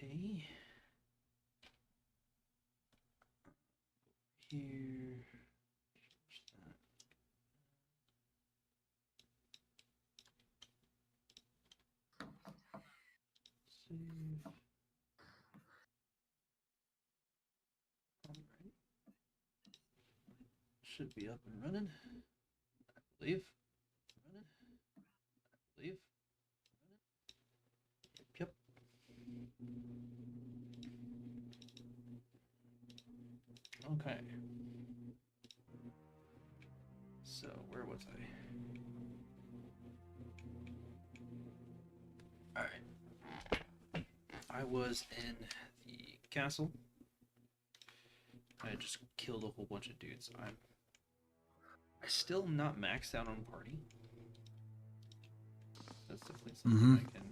Okay. Here. Save. Alright. Should be up and running. I believe. Running. I believe. Running. Yep. Okay. So, where was I? Alright. I was in the castle. I just killed a whole bunch of dudes. I still not maxed out on party. That's definitely something I can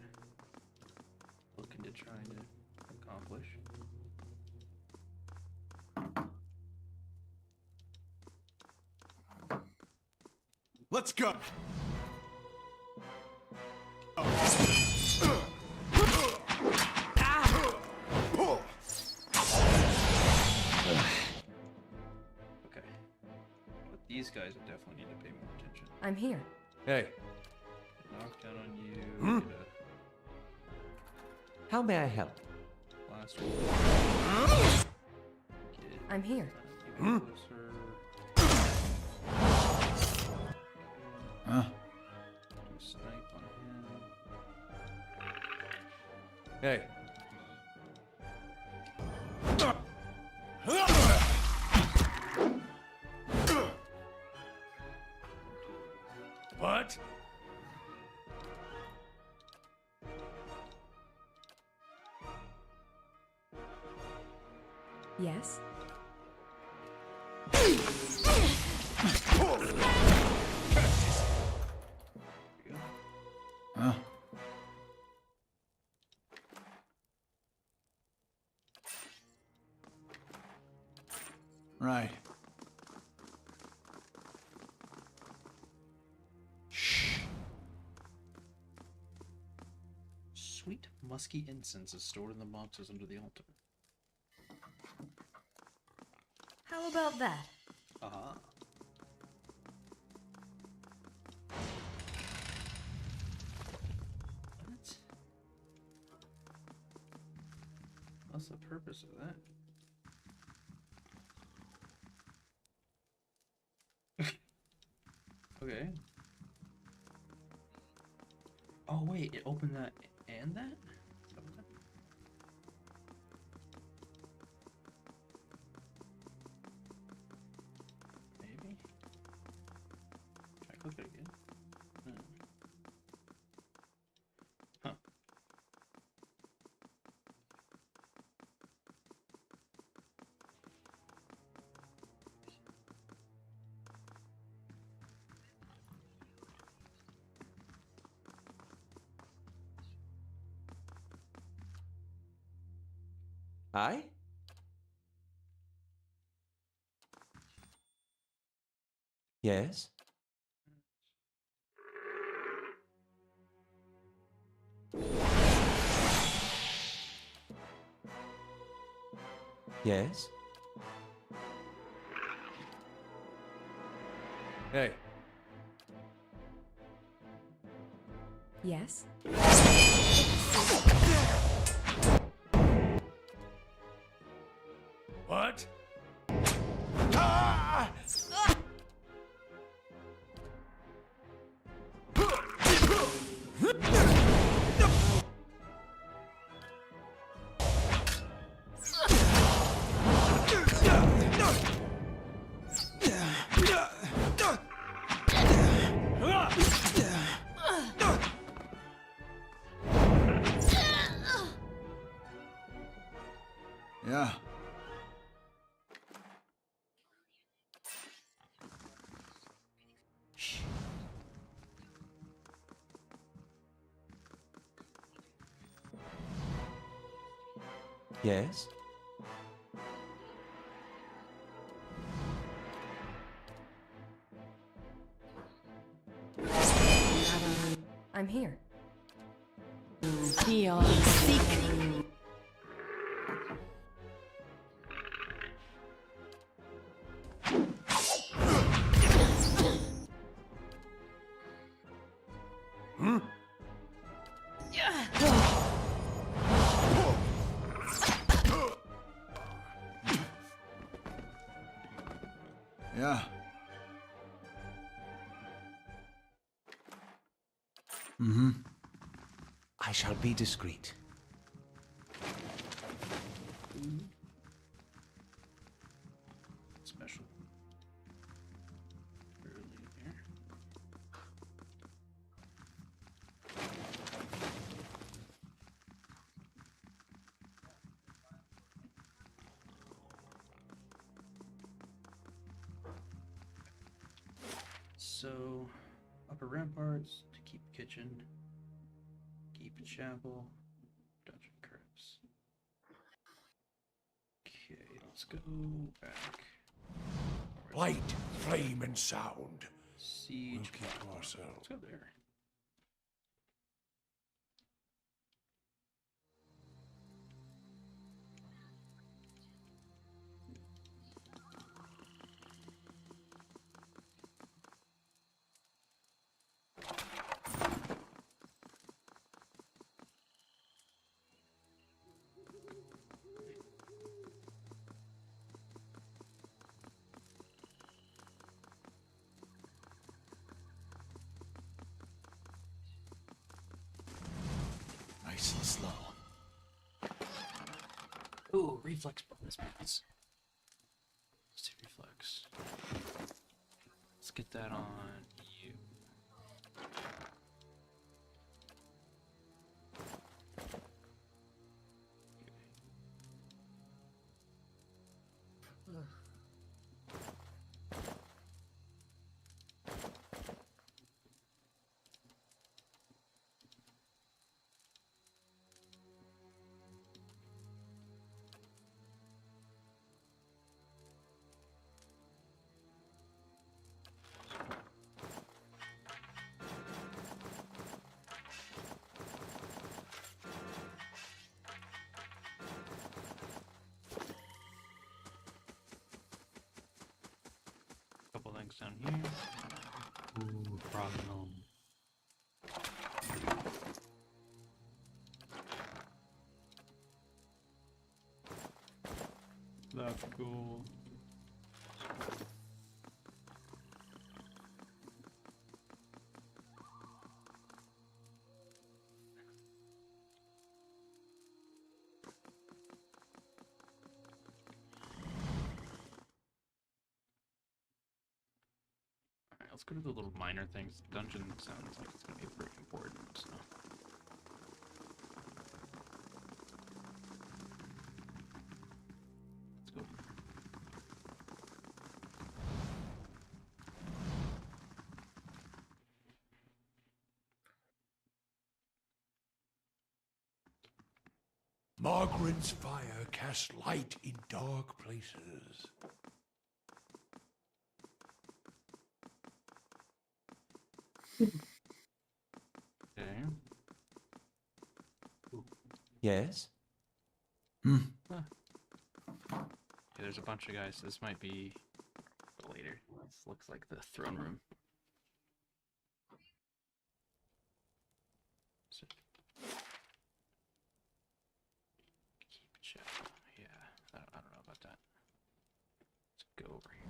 look into trying to accomplish. Let's go. Okay. But these guys definitely need to pay more attention. I'm here. Hey. Knockdown on you. Get How may I help? a last roll. Get I'm here. even closer. Do a snipe on him. Hey. What? Yes. Here we go. Right. Sweet musky incense is stored in the boxes under the altar. How about that? Aha. What? What's the purpose of that? Okay. Oh wait, it opened that and that? Is that what that- Maybe? Can I click it again? No. Huh. I? Yes. Yes. Hey. Yes. What? Ah! Yeah. Yes. I'm here. Beyond seek. Yeah. Mm-hmm. I shall be discreet. Special. Early here. So, upper ramparts to keep kitchen, keep chapel, dungeon crypts. Okay, let's go back. Light, flame, and sound. Siege. We'll keep to Let's ourselves. go there. Nice and slow. Ooh, reflex bonus points. Let's do reflex. Let's get that on you. Couple things down here. Ooh, frog gnome. That's cool. Alright, let's go to the little minor things. Dungeon sounds like it's gonna be pretty important, so. Let's go. Margaret's fire casts light in dark places. Okay. Yes? Hmm. Yeah, there's a bunch of guys. This might be later. This looks like the throne room. So, keep check. Yeah, I don't know about that. Let's go over here.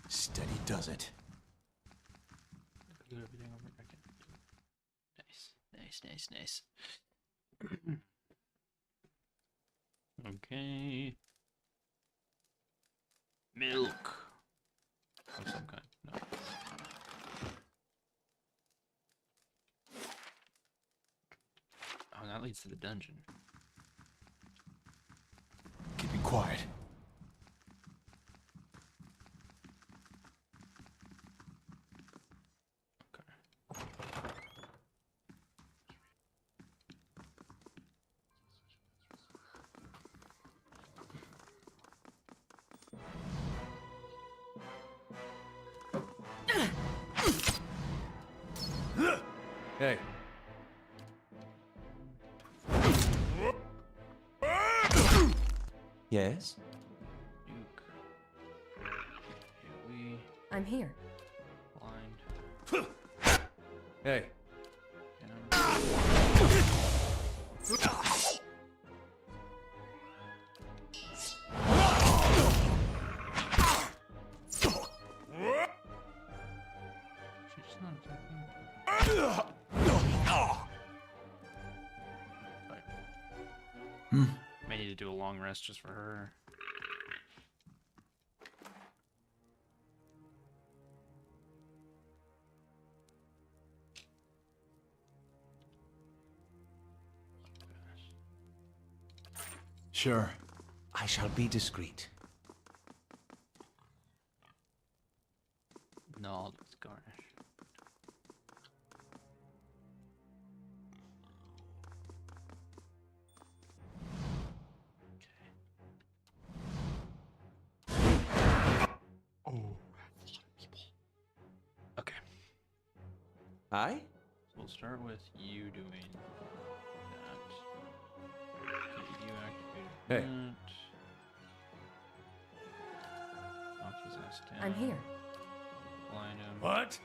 Steady does it. Do everything over again. Nice. Okay. Milk of some kind. No. Oh, that leads to the dungeon. Keeping quiet. Hey. Yes? Duke. We I'm here. blind. Hey. Down. She's not attacking. May need to do a long rest just for her. Sure. I shall be discreet. No, I'll just garnish. Oh. Okay. Aye? So we'll start with you doing that. Okay, you activated Hey. that. Knock his ass down. I'm here. Blind him. What?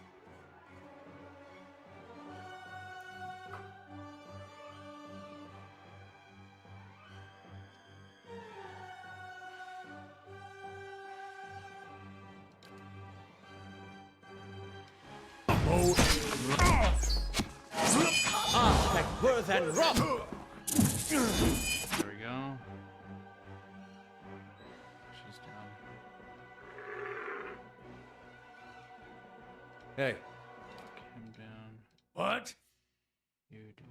Aspect worth and rough! There we go. She's down. Hey. Knock him down. What? You do.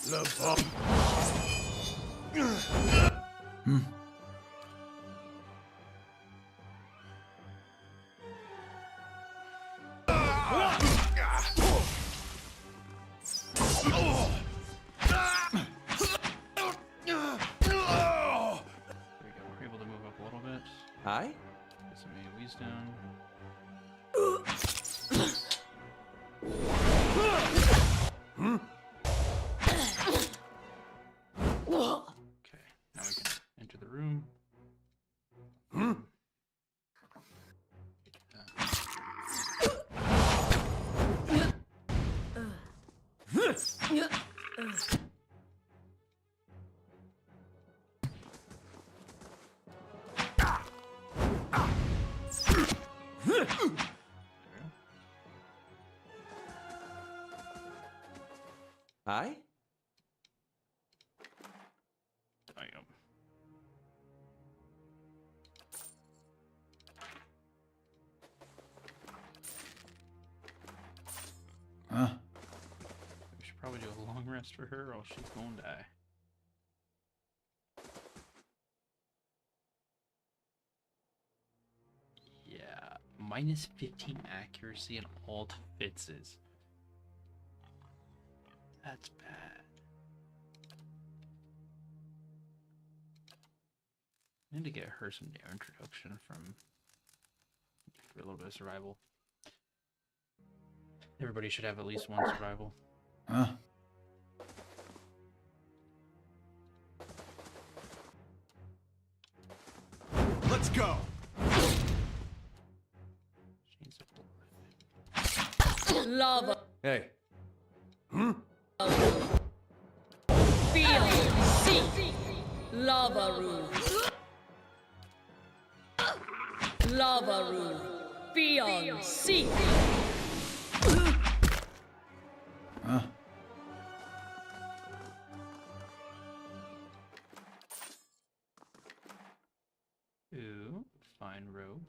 The bomb. There we go. We're able to move up a little bit. Aye? Get some AoEs down. Okay, now we can enter the room. There we go. Aye? There you go. Huh? We should probably do a long rest for her, or she's gonna die. Yeah, minus 15 accuracy and all defenses. That's bad. I need to get her some new introduction for a little bit of survival. Everybody should have at least one survival. Huh? Let's go. She needs a Lava. Hey. Feel. See. Lava rule. Lava rule. Beyond. See. Huh? Ooh, fine robe.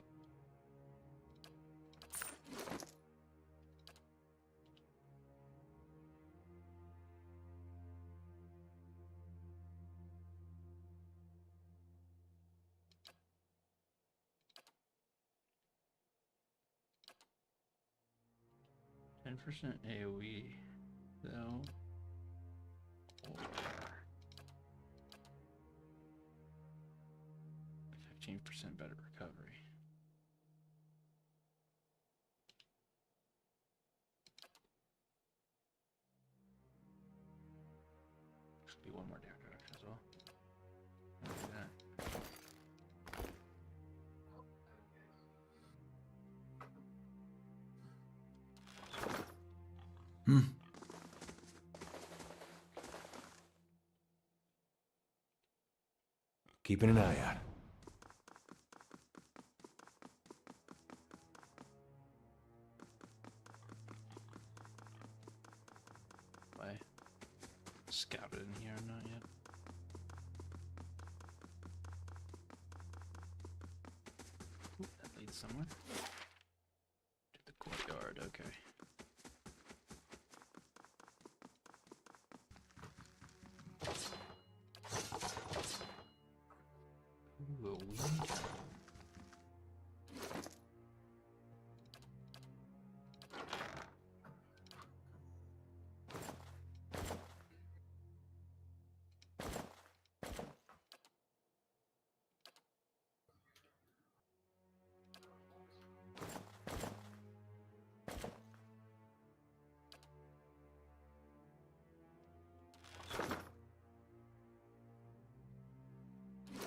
%, AoE, though. Or 15% better recovery. be one more different direction as well. I'll do that. Keeping an eye out. Have I scouted in here or not yet? Oop, that leads somewhere. To the courtyard, okay. Ooh, a weed.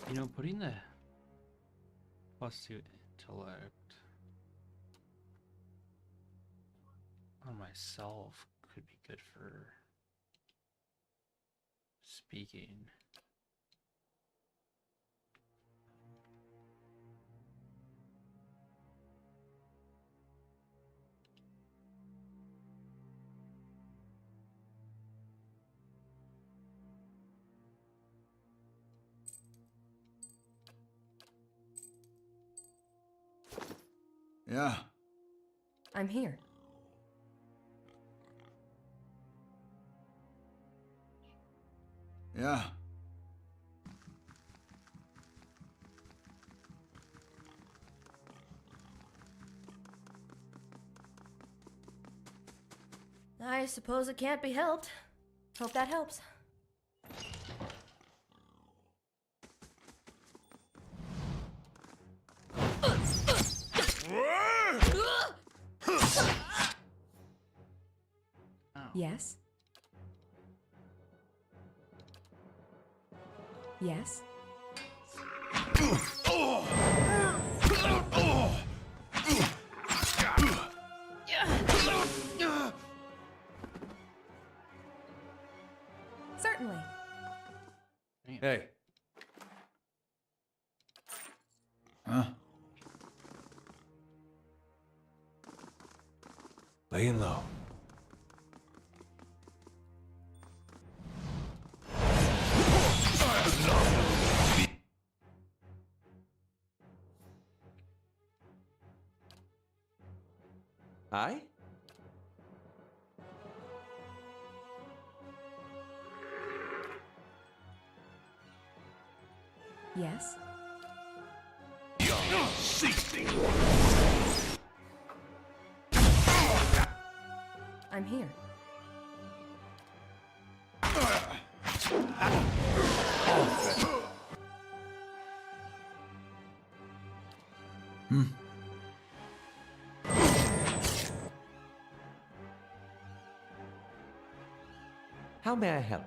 You know, putting the +2 intellect on myself could be good for speaking. Yeah. I'm here. Yeah. I suppose it can't be helped. Hope that helps. Oh. Yes? Yes? Certainly. Hey, Huh? laying low. Aye? Yes? I'm here. How may I help?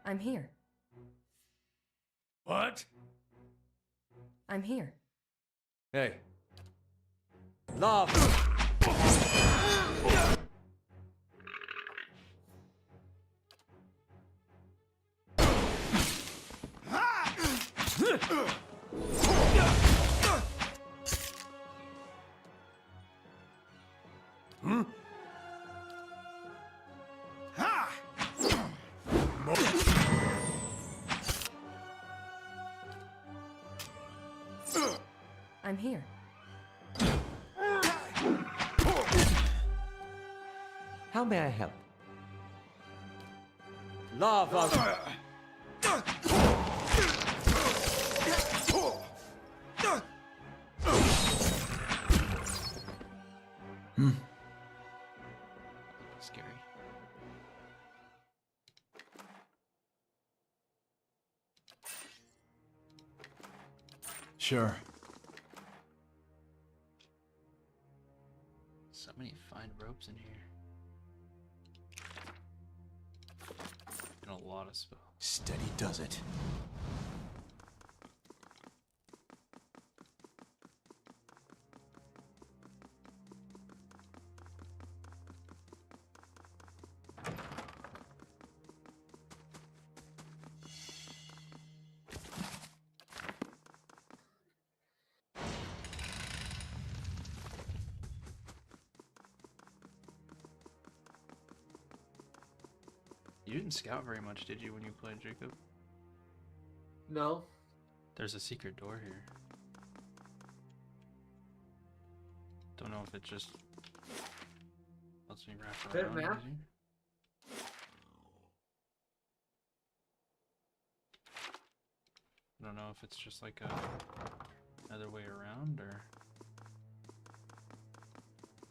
I'm here. What? I'm here. Hey. Love! I'm here. How may I help? Love of... Scary. Sure. So many fine ropes in here. And a lot of spells. Steady does it. You didn't scout very much, did you, when you played, Jacob? No. There's a secret door here. Don't know if it just lets me wrap Fair around map. easy. I don't know if it's just like another way around, or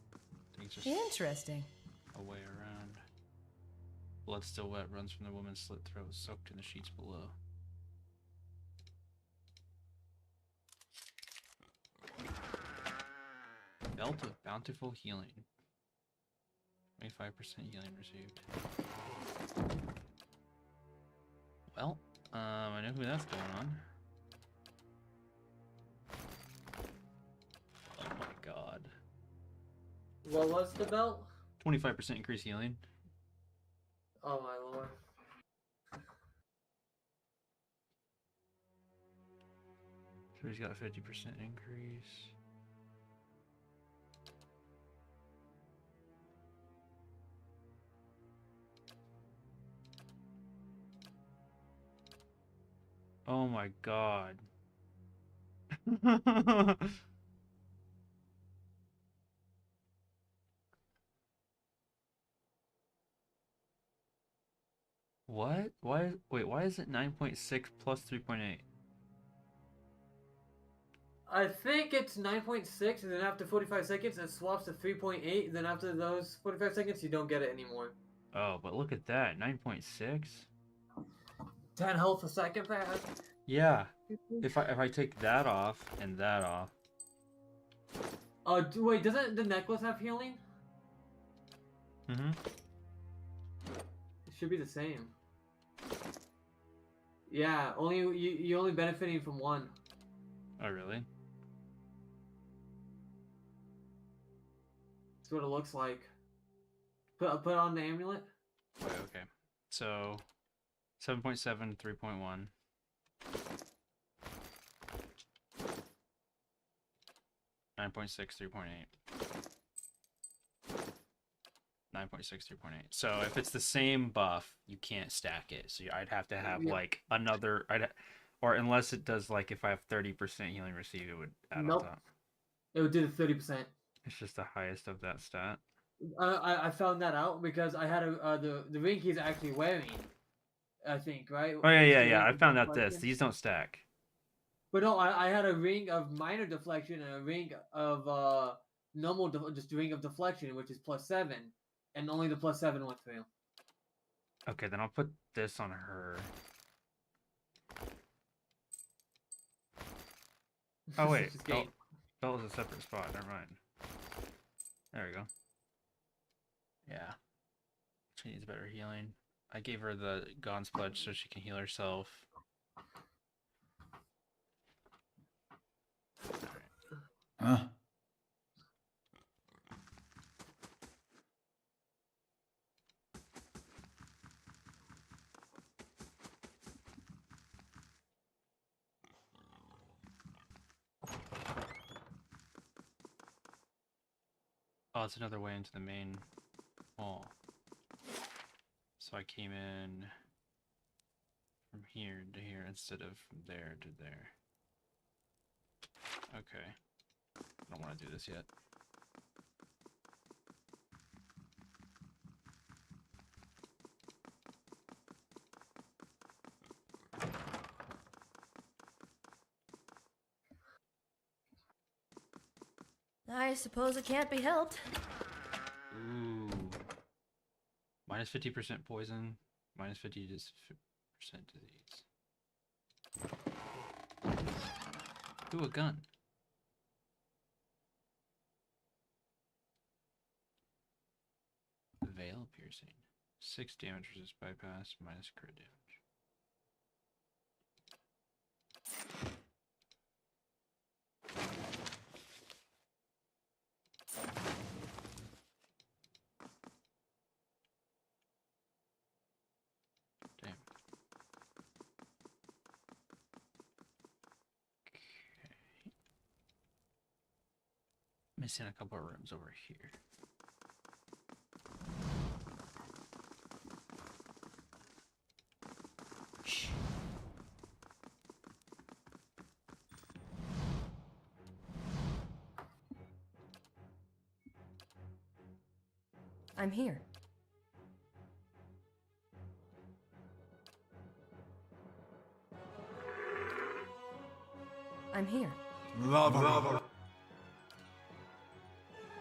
I think it's just Interesting. a way around. Blood still wet runs from the woman's slit throat, soaked in the sheets below. Belt of bountiful healing. 25% healing received. Well, I know who that's going on. Oh my god. What was the belt? 25% increased healing. Oh my lord. So he's got a 50% increase. Oh my god. What? Why? Wait, why is it 9.6 plus 3.8? I think it's 9.6, and then after 45 seconds, it swaps to 3.8. And then after those 45 seconds, you don't get it anymore. Oh, but look at that. 9.6? 10 health a second fast. Yeah. If I take that off and that off. Wait, doesn't the necklace have healing? Mm-hmm. It should be the same. Yeah, only you only benefiting from one. Oh, really? That's what it looks like. Put on the amulet. Wait, okay. So 7.7, 3.1. 9.6, 3.8. 9.6, 3.8. So if it's the same buff, you can't stack it. So I'd have to have Yeah. like another, or unless it does like if I have 30% healing received, it would add Nope. on top. It would do the 30%. It's just the highest of that stat. I found that out because I had the ring he's actually wearing. I think, right? Oh yeah, It's yeah, the yeah. ring I of found out this. deflection. These don't stack. But no, I had a ring of minor deflection and a ring of normal, just a ring of deflection, which is +7, and only the +7 went through. Okay, then I'll put this on her. Oh wait, Just belt, game. belt is a separate spot. Never mind. There we go. Yeah. She needs better healing. I gave her the Gon's Pledge so she can heal herself. Huh? Oh, it's another way into the main hall. So I came in from here to here instead of from there to there. Okay. I don't want to do this yet. I suppose it can't be helped. Ooh. Minus 50% poison, minus 50% disease. Ooh, a gun. piercing. 6 damage resist bypass minus crit damage. Damn. Okay. Missing a couple of rooms over here. Shh. I'm here. I'm here. Lava.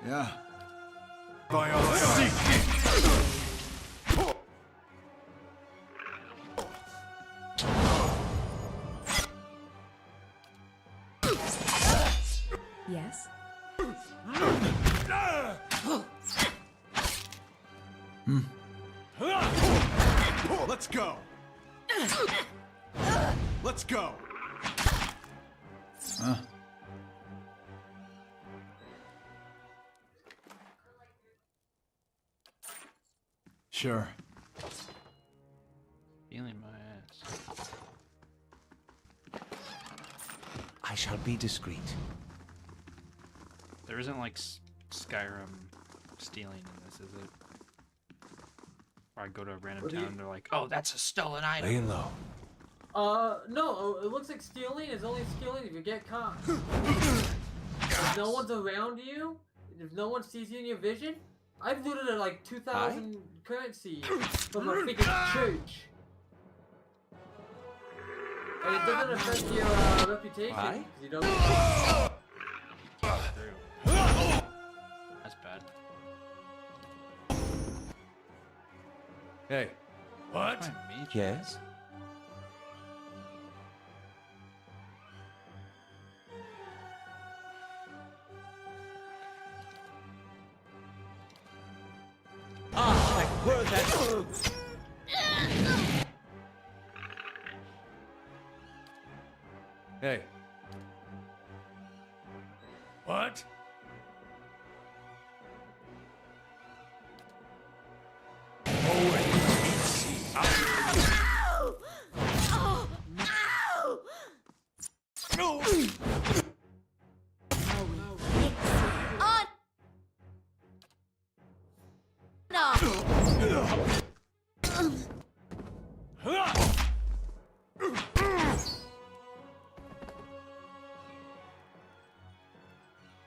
Yeah. Yes? Let's go. Let's go. Sure. Feeling my ass. I shall be discreet. There isn't like Skyrim stealing in this, is it? Or I go to a random town and they're like, oh, that's a stolen item. Laying low. No, it looks like stealing is only stealing if you get caught. If no one's around you, if no one sees you in your vision, I've looted at like 2,000 currency from a freaking church. And it doesn't affect your reputation. Why? 'Cause you don't. True. That's bad. Hey. What? My mage. Yes? Ah, like where that. Hey. What?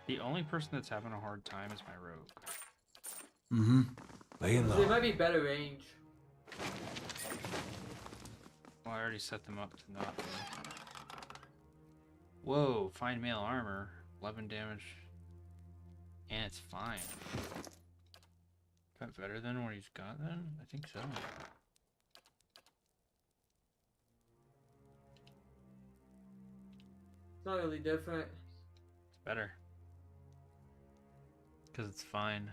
The only person that's having a hard time is my rogue. Mm-hmm. Laying There low. might be better range. Well, I already set them up to not be. Whoa, fine mail armor, 11 damage. And it's fine. Is that better than what he's got then? I think so. It's not really different. It's better. Because it's fine.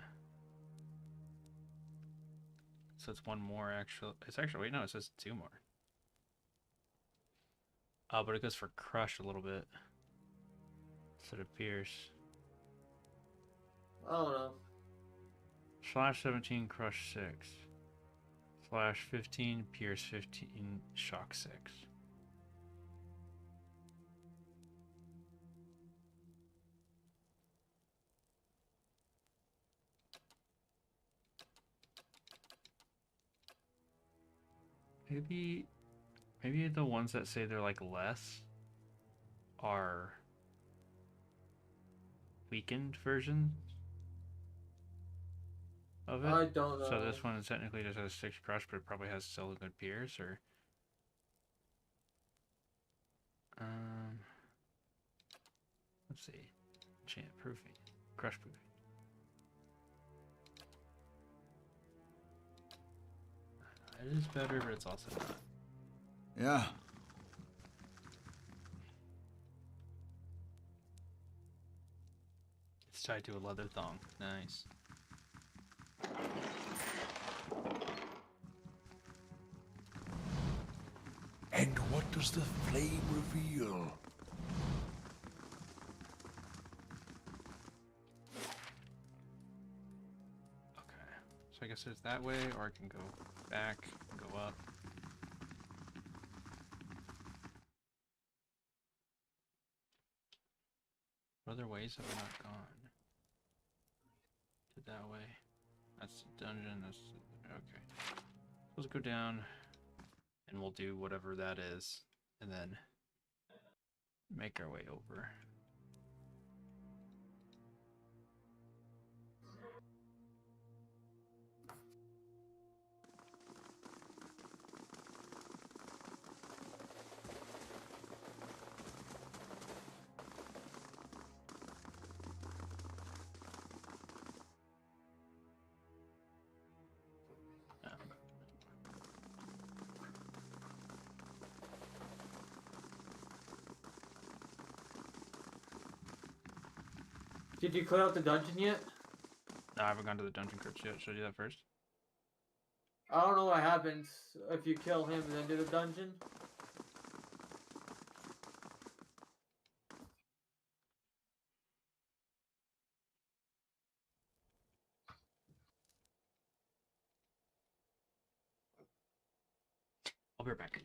So it's one more actual. It's actually, wait, no, it says 2 more. Oh, but it goes for crush a little bit. Instead of pierce. I don't know. Slash 17, crush 6. Slash 15, pierce 15, shock 6. Maybe the ones that say they're like less are weakened versions of it. I don't know. So this one technically just has 6 crush, but it probably has still a good pierce, or let's see. Enchant proofing. Crush proofing. It is better, but it's also not. Yeah. It's tied to a leather thong. Nice. does the flame reveal? Okay. So I guess there's that way, or I can go back, go up. What other ways have I not gone? Did that way. That's the dungeon, that's the, okay. Let's go down, and we'll do whatever that is, and then make our way over. Did you clear out the dungeon yet? No, I haven't gone to the dungeon crypts yet. Should I do that first? I don't know what happens if you kill him and then do the dungeon. I'll be right back.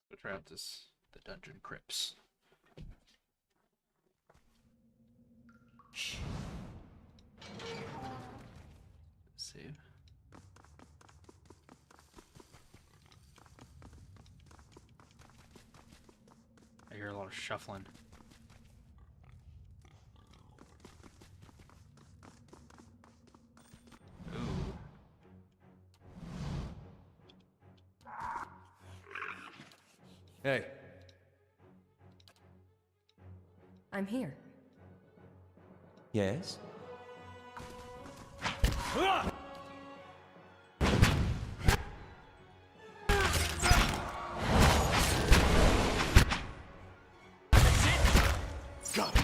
We'll try out the dungeon crypts. Save. I hear a lot of shuffling. Ooh. Hey. I'm here. Yes? Got it.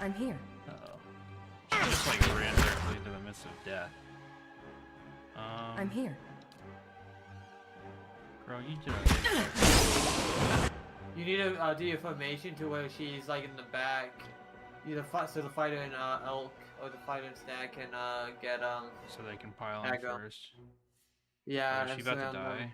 I'm here. Uh-oh. She just like ran directly into the midst of death. I'm here. Bro, you did it. You need to do your formation to where she's like in the back. Either so the fighter in elk or the fighter in stag can get So they can pile on aggro. first. Yeah, Is she and about to surround them. die?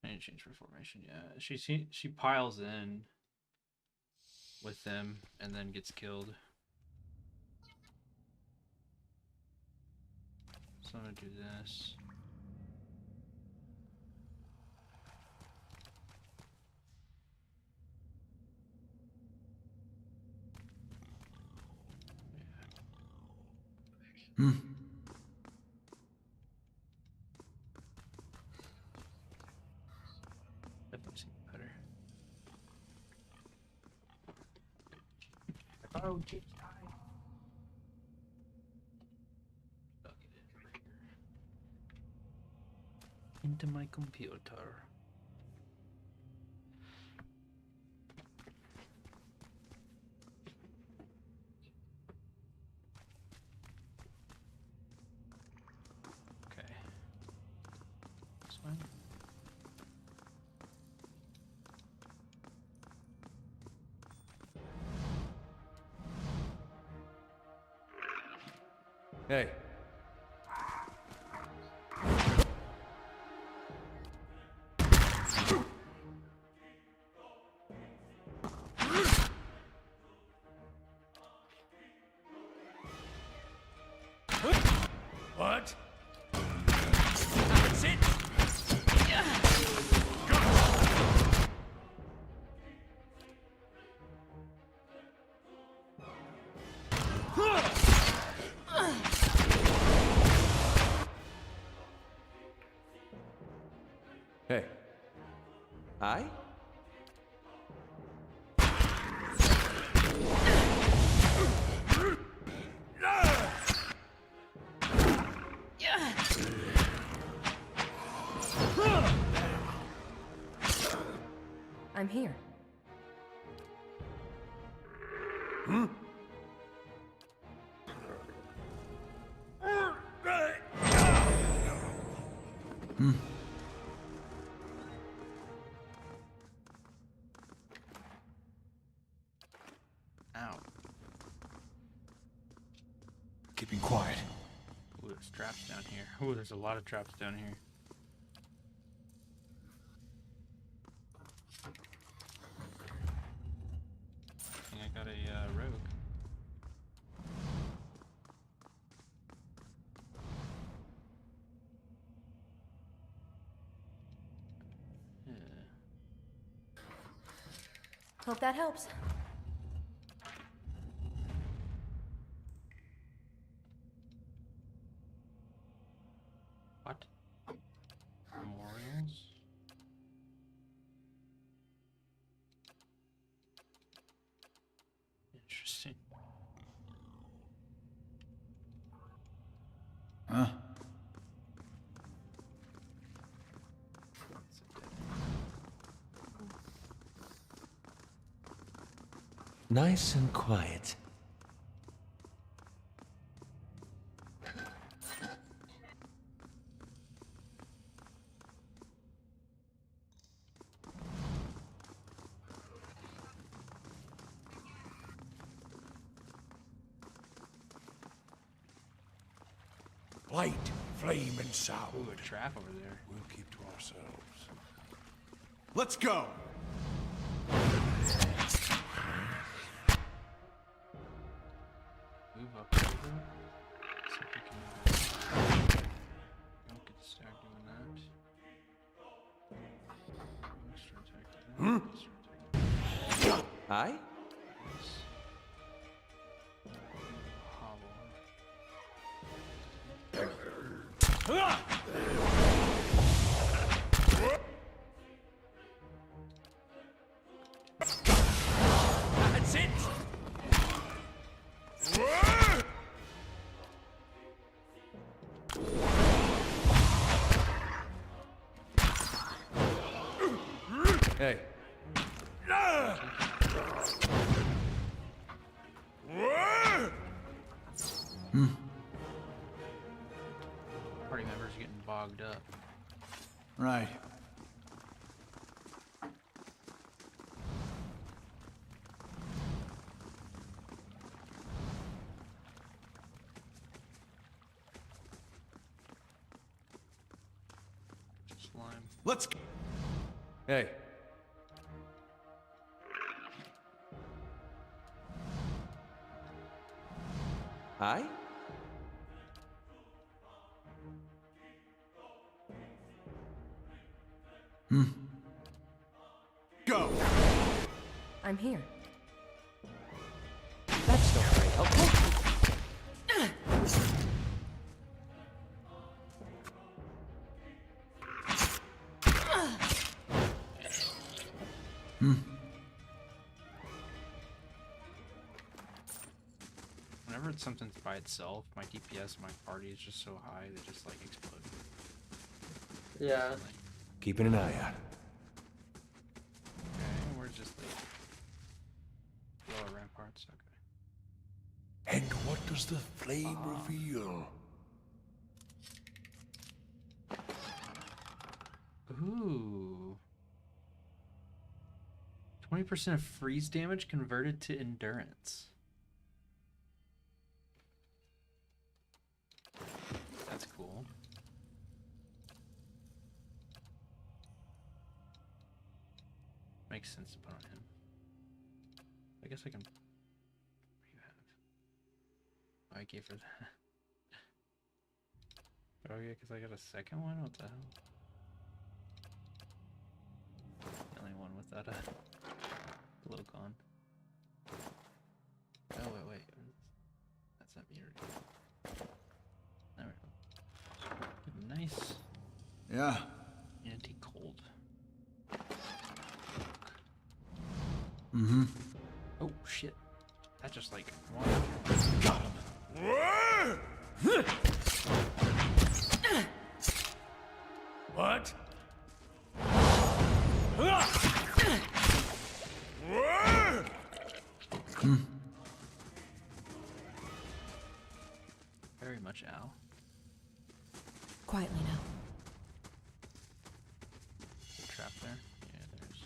I need to change her formation. Yeah, she piles in with them and then gets killed. So I'm gonna do this. Hmm. Definitely seems better. Oh, jeez. Plug it in right here. Into my computer. Okay. That's fine. Hey. What? That's it. Hey. I? I'm here. Ow. Keeping quiet. Ooh, there's traps down here. Ooh, there's a lot of traps down here. I think I got a rogue. Yeah. Hope that helps. What? Memorials? Interesting. Huh? Nice and quiet. Light, flame, and sound. Ooh, a trap over there. We'll keep to ourselves. Let's go. Move up a little. See if we can don't get stuck doing that. Start attacking that. Start attacking I? this. Hobble. That's it. Hey. Party members getting bogged up. Right. Slime. Let's. Hey. Aye? Go. I'm here. That's not very helpful. Whenever it's something by itself, my DPS, my party is just so high they just like explode. Yeah. Like, Keeping an eye out. okay, we're just like lower ramparts. Okay. And what does the flame reveal? Ooh. 20% of freeze damage converted to endurance. That's cool. Makes sense to put on him. I guess I can. What do you have? Oh, I gave her that. Oh yeah, because I got a second one? What the hell? The only one with that cloak on. Oh wait. That's not immunity. There we go. Nice. Yeah. Anti-cold. Mm-hmm. Oh shit. That just like Got him. What? very much Al. Quietly now. Trap there? Yeah, there's.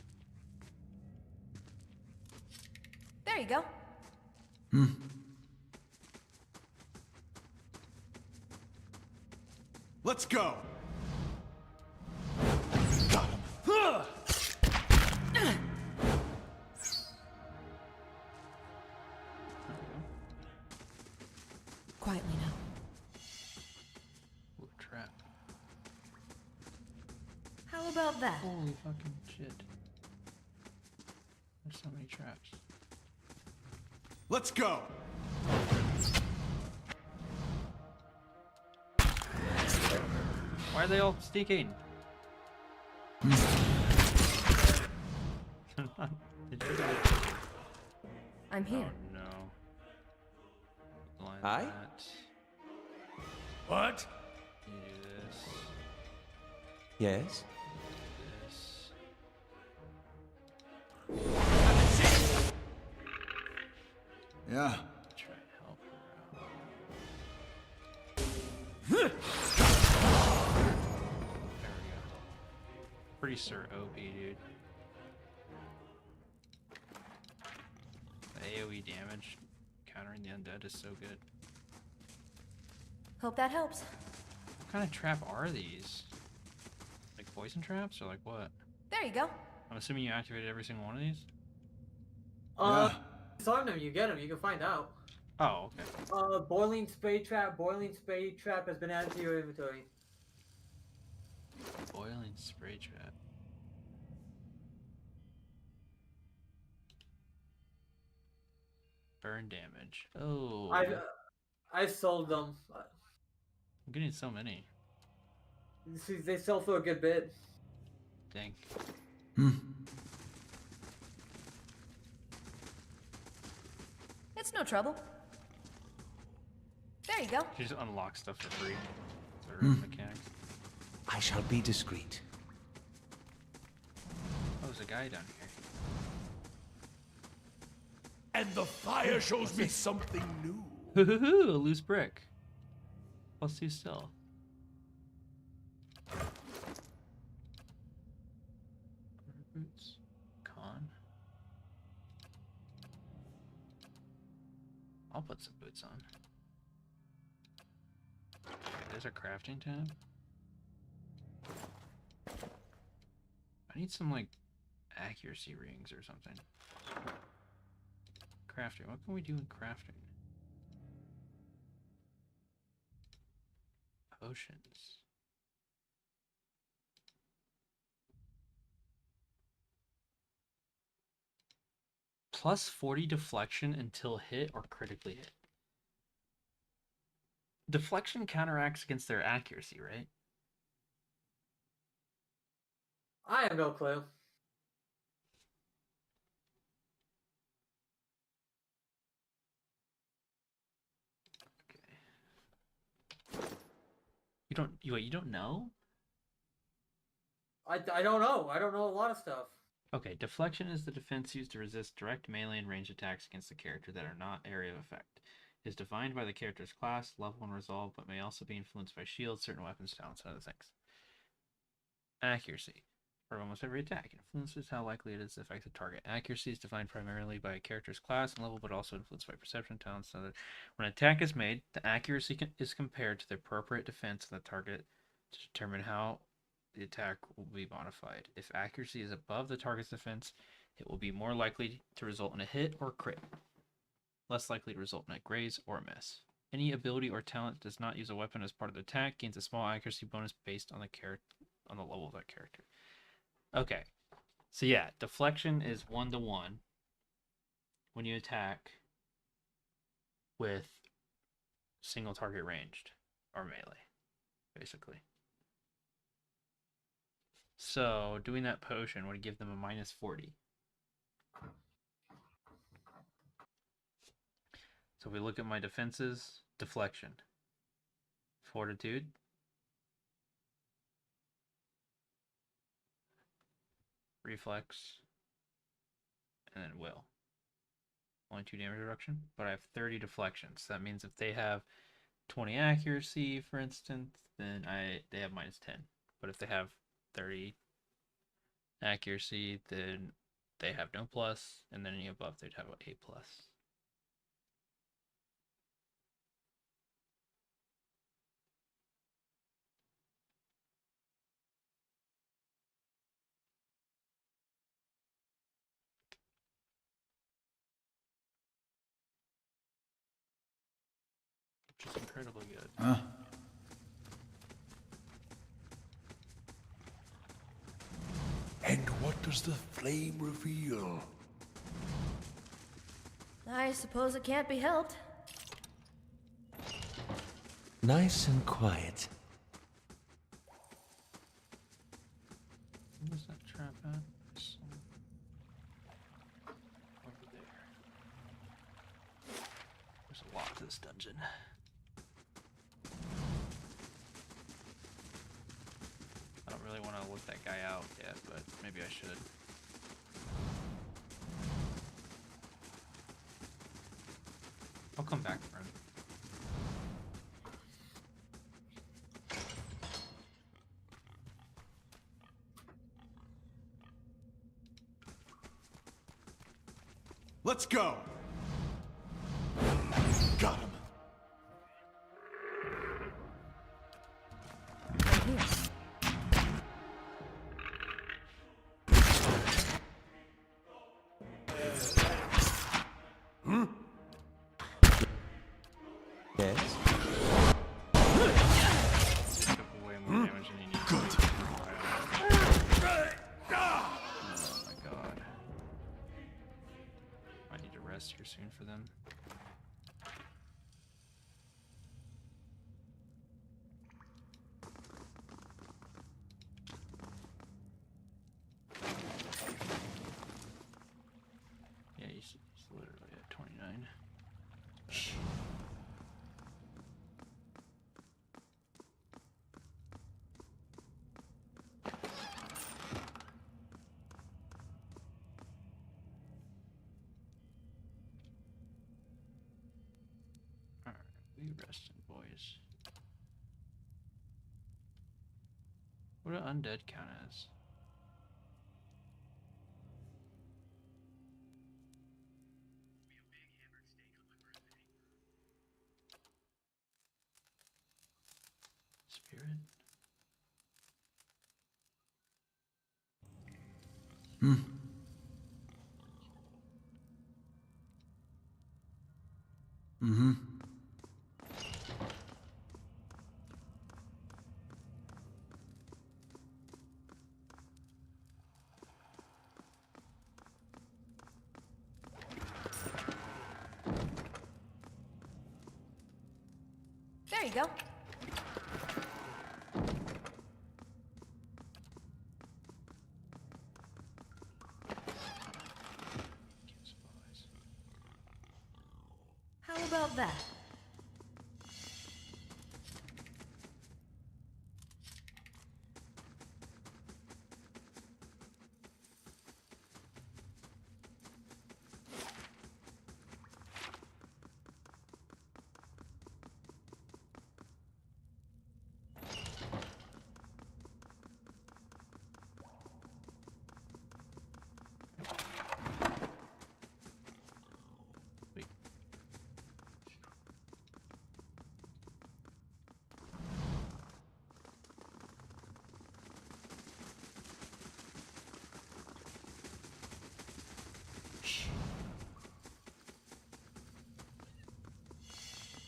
There you go. Let's go. Got him. There we go. Quietly now. Ooh, trap. How about that? Holy fucking shit. There's so many traps. Let's go. Why are they all sneaking? I'm here. Oh no. Blind Aye? that. What? You do this. Yes? This. Yeah. Try to help her out. There we go. Pretty Sir OP, dude. The AoE damage countering the undead is so good. Hope that helps. What kind of trap are these? Like poison traps or like what? There you go. I'm assuming you activated every single one of these? Yeah. Disarm them, you get them, you can find out. Oh, okay. Boiling spray trap has been added to your inventory. Boiling spray trap. Burn damage. Oh. I sold them. I'm getting so many. See, they sell for a good bit. Dang. It's no trouble. There you go. You just unlock stuff for free. The mechanics. I shall be discreet. Oh, is a guy down here. And the fire shows me something new. Hoo-hoo-hoo, a loose brick. +2 still. Boots. Con. I'll put some boots on. Okay, there's a crafting tab. I need some, like, accuracy rings or something. Crafting. What can we do in crafting? Potions. +40 deflection until hit or critically hit. Deflection counteracts against their accuracy, right? I have no clue. Okay. You don't know? I don't know. I don't know a lot of stuff. Okay, deflection is the defense used to resist direct melee and range attacks against the character that are not area of effect. It is defined by the character's class, level, and resolve, but may also be influenced by shields, certain weapons, talents, and other things. Accuracy. For almost every attack, influences how likely it is to affect the target. Accuracy is defined primarily by a character's class and level, but also influenced by perception, talents, and other. When an attack is made, the accuracy is compared to the appropriate defense of the target to determine how the attack will be modified. If accuracy is above the target's defense, it will be more likely to result in a hit or crit, less likely to result in a graze or a miss. Any ability or talent that does not use a weapon as part of the attack gains a small accuracy bonus based on the level of that character. Okay, so yeah, deflection is 1-to-1 when you attack with single target ranged or melee, basically. So doing that potion would give them a -40. So if we look at my defenses, deflection, fortitude, reflex, and then will. Only 2 damage reduction, but I have 30 deflections. That means if they have 20 accuracy, for instance, then they have -10. But if they have 30 accuracy, then they have no plus, and then any above they'd have an A+. Which is incredibly good. And what does the flame reveal? I suppose it can't be helped. Nice and quiet. Where's that trap at? Over there. There's a lot to this dungeon. I don't really want to look that guy out yet, but maybe I should. I'll come back for him. Let's go. Got him. Yes? Took way more damage than he needed. Good. Oh my god. I need to rest here soon for them. Yeah, he's literally at 29. We resting, boys. What do undead count as? Spirit? There you go. Supplies. How about that? Wait.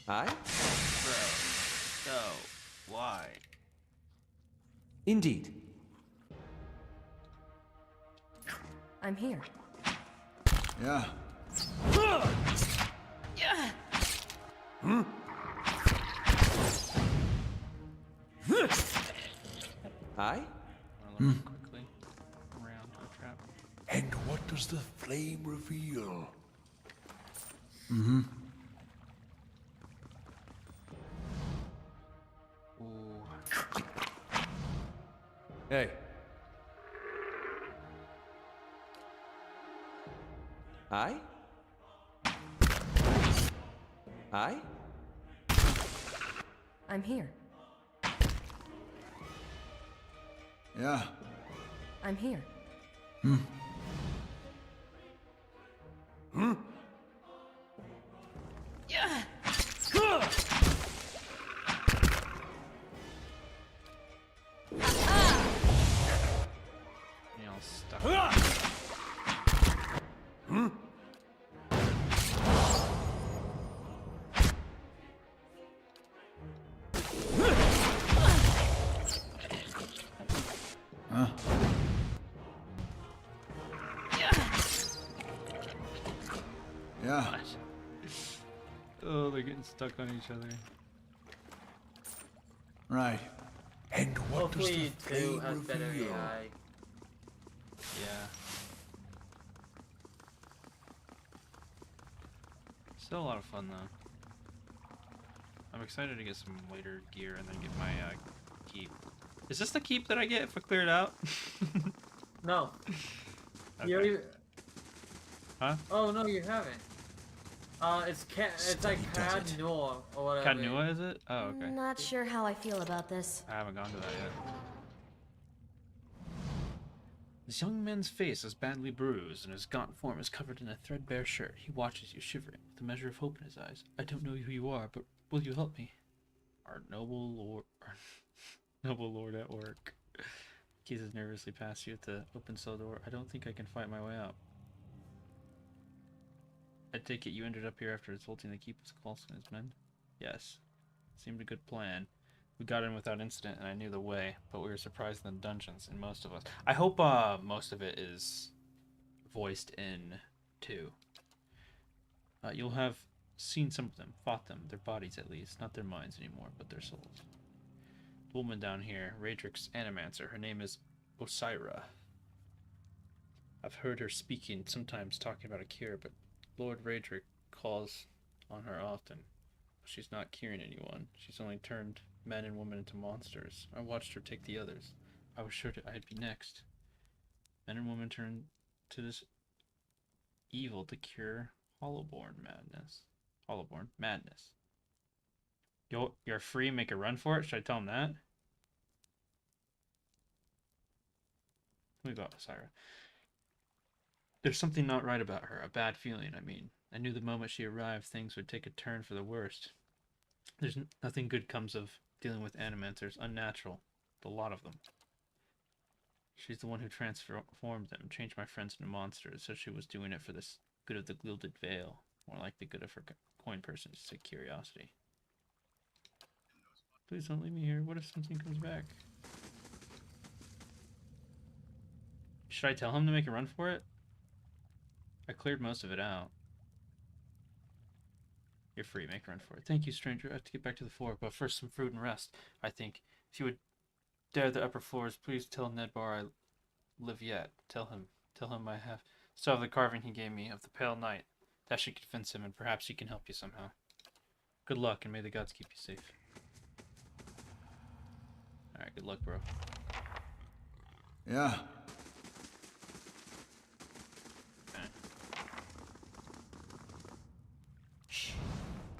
I? Bro. No. Why? Indeed. I'm here. Yeah. I? Wanna learn quickly around a trap. And what does the flame reveal? Ooh. Hey. I? I? I'm here. Yeah. I'm here. You know, stuck. Yeah. Oh, they're getting stuck on each other. Right. And what does Hopefully, the 2 flame has better reveal? AI. Yeah. Still a lot of fun though. I'm excited to get some later gear and then get my keep. Is this the keep that I get if I clear it out? No. Okay. You already... Huh? Oh no, you haven't. It's like Steady does Cad it. Noor or whatever. Kadnua, is it? Oh, okay. Not sure how I feel about this. I haven't gone to that yet. This young man's face is badly bruised, and his gaunt form is covered in a threadbare shirt. He watches you, shivering, with a measure of hope in his eyes. I don't know who you are, but will you help me? Our noble lord at work. Gazes nervously past you at the open cell door. I don't think I can fight my way out. I take it you ended up here after assaulting the keeper's Coulson and his men? Yes. Seemed a good plan. We got in without incident and I knew the way, but we were surprised in the dungeons, and most of us. I hope most of it is voiced in too. You'll have seen some of them, fought them, their bodies at least, not their minds anymore, but their souls. The woman down here, Radric's animancer, her name is Osira. I've heard her speaking, sometimes talking about a cure, but Lord Radric calls on her often. She's not curing anyone. She's only turned men and women into monsters. I watched her take the others. I was sure I'd be next. Men and women turn to this evil to cure Hollowborn madness. Hollowborn madness. You're free, make a run for it? Should I tell him that? Let me go, Syra. There's something not right about her, a bad feeling, I mean. I knew the moment she arrived, things would take a turn for the worst. There's nothing good comes of dealing with animancers, unnatural, a lot of them. She's the one who transformed them, changed my friends into monsters, so she was doing it for the good of the gilded veil, more like the good of her coin person, just a curiosity. Please don't leave me here. What if something comes back? Should I tell him to make a run for it? I cleared most of it out. You're free. Make a run for it. Thank you, stranger. I have to get back to the floor, but first some food and rest, I think. If you would dare the upper floors, please tell Ned Bar I live yet. Tell him I still have the carving he gave me of the Pale Knight. That should convince him, and perhaps he can help you somehow. Good luck, and may the gods keep you safe. Alright, good luck, bro. Yeah.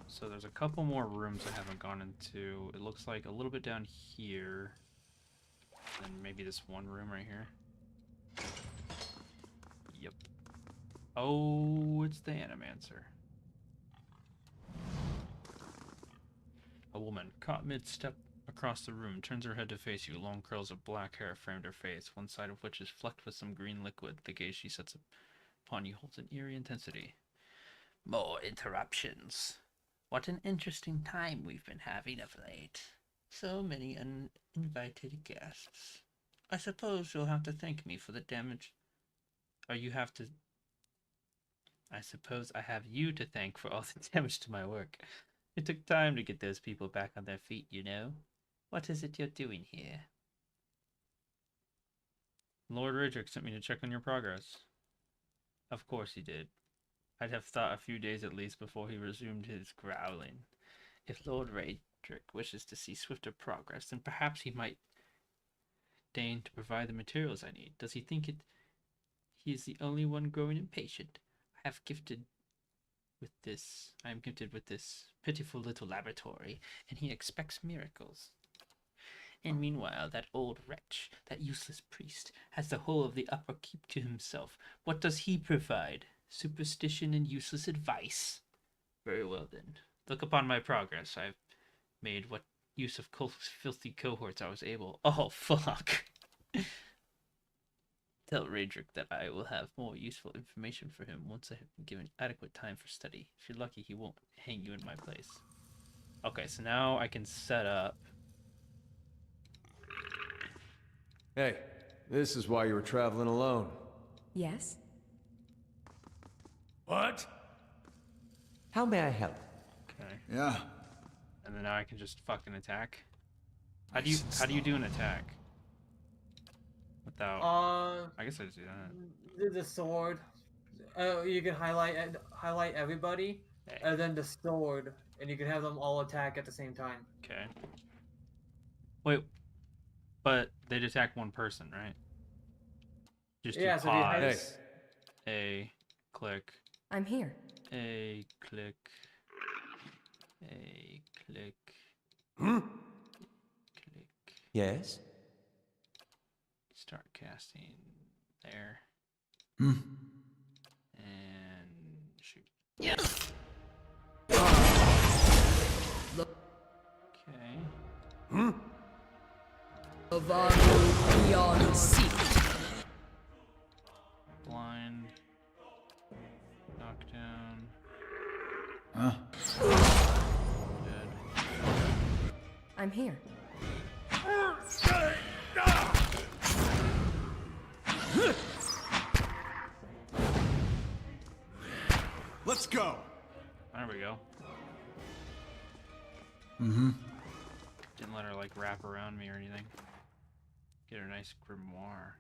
So there's a couple more rooms I haven't gone into. It looks like a little bit down here. And maybe this one room right here. Yep. Oh, it's the Animancer. A woman, caught mid-step across the room, turns her head to face you. Long curls of black hair framed her face, one side of which is flecked with some green liquid. The gaze she sets upon you holds an eerie intensity. More interruptions. What an interesting time we've been having of late. So many uninvited guests. I suppose you'll have to thank me for the damage. Or you have to... I suppose I have you to thank for all the damage to my work. It took time to get those people back on their feet, you know. What is it you're doing here? Lord Radric sent me to check on your progress. Of course he did. I'd have thought a few days at least before he resumed his growling. If Lord Radric wishes to see swifter progress, then perhaps he might deign to provide the materials I need. Does he think he is the only one growing impatient? I am gifted with this pitiful little laboratory, and he expects miracles. And meanwhile, that old wretch, that useless priest, has the whole of the upper keep to himself. What does he provide? Superstition and useless advice. Very well then. Look upon my progress. I've made what use of filthy cohorts I was able. Oh, fuck. Tell Radric that I will have more useful information for him once I have been given adequate time for study. If you're lucky, he won't hang you in my place. Okay, so now I can set up. Hey, this is why you were traveling alone. Yes? What? How may I help? Okay. Yeah. And then now I can just fucking attack. How do you do an attack? Without I guess I just do that. The sword. You can highlight everybody, Hey. and then the sword, and you can have them all attack at the same time. Okay. Wait, but they'd attack one person, right? Just do Yeah, so if you pause. Hey. A click. I'm here. A click. A click. Hmm? Click. Yes? Start casting there. Hmm. And shoot. Yes. Okay. Hmm? Avaru beyond seek. Blind. Knockdown. Huh? Dead. I'm here. Let's go. There we go. Mm-hmm. Didn't let her like wrap around me or anything. Get her nice grimoire.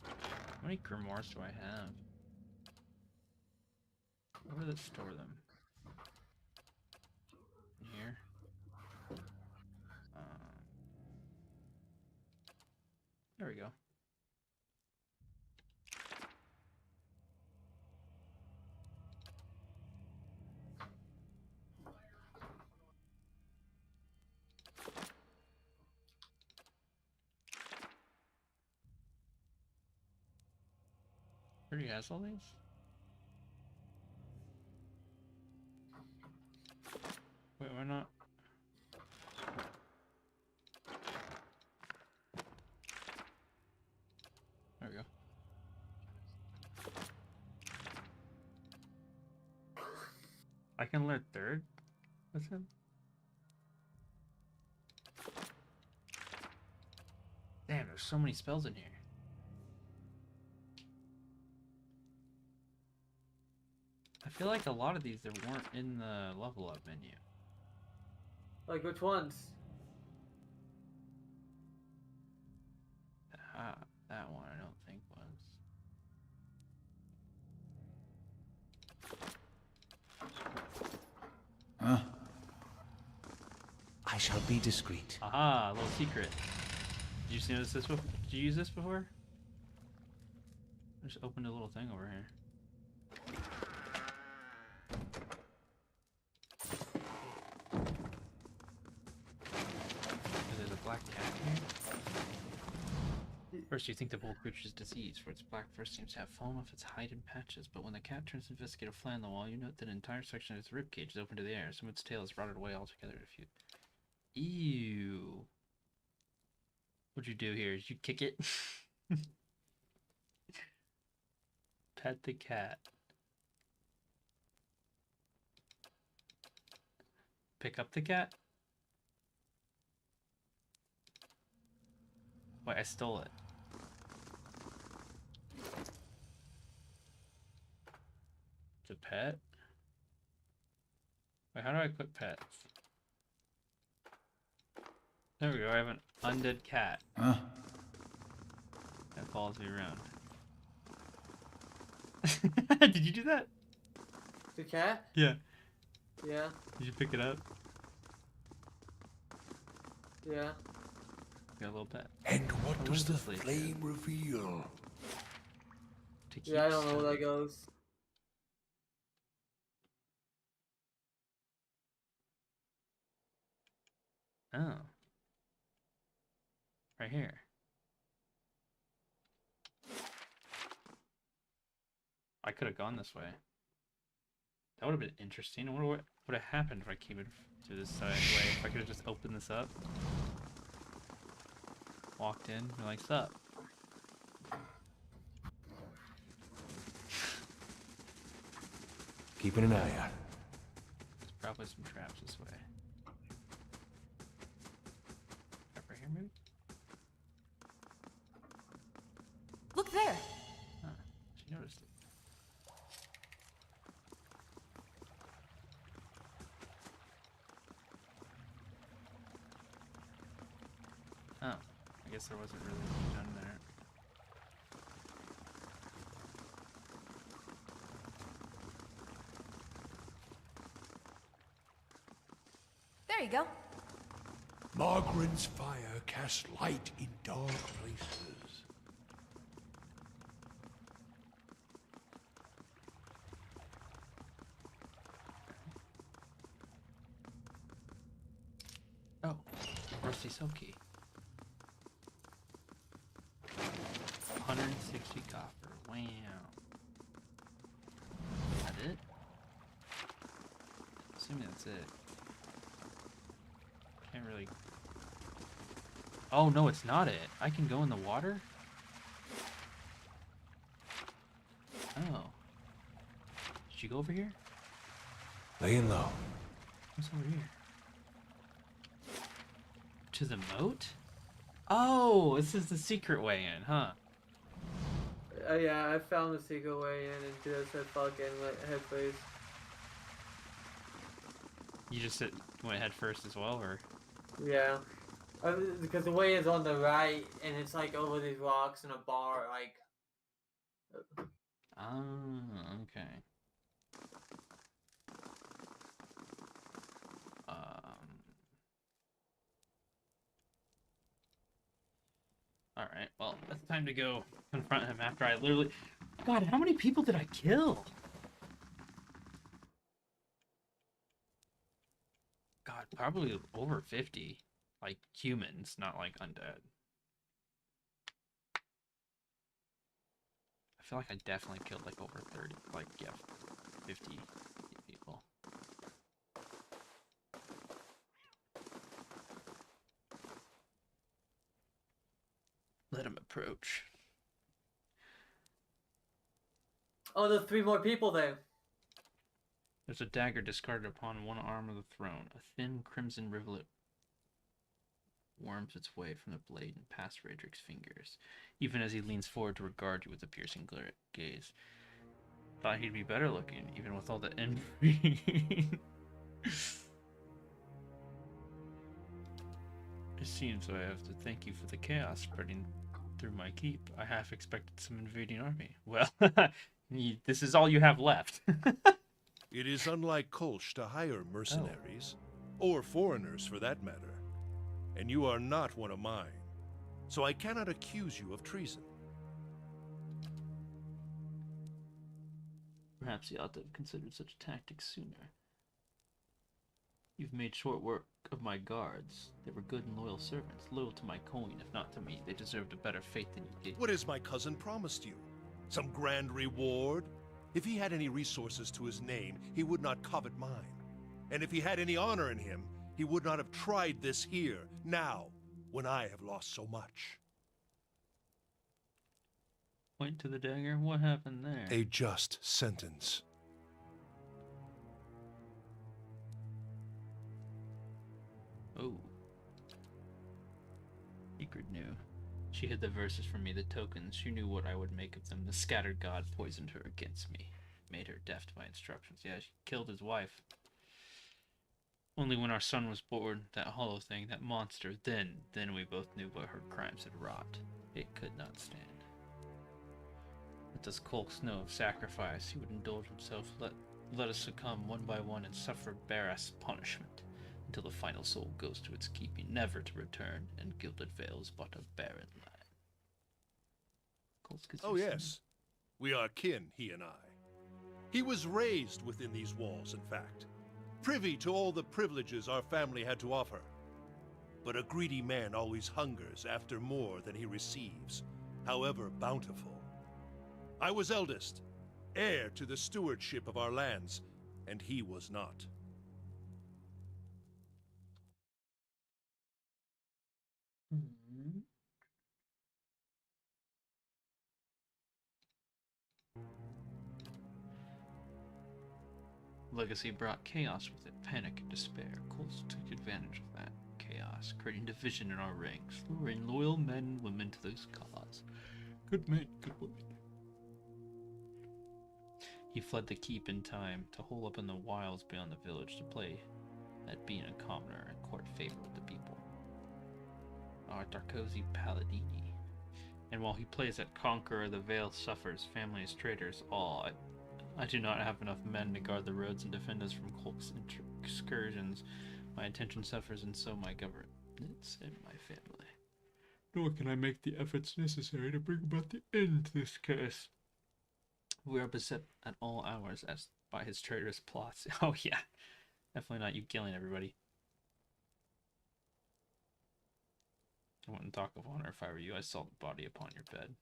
How many grimoires do I have? Where does it store them? In here? There we go. Already has all these? Wait, why not? There we go. I can learn third with him? Damn, there's so many spells in here. I feel like a lot of these that weren't in the level up menu. Like which ones? That one I don't think was. Huh? I shall be discreet. Aha, a little secret. Did you notice this before? Did you use this before? I just opened a little thing over here. There's a black cat here. First, you think the bull creature is diseased, for its black fur seems to have fallen off its hide in patches, but when the cat turns to investigate a fly on the wall, you note that an entire section of its ribcage is open to the air. Some of its tail is rotted away altogether. If you... Ew. What'd you do here? Did you kick it? Pet the cat. Pick up the cat? Wait, I stole it. It's a pet? Wait, how do I equip pets? There we go, I have an undead cat. Huh? That follows me around. Did you do that? The cat? Yeah. Yeah. Did you pick it up? Yeah. Got a little pet. And what Oh, does the this lead to? flame reveal? To keep Yeah, I don't know where stuff. that goes. Oh. Right here. I could have gone this way. That would have been interesting. I wonder what would have happened if I came in through this side way. If I could have just opened this up. Walked in, and like, sup? Keeping an eye out. There's probably some traps this way. Trap right here, maybe? Look there. Huh. She noticed it. Oh. I guess there wasn't really much done there. There you go. Margaren's fire casts light in dark places. Oh. Rusty Silky. 160 copper. Wow. Is that it? Assuming that's it. Can't really... Oh, no, it's not it. I can go in the water? Oh. Did you go over here? Laying low. What's over here? To the moat? Oh, this is the secret way in, huh? Yeah, I found the secret way in and just said fucking head first. You just went head first as well, or? Yeah. Because the way is on the right and it's like over these rocks in a bar, like. Oh, okay. Alright, well, it's time to go confront him after I literally... God, how many people did I kill? God, probably over 50. Like, humans, not like undead. I feel like I definitely killed like over 30, like, yeah, 50 people. Let him approach. Oh, there's 3 more people there. There's a dagger discarded upon one arm of the throne. A thin crimson rivulet worms its way from the blade and past Radrick's fingers, even as he leans forward to regard you with a piercing gaze. Thought he'd be better looking, even with all the envy. It seems I have to thank you for the chaos spreading through my keep. I half expected some invading army. Well, this is all you have left. It is unlike Kolsch to hire mercenaries, or foreigners for that matter. And you are not one of mine, so I cannot accuse you of treason. Perhaps he ought to have considered such tactics sooner. You've made short work of my guards. They were good and loyal servants, loyal to my coin, if not to me. They deserved a better fate than you did. What has my cousin promised you? Some grand reward? If he had any resources to his name, he would not covet mine. And if he had any honor in him, he would not have tried this here, now, when I have lost so much. Point to the dagger? What happened there? A just sentence. Oh. Secret knew. She hid the verses from me, the tokens. She knew what I would make of them. The scattered god poisoned her against me. Made her deaf to my instructions. Yeah, she killed his wife. Only when our son was born, that hollow thing, that monster, then we both knew what her crimes had wrought. It could not stand. What does Kolx know of sacrifice? He would indulge himself, let us succumb one by one and suffer Barras' punishment, until the final soul goes to its keeping, never to return, and Gilded Vale is but a barren land. Kolx, Oh yes, we are kin, he and I. He was raised within these walls, in fact, privy to all the privileges our family had to offer. But a greedy man always hungers after more than he receives, however bountiful. I was eldest, heir to the stewardship of our lands, and he was not. Legacy brought chaos with it, panic and despair. Kolx took advantage of that chaos, creating division in our ranks, luring loyal men and women to this cause. Good men, good women. He fled the keep in time to hole up in the wilds beyond the village to play at being a commoner and court favor with the people. Our Darkozy Paladini. And while he plays at Conqueror, the Vale suffers, families, traitors, all. I do not have enough men to guard the roads and defend us from Kolk's excursions. My attention suffers, and so my governance and my family. Nor can I make the efforts necessary to bring about the end to this curse. We are beset at all hours as by his traitorous plots. Oh yeah, definitely not you killing everybody. I wouldn't talk of honor if I were you. I saw the body upon your bed.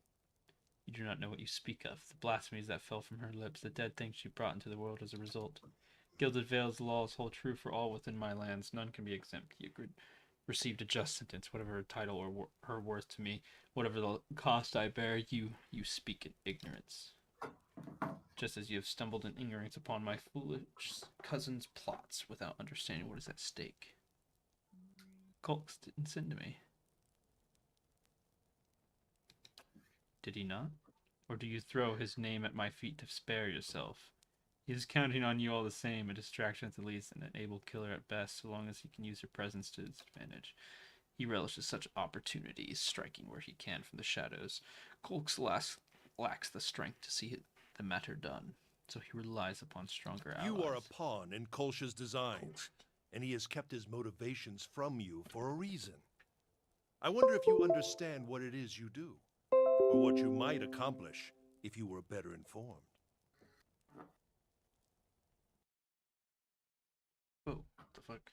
You do not know what you speak of. The blasphemies that fell from her lips, the dead things she brought into the world as a result. Gilded Vale's laws hold true for all within my lands. None can be exempt. You received a just sentence, whatever her title or her worth to me, whatever the cost I bear. You speak in ignorance, just as you have stumbled in ignorance upon my foolish cousin's plots without understanding what is at stake. Kolx didn't send to me. Did he not? Or do you throw his name at my feet to spare yourself? He is counting on you all the same, a distraction at the least, and an able killer at best, so long as he can use your presence to his advantage. He relishes such opportunities, striking where he can from the shadows. Kolx lacks the strength to see the matter done, so he relies upon stronger allies. You are a pawn in Kolsch's designs, and he has kept his motivations from you for a reason. I wonder if you understand what it is you do, or what you might accomplish if you were better informed. Oh, what the fuck?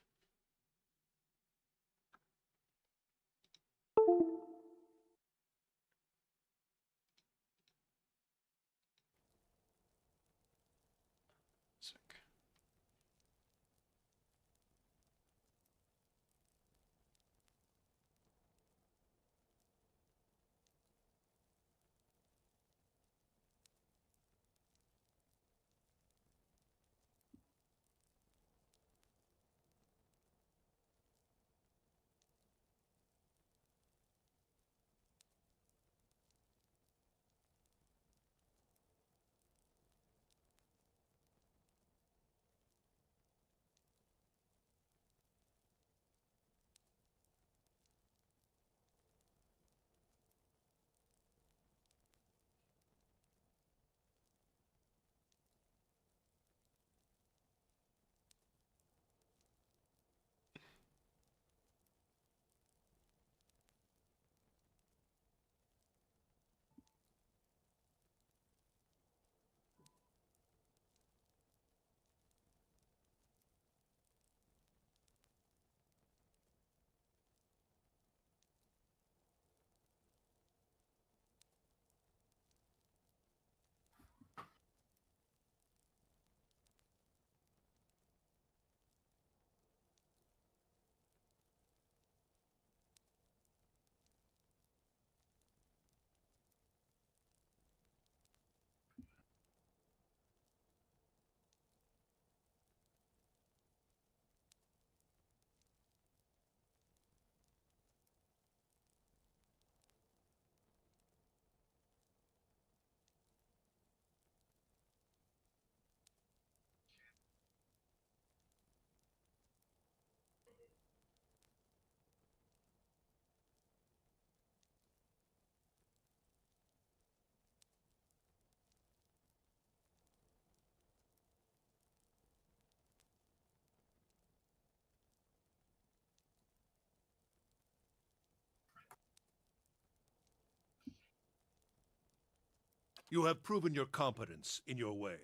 You have proven your competence in your way.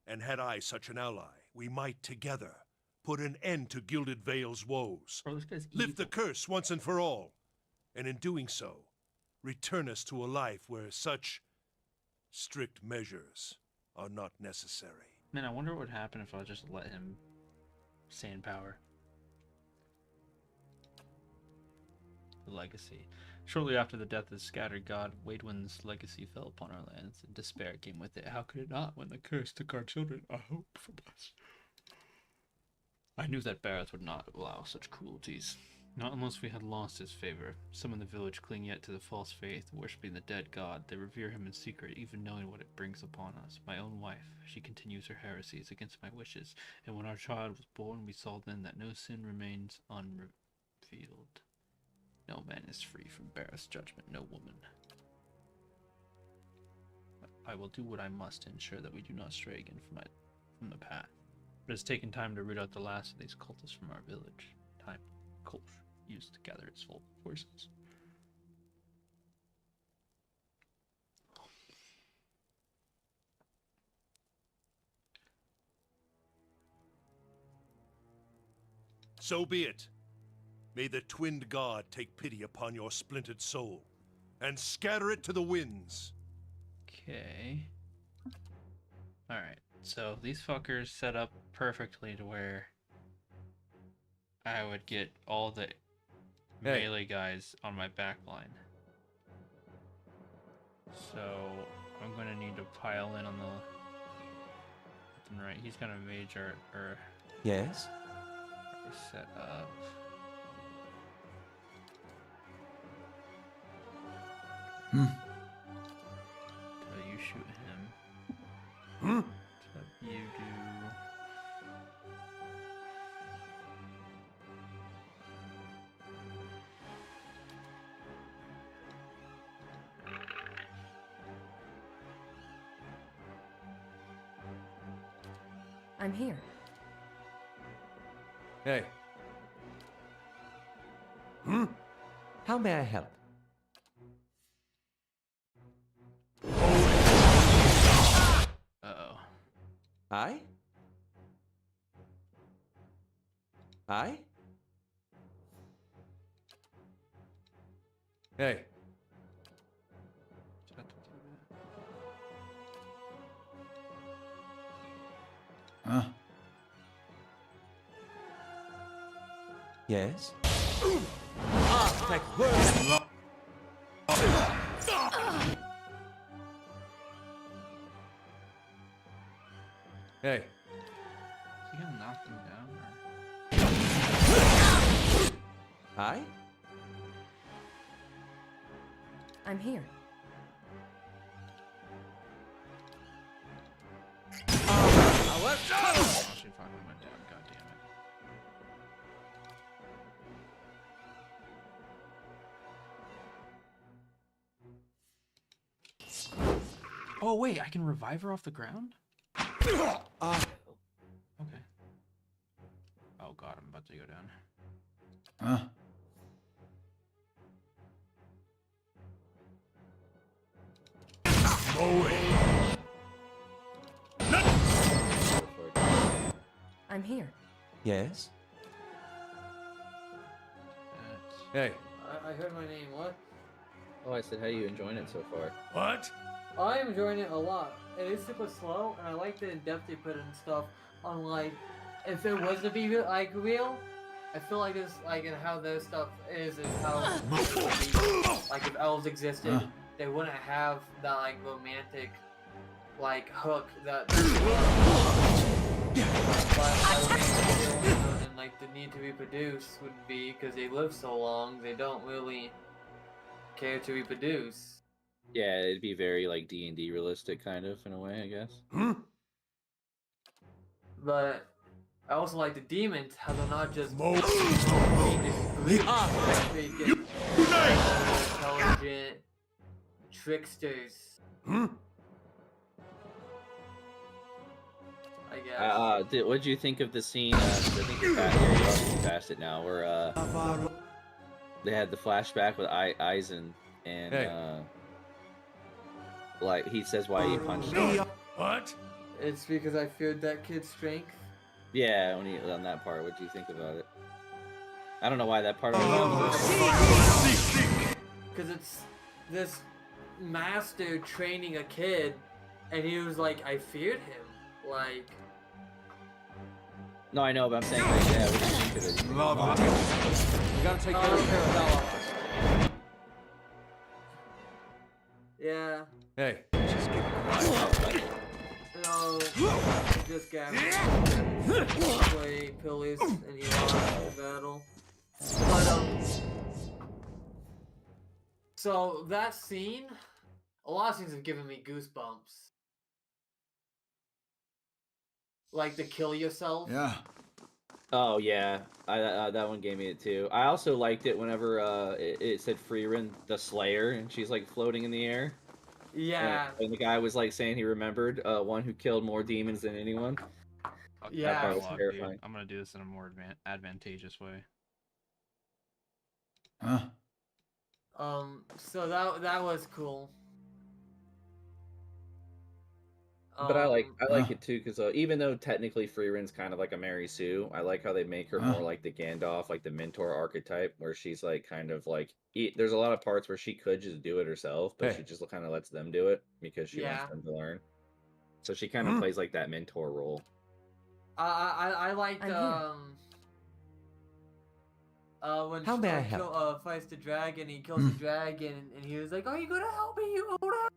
And had I such an ally, we might together put an end to Gilded Vale's woes. Bro, this guy's Lift the evil. curse once and for all. And in doing so, return us to a life where such strict measures are not necessary. Man, I wonder what would happen if I just let him sand power. The legacy. Shortly after the death of the scattered god, Waidwin's legacy fell upon our lands, and despair came with it. How could it not when the curse took our children? A hope from us. I knew that Bareth would not allow such cruelties. Not unless we had lost his favor. Some in the village cling yet to the false faith, worshipping the dead god. They revere him in secret, even knowing what it brings upon us. My own wife, she continues her heresies against my wishes, and when our child was born, we saw then that no sin remains unrevealed. No man is free from Bareth's judgment, no woman. I will do what I must to ensure that we do not stray again from the path. But it's taken time to root out the last of these cultists from our village. Time Kolsch used to gather its full forces. So be it. May the twinned god take pity upon your splintered soul, and scatter it to the winds. Okay. Alright, so these fuckers set up perfectly to where I would get all the melee guys on my back line. So I'm gonna need to pile in on the right. He's gonna mage or Yes? set up. Hmm. So you shoot him. Hmm? So you do. I'm here. Hey, Hmm? How may I help? Uh-oh. I? I? hey, Just have to do that. Huh? Yes? hey, Is he gonna knock him down? Or... I? I'm here. Oh, she fucking went down. God damn it. Oh wait, I can revive her off the ground? Okay. Oh god, I'm about to go down. Huh? I'm here. Yes? That's... hey. I heard my name. What? Oh, I said, how are you enjoying it so far? What? I am enjoying it a lot. It is super slow, and I like the in-depth they put in stuff on, like, if it was to be like real, I feel like this, like, and how this stuff is how it would be. Like, if elves existed, they wouldn't have that, like, romantic, like, hook that. And like the need to reproduce would be because they live so long, they don't really care to reproduce. Yeah, it'd be very like D&D realistic, kind of in a way, I guess. Hmm? But I also like the demons, how they're not just intelligent tricksters. Hmm? I guess. What'd you think of the scene? 'Cause I think you're past it now, where they had the flashback with Eisen and Hey. like he says why he punched him. What? It's because I feared that kid's strength. Yeah, when he on that part, what do you think about it? I don't know why that part. Because it's this master training a kid, and he was like, I feared him. Like. No, I know, but I'm saying like, yeah, what do you think of it? You gotta take care of Parabella. Yeah. Hey, No. Just got play pillies, and he lost the battle. But so that scene, a lot of scenes have given me goosebumps. Like the kill yourself. Yeah. Oh yeah, that one gave me it too. I also liked it whenever it said Freerin the Slayer and she's like floating in the air. Yeah. And the guy was like saying he remembered one who killed more demons than anyone. Yeah. That part was Dialogue, terrifying. dude. I'm gonna do this in a more advantageous way. Huh. So that was cool. But I like Huh. it too because even though technically Freerin's kind of like a Mary Sue, I like how they make her Huh. more like the Gandalf, like the mentor archetype, where she's like kind of like there's a lot of parts where she could just do it herself, but Hey. she just kind of lets them do it because she Yeah. wants them to learn. So she kind of plays like that mentor role. I liked I'm here. When How may I Stark help? fights the dragon, he kills the dragon, and he was like, "Are you gonna help me, you Oda?"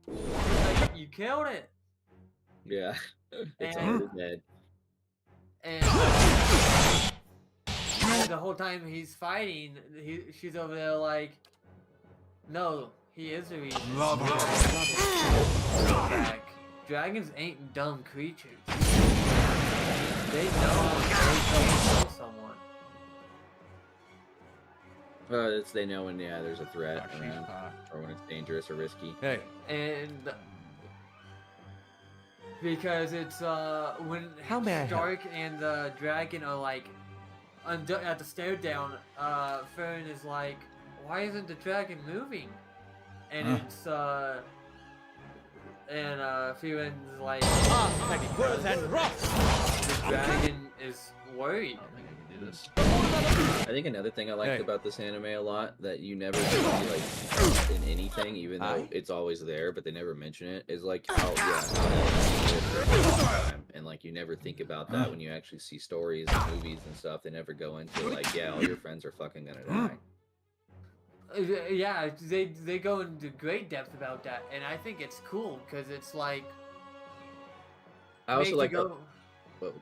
He's like, "You killed it." Yeah, it's And- already dead. And the whole time he's fighting, she's over there like, "No, he is the reason." Back. Dragons ain't dumb creatures. They know when they kill someone. They know when there's a threat Oh, she's around, hot. or when it's dangerous or risky. hey, And because it's when How may I help? Stark and the dragon are like at the stare down, Farron is like, "Why isn't the dragon moving?" And Huh. it's Farron's like, the dragon is worried. I don't think I can do this. I think another thing I liked Hey. about this anime a lot that you never see like in anything, even though Aye. it's always there, but they never mention it, is like how time. And like you never think about that when you actually see stories and movies and stuff. They never go into like, yeah, all your friends are fucking gonna die. Yeah, they go into great depth about that, and I think it's cool because it's like. I also makes like you the, go.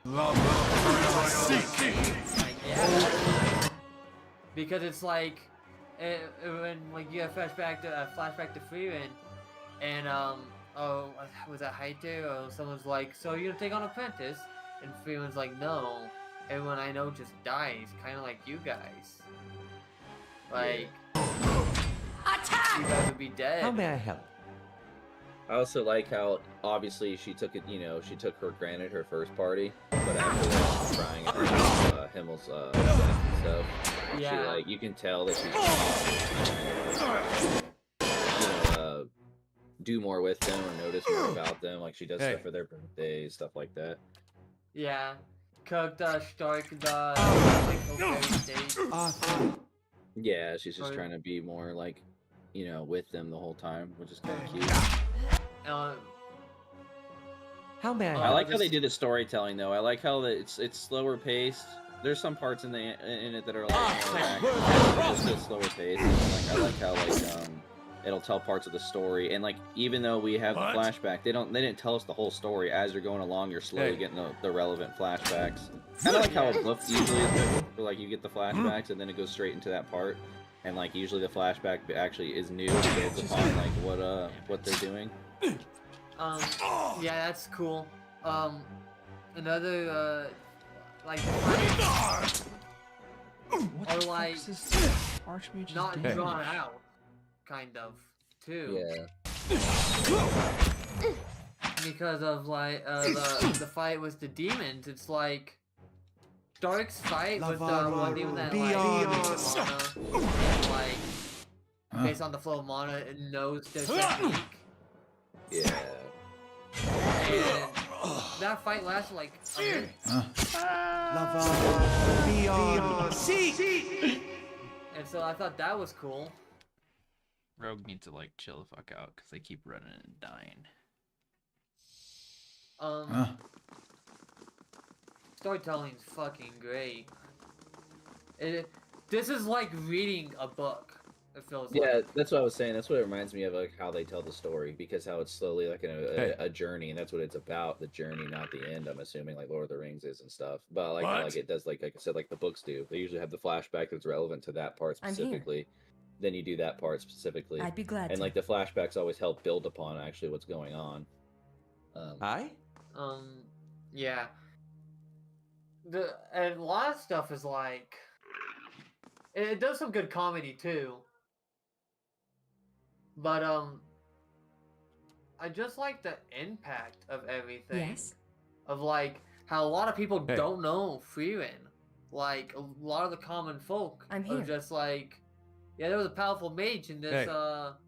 whoa, Like, yeah. Because it's like when like you have flashback to Freeman, and was that Haiter or someone's like, "So you're gonna take on Apprentice?" And Freeman's like, "No, everyone I know just dies, kind of like you guys. Like, you guys would be dead." How may I help? I also like how obviously she took it, she took for granted her first party, but after that she's trying Himmel's stuff. Yeah. She like you can tell that she's do more with them or notice more about them. Like she does Hey. stuff for their birthdays, stuff like that. Yeah. Cooked Stark the state. Yeah, she's just Right. trying to be more like, with them the whole time, which is kind of cute. How may I I help? like how they do the storytelling though. I like how it's slower paced. There's some parts in it that are like more action, just slower paced. Like I like how it'll tell parts of the story, and like even though we have the flashback, they didn't tell us the whole story. As you're going along, you're slowly Hey. getting the relevant flashbacks. Kind of like how a book usually is written, where like you get the flashbacks and then it goes straight into that part, and like usually the flashback actually is new, builds upon like what they're doing. Yeah, that's cool. Another like What Or the like, fuck is this Archmage not doing? drawn out, kind of, too. Yeah. Because of like the fight with the demons, it's like Stark's fight with the one demon that like based on the flow of mana, it knows their technique, Yeah. And that fight lasted like a minute. And so I thought that was cool. Rogue needs to like chill the fuck out because they keep running and dying. Storytelling's fucking great. This is like reading a book. It feels Yeah, like. that's what I was saying. That's what it reminds me of, like how they tell the story, because how it's slowly like a journey, and that's what it's about—the journey, not the end. I'm assuming, like Lord of the Rings is and stuff. But I like how, like it does, like I said, like the books do. They usually have the flashback that's relevant to that part specifically. Then you do that part specifically. I'd be glad and to. like the flashbacks always help build upon actually what's going on. Aye? Yeah. And a lot of stuff is like, it does some good comedy too. But I just like the impact of everything. Yes. Of like how a lot of people don't know Frieren. Like a lot of the common folk I'm are here. just like, yeah, there was a powerful mage in this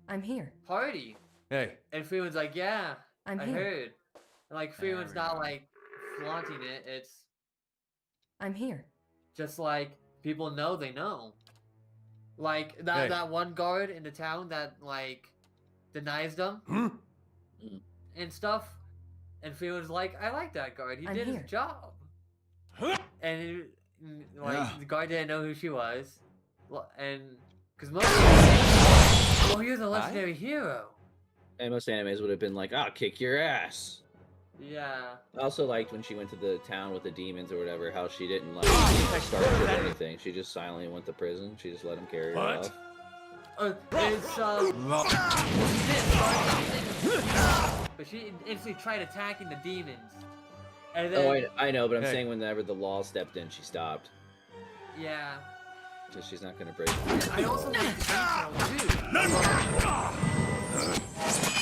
I'm here. party. Hey. And Frieren's like, yeah, I'm I here. heard. And like Frieren's not like flaunting it. It's I'm here. just like people know they know. Like that one guard in the town that like denies them and stuff. And Frieren's like, I like that guard. He I'm did here. his job. And the guard didn't know who she was. And because most well, he was a legendary hero. And most animes would have been like, "I'll kick your ass." Yeah. I also liked when she went to the town with the demons or whatever, how she didn't like start with anything. She just silently went to prison. She just let him carry her off. It's but she instantly tried attacking the demons. And then, I know, but I'm saying whenever the law stepped in, she stopped. yeah. Because she's not gonna break. I also like the detail too.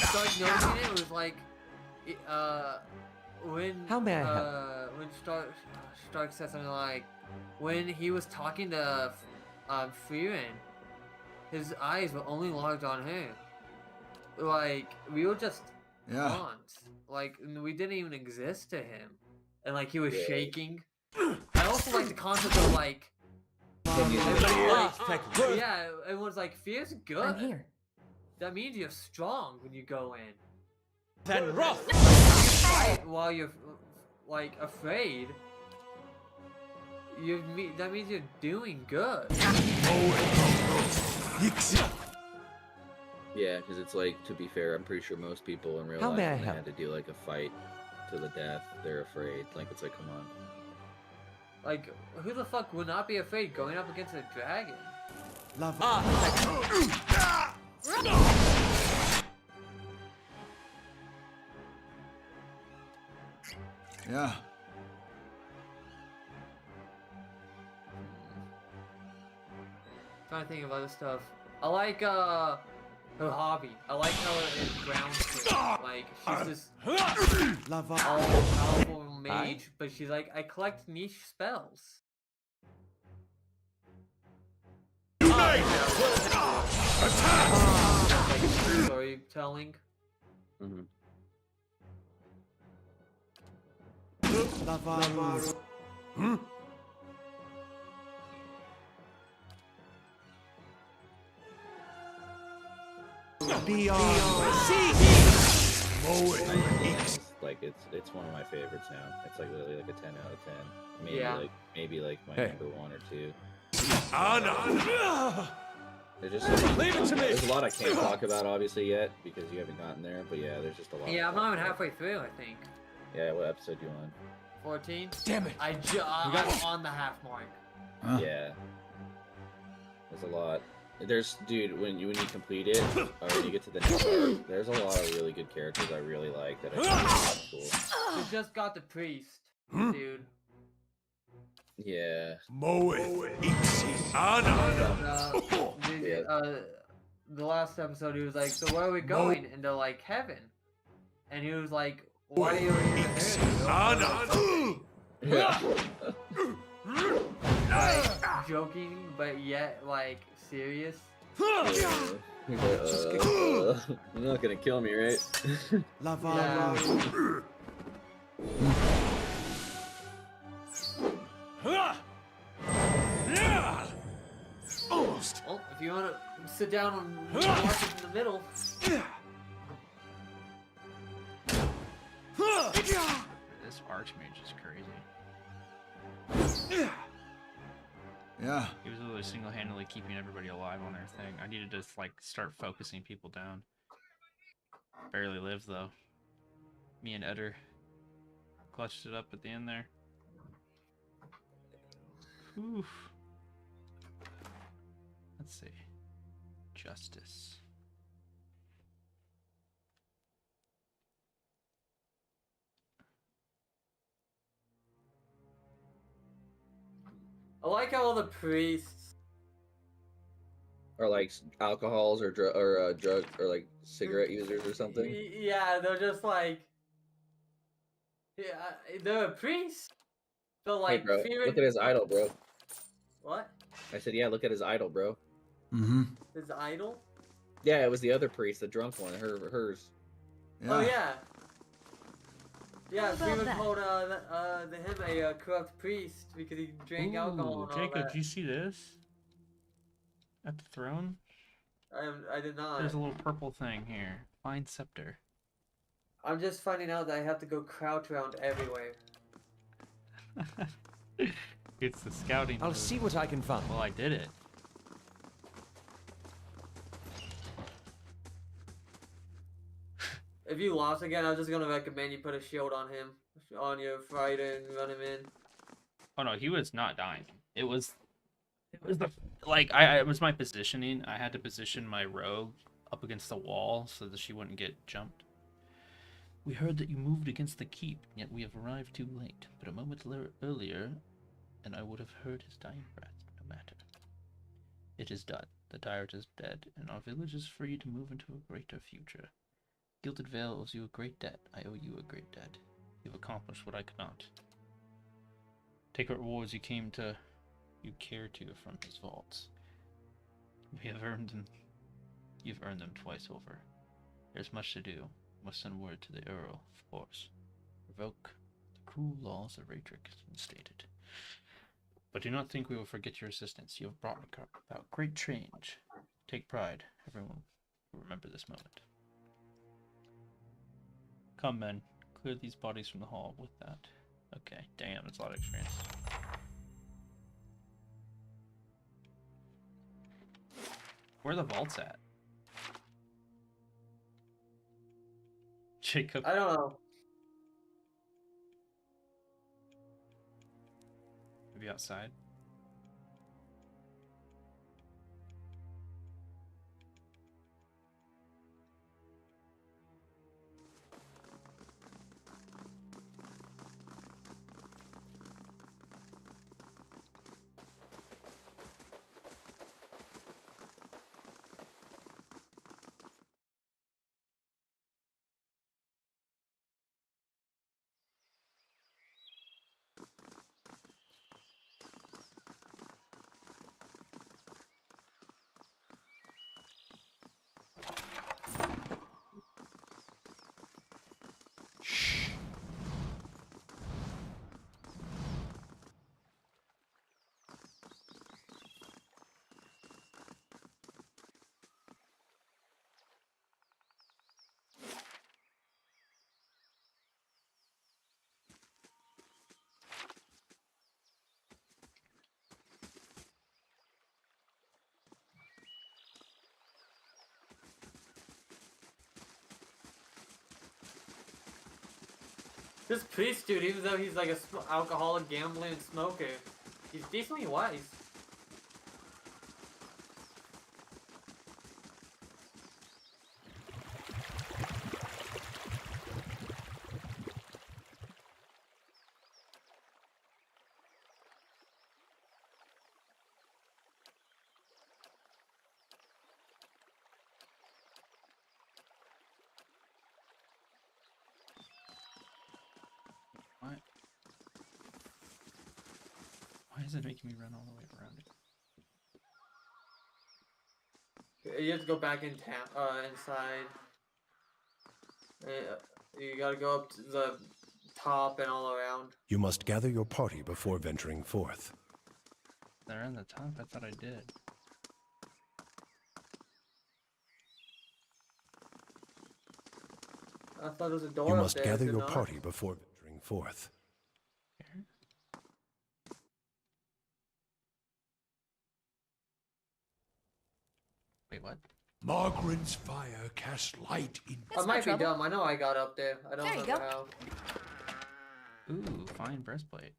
Start noticing it was like, when How may I help? when Stark said something like, when he was talking to Frieren, his eyes were only large on her. Like we were just pawns. Like we didn't even exist to him, and like he was shaking. I also like the concept of like. Yeah, everyone's like, fear's good. I'm here. That means you're strong when you go in. Then rough! Fight while you're like afraid. That means you're doing good. Yeah, because it's like, to be fair, I'm pretty sure most people in real How life, may I when they help? had to do like a fight to the death, they're afraid. Like it's like, come on. Like, who the fuck would not be afraid going up against a dragon? Yeah. Trying to think of other stuff. I like her hobby. I like how it grounds her. Like she's this all-powerful mage, but she's like, I collect niche spells. Like storytelling. Mm-hmm. Like it's one of my favorites now. It's like literally like a 10 out of 10. Maybe like my number 1 or 2. There's just Leave it to me. There's a lot I can't talk about obviously yet because you haven't gotten there. But yeah, there's just a lot. Yeah, I'm not even halfway through. I think. Yeah, what episode you on? 14. Damn it. I'm on the half mark. Yeah. There's a lot. Dude, when you complete it, or when you get to the next part, there's a lot of really good characters I really like that I think are cool. You just got the priest, dude. Yeah. The last episode, he was like, so where are we going? And they're like, heaven. And he was like, why are you in heaven? Yeah. Like, joking, but yet, like, serious. You're not gonna kill me, right? Lava. Almost. Well, if you want to sit down and watch it in the middle. This Archmage is crazy. Yeah. He was literally single-handedly keeping everybody alive on their thing. I needed to like start focusing people down. Barely lived though. Me and Eder clutched it up at the end there. Oof. Let's see. Justice. I like how all the priests. Or like alcohols or drug or like cigarette users or something. Yeah, they're just like. Yeah, they're a priest. So Hey, like bro, fearing. look at his idol, bro. What? I said, yeah, look at his idol, bro. Mm-hmm. His idol? Yeah, it was the other priest, the drunk one, hers. Yeah. Oh yeah. Yeah, How about Freeman that? called him a corrupt priest because he drank alcohol and all Jacob, that. do you see this? At the throne? I did not. There's a little purple thing here. Find scepter. I'm just finding out that I have to go crouch around everywhere. It's the scouting. I'll move. see what I can find. Well, I did it. If you lost again, I'm just gonna recommend you put a shield on him, on your fighter, and run him in. Oh no, he was not dying. It was the like it was my positioning. I had to position my rogue up against the wall so that she wouldn't get jumped. We heard that you moved against the keep, yet we have arrived too late. But a moment earlier, and I would have heard his dying breath. No matter. It is done. The tyrant is dead, and our village is free to move into a greater future. Gilded Vale owes you a great debt. I owe you a great debt. You've accomplished what I could not. Take what rewards you care to from his vaults. We have earned them. You've earned them twice over. There's much to do. Must send word to the Earl, of course. Revoke the cruel laws of Raedric instated. But do not think we will forget your assistance. You have brought about great change. Take pride. Everyone will remember this moment. Come, men. Clear these bodies from the hall with that. Okay, damn, that's a lot of experience. Where are the vaults at? Jacob. I don't know. Maybe outside? This priest dude, even though he's like a alcoholic, gambling, and smoker, he's decently wise. Why is it making me run all the way around it? You have to go back in town, inside. You gotta go up to the top and all around. You must gather your party before venturing forth. They're in the top? I thought I did. I thought there was a door You up must there, gather is it your not? party before venturing forth. Here? Wait, what? Margaret's fire casts light in. I It's no might be trouble. dumb. I know I got up there. I don't There you remember go. how. Ooh, fine breastplate.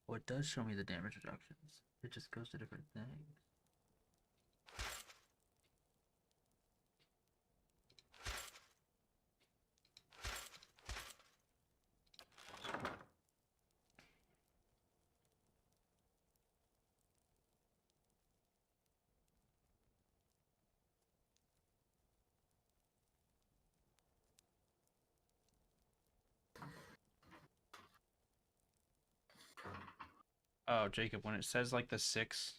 Well, it does show me the damage reductions. It just goes to different things. Oh, Jacob, when it says like the 6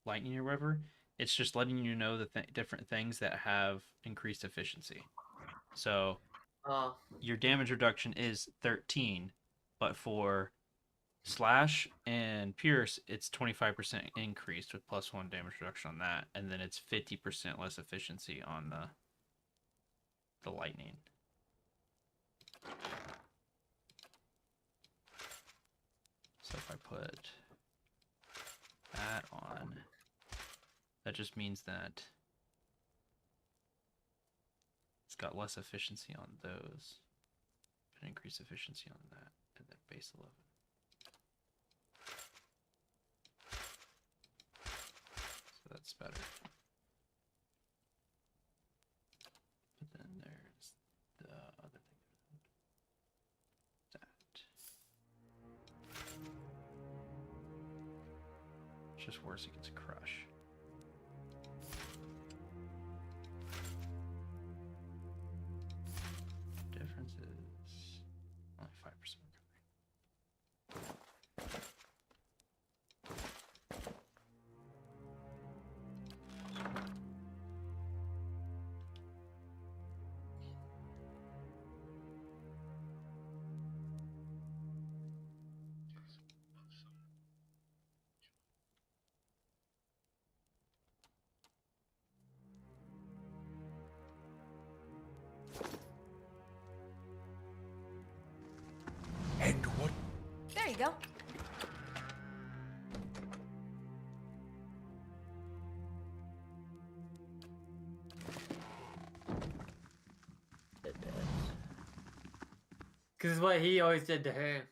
lightning or whatever, it's just letting you know the different things that have increased efficiency. So your damage reduction is 13, but for slash and pierce, it's 25% increased with +1 damage reduction on that, and then it's 50% less efficiency on the lightning. So if I put that on, that just means that it's got less efficiency on those, but increased efficiency on that, and then base 11. So that's better. But then there's the other thing. That. It's just worse against crush. Difference is only 5% recovery. And what? There you go. Because it's what he always did to her.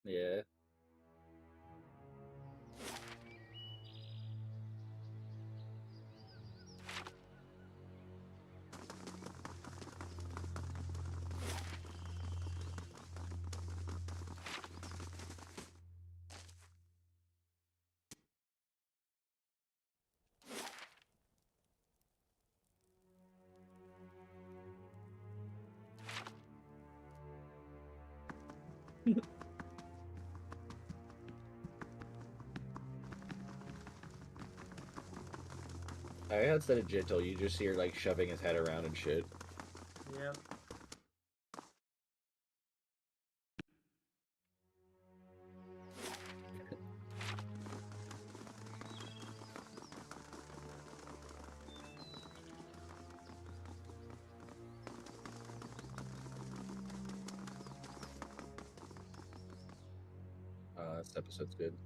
Yeah. I had said it gentle. You just see her like shoving his head around and shit. Yep. This episode's good.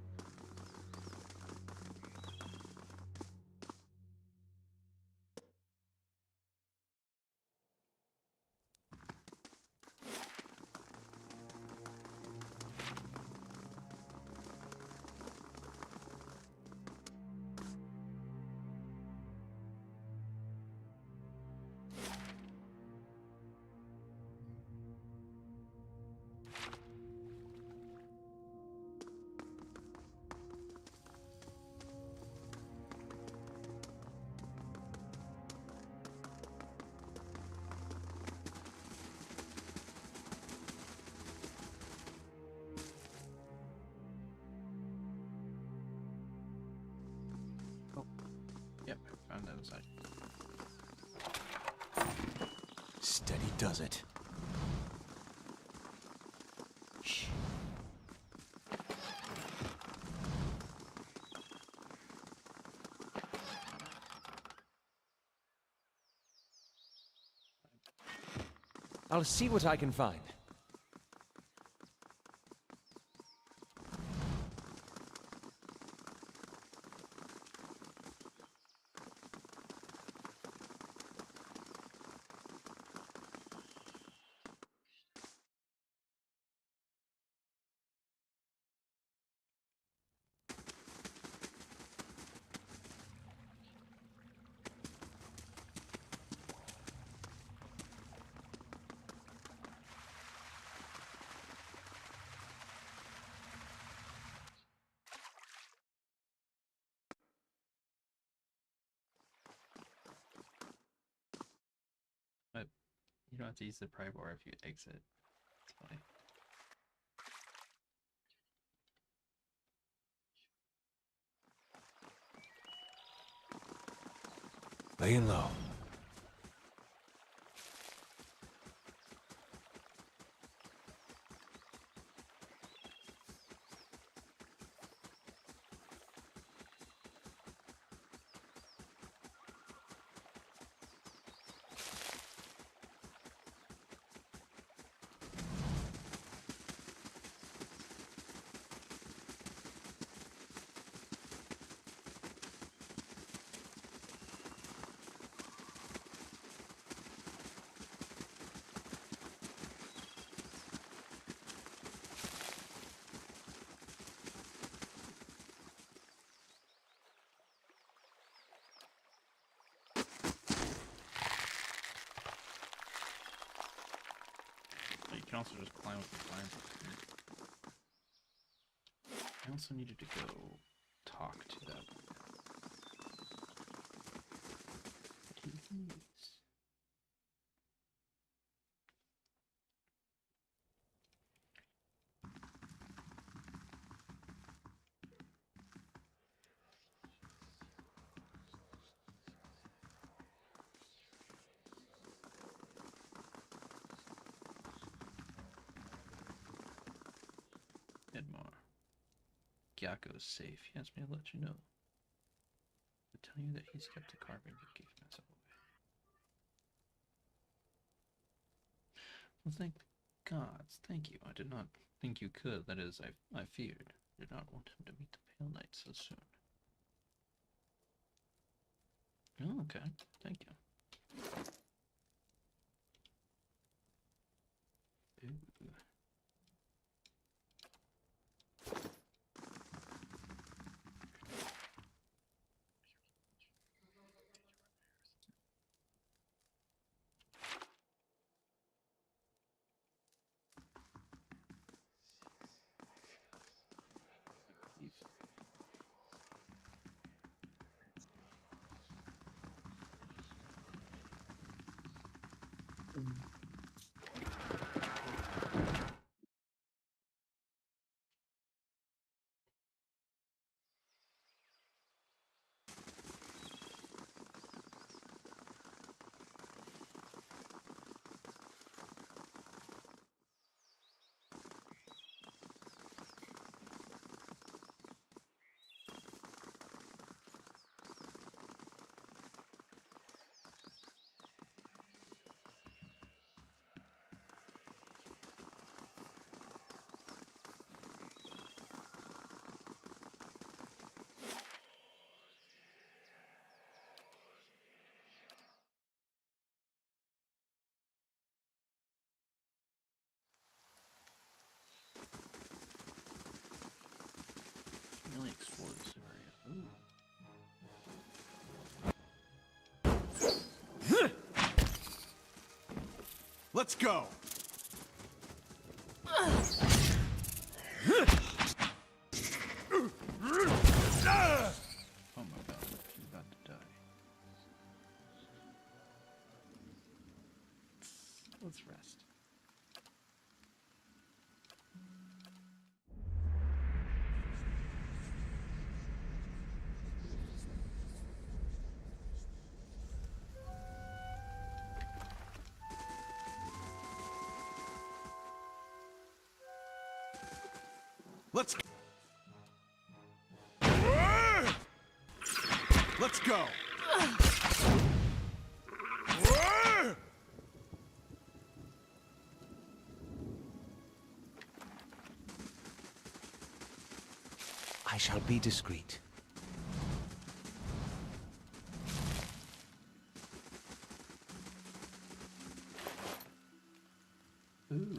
other side. Steady does it. Shh. I'll see what I can find. But you don't have to use the pry bar if you exit. It's funny. Laying low. But you can also just climb up the vines. I also needed to go talk to that. Edmar. Gyako's safe. He asked me to let you know. To tell you that he's kept the carbon you gave myself away. Well, thank the gods. Thank you. I did not think you could. That is, I feared. I did not want him to meet the Pale Knight so soon. Oh, okay. Thank you. Ooh. Really explored this area. Ooh. Let's go. Oh my god, she's about to die. Let's rest. Let's go. I shall be discreet. Ooh.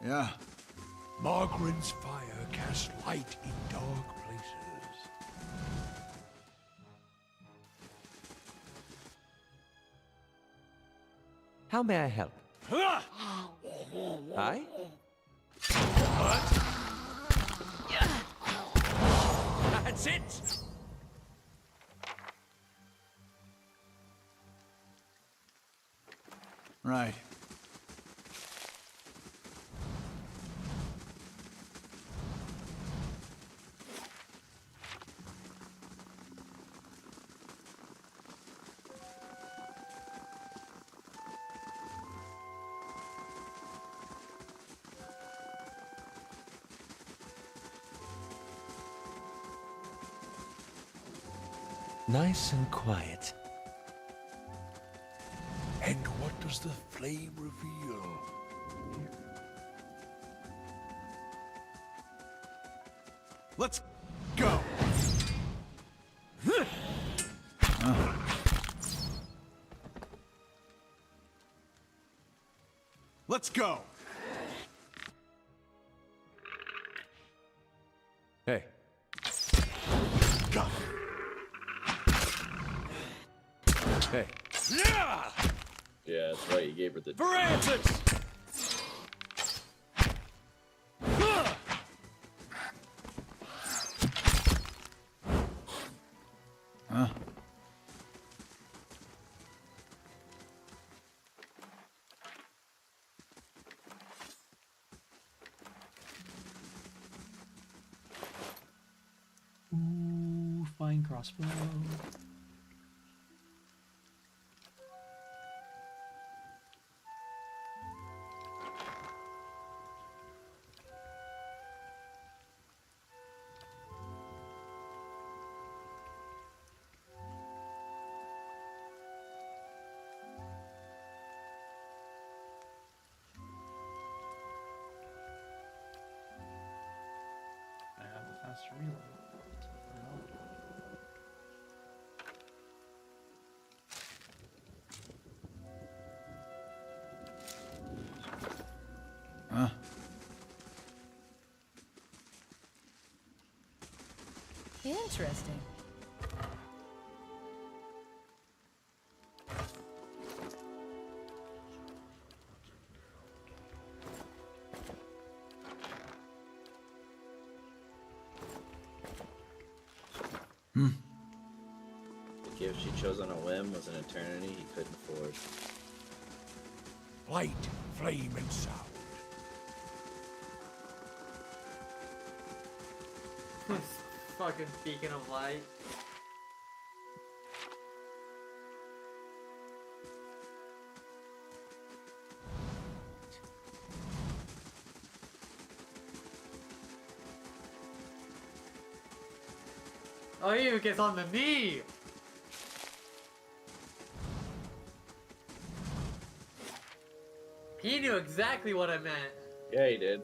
Yeah. Margaren's fire casts light in dark places. How may I help? Aye? That's it! Right. Nice and quiet. And what does the flame reveal? Let's go. Let's go. Hey, Go. hey. Yeah, that's right. You gave her the. Francis! Ooh, fine crossbow. I have a faster reload. Huh? Interesting. The gift she chose on a whim was an eternity he couldn't forge. Light, flame, and sound. Fucking beacon of light. Oh, he even gets on the knee! He knew exactly what I meant. Yeah, he did.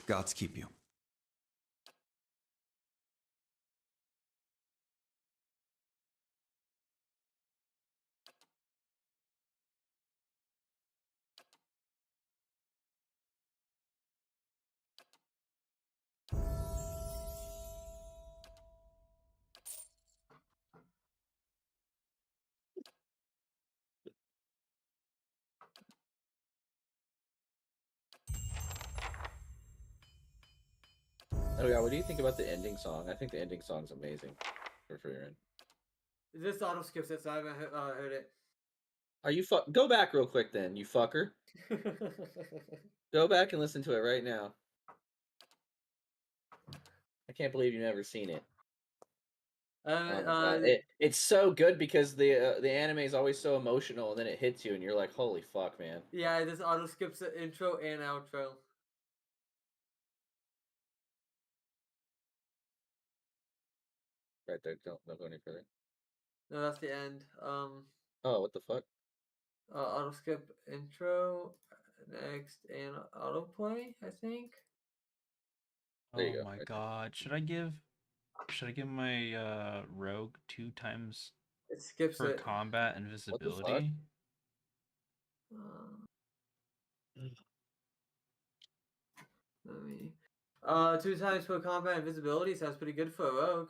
Gods keep you. Oh yeah, what do you think about the ending song? I think the ending song's amazing for Freeman. This auto skips it, so I haven't heard it. Are you Go back real quick then, you fucker. Go back and listen to it right now. I can't believe you've never seen it. It's so good because the anime is always so emotional, and then it hits you, and you're like, "Holy fuck, man!" Yeah, this auto skips the intro and outro. Right there, don't go any further. No, that's the end. Oh, what the fuck? Auto skip intro, next, and autoplay, I think. There you Oh go, my right god. Should I give my rogue 2 times It skips for it. combat and What the fuck? visibility? Let me. 2 times for combat and visibility sounds pretty good for a rogue.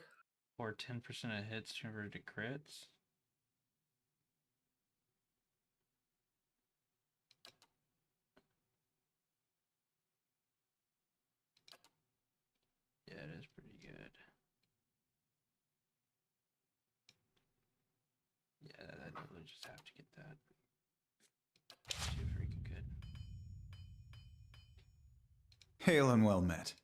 Or 10% of hits converted to crits? Yeah, it is pretty good. Yeah, I definitely just have to get that. Too freaking good. Hail and well met.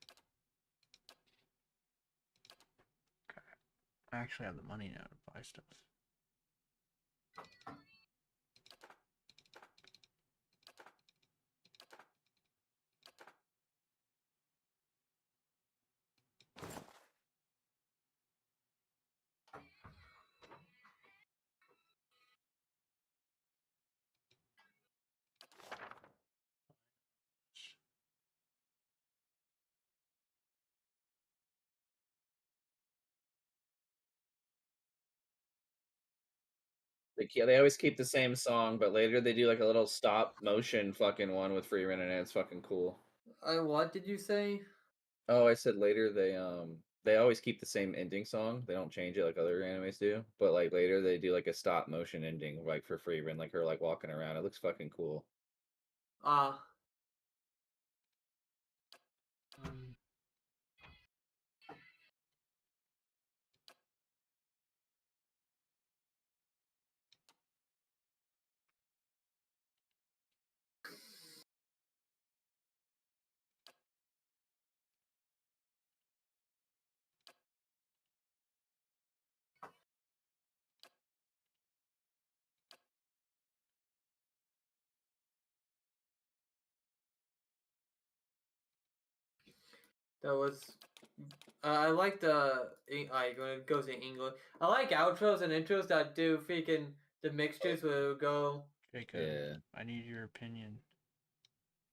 I actually have the money now to buy stuff. They always keep the same song, but later they do like a little stop motion fucking one with Freeman, and it's fucking cool. What did you say? Oh, I said later they always keep the same ending song. They don't change it like other animes do. But like later they do like a stop motion ending like for Freeman, like her like walking around. It looks fucking cool. Um, That was. I like the like when it goes in English. I like outros and intros that do freaking the mixtures will go. Jacob, Yeah. I need your opinion.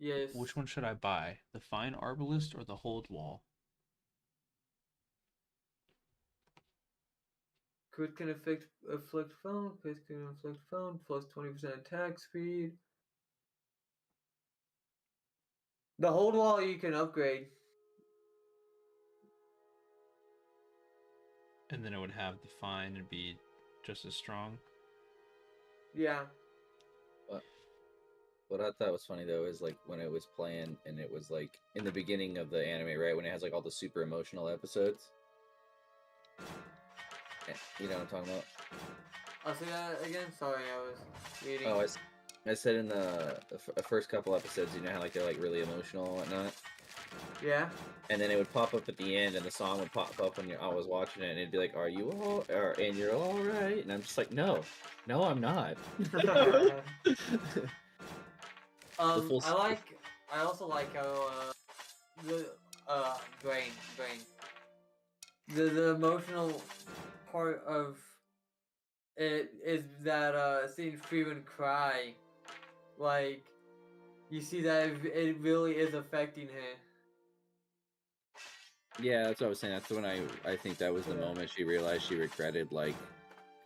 Yes. Which one should I buy? The Fine Arbalist or the Hold Wall? Crit can afflict phone. Crit can afflict phone. Plus 20% attack speed. The hold wall you can upgrade. And then it would have the Fine and be just as strong. Yeah. What I thought was funny though is like when it was playing and it was like in the beginning of the anime, right? When it has like all the super emotional episodes. You know what I'm talking about? I'll say that again. Sorry, I was reading. Oh, I said in the first couple episodes, you know how like they're like really emotional and whatnot. Yeah. And then it would pop up at the end, and the song would pop up when I was watching it, and it'd be like, "Are you all?" And you're all right, and I'm just like, "No, I'm not." I also like how the brain the emotional part of it is that seeing Freeman cry, like you see that it really is affecting her. Yeah, that's what I was saying. That's when I think that was the moment she realized she regretted like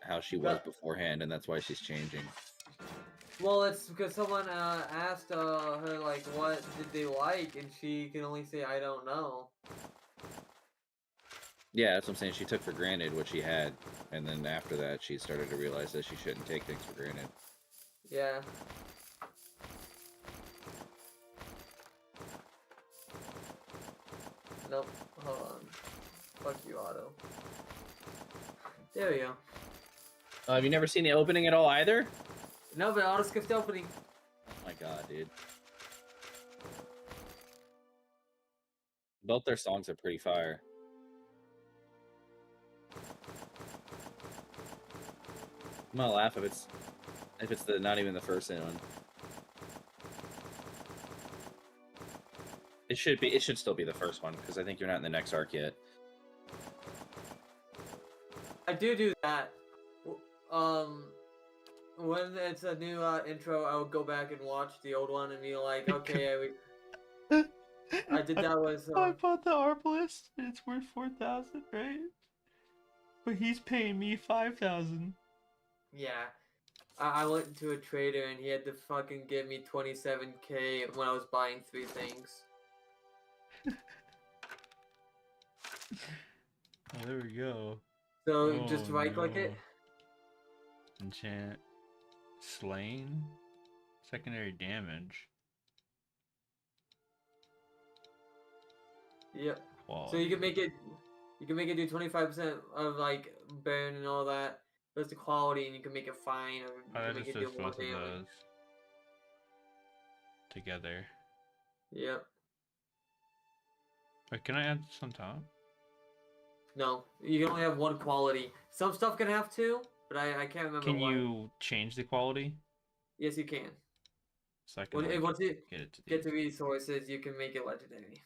how she was beforehand, and that's why she's changing. Well, it's because someone asked her like, "What did they like?" and she can only say, "I don't know." Yeah, that's what I'm saying. She took for granted what she had, and then after that, she started to realize that she shouldn't take things for granted. Yeah. Nope. Hold on. Fuck you, Otto. There we go. Have you never seen the opening at all either? No, but Otto skipped the opening. Oh my god, dude. Both their songs are pretty fire. I'm gonna laugh if it's not even the first one. It should still be the first one because I think you're not in the next arc yet. I do that. When it's a new intro, I would go back and watch the old one and be like, okay, I did that with. I bought the ARP list. It's worth 4,000, right? But he's paying me 5,000. Yeah. I went to a trader and he had to fucking give me 27K when I was buying 3 things. Oh, there we go. So just right click it. Enchant. Slain? Secondary damage. Yep. Quality. So you can make it do 25% of like burn and all that. That's the quality, and you can make it fine, or you Oh, can that make just it do does more both of damage. those together. Yep. Wait, can I add this on top? No, you can only have one quality. Some stuff can have 2, but I can't remember. Can what. you change the quality? Yes, you can. So I can like, Once you get it to get these. to resources, you can make it legendary.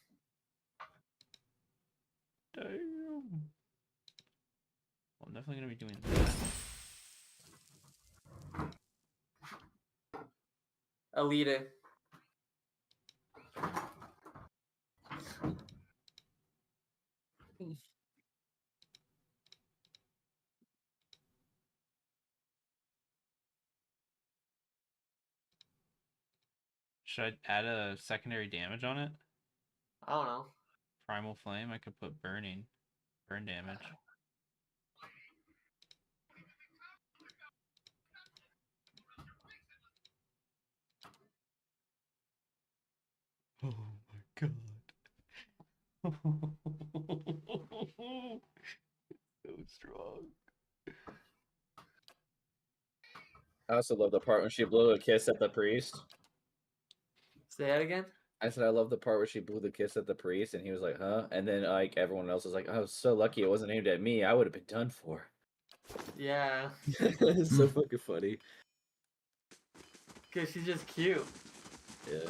Damn. Well, I'm definitely gonna be doing that. A leader. Should I add a secondary damage on it? I don't know. Primal Flame? I could put burning. Burn damage. Oh my god. So strong. I also love the part when she blew a kiss at the priest. Say that again. I said I love the part where she blew the kiss at the priest, and he was like, "Huh?" And then like everyone else was like, "I was so lucky it wasn't aimed at me. I would have been done for." Yeah, It's so fucking funny. because she's just cute. Yeah.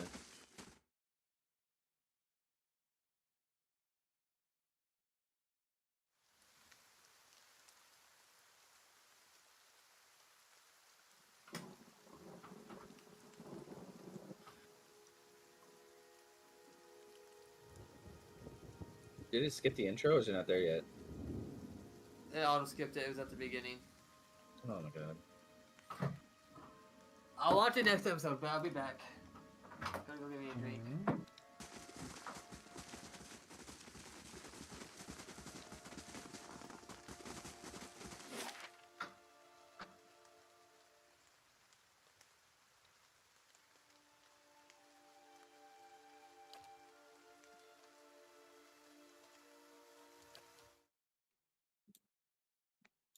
Did it skip the intro, or is it not there yet? Yeah, I'll just skip it. It was at the beginning. Oh my god. I'll watch it next episode, but I'll be back. Gotta go get me a drink.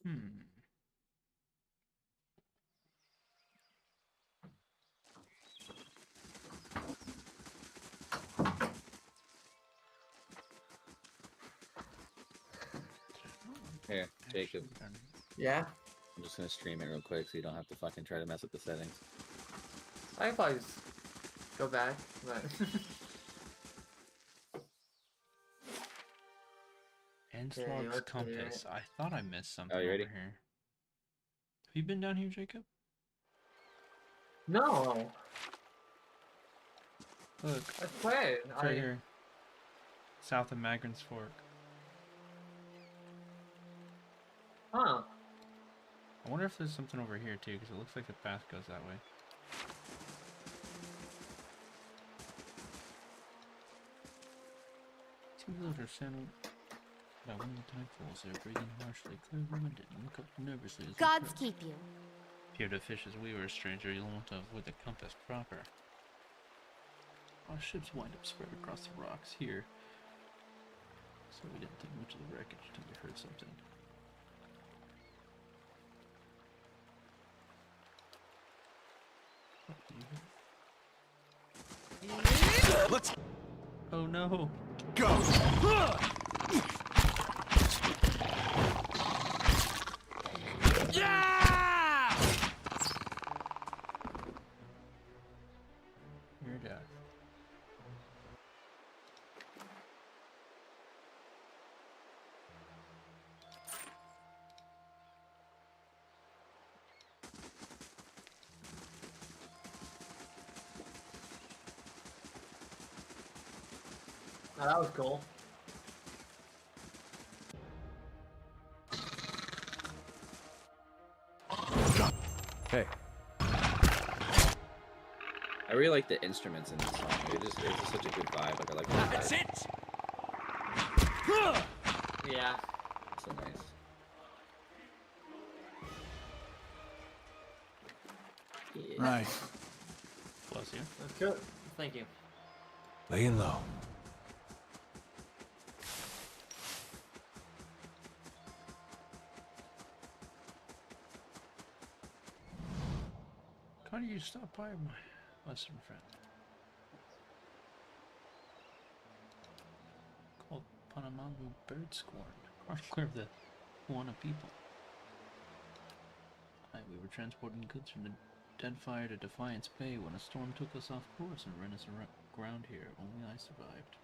Hmm. Here, Jacob. Yeah? I'm just gonna stream it real quick so you don't have to fucking try to mess with the settings. I can probably just go back, but... Anslog's let's do Compass. it. I thought I missed something you over ready? here. Have you been down here, Jacob? No! Look, I swear! it's right here. South of Magrin's Fork. Huh. I wonder if there's something over here too, because it looks like the path goes that way. Two villagers settled by when the tide falls. They're breathing harshly, clearly winded, and look up nervously as they Gods approach. keep you. Here to fish as we were a stranger, you'll want to avoid the compass proper. Our ships wind up spread across the rocks here. So we didn't think much of the wreckage until we heard something. Let's Oh no! go! Yeah! You're dead. Oh, that was cool. Hey, I really like the instruments in this song. It's just such a good vibe. Like I like the That's vibe. it! Yeah. So nice. Yeah. Right. Bless you. That's good. Thank you. Laying low. Connie, you stop by my Western friend. Called Panamangu Bird Scorn, chronicler of the Huana people. We were transporting goods from the Dead Fire to Defiance Bay when a storm took us off course and ran us aground here. Only I survived.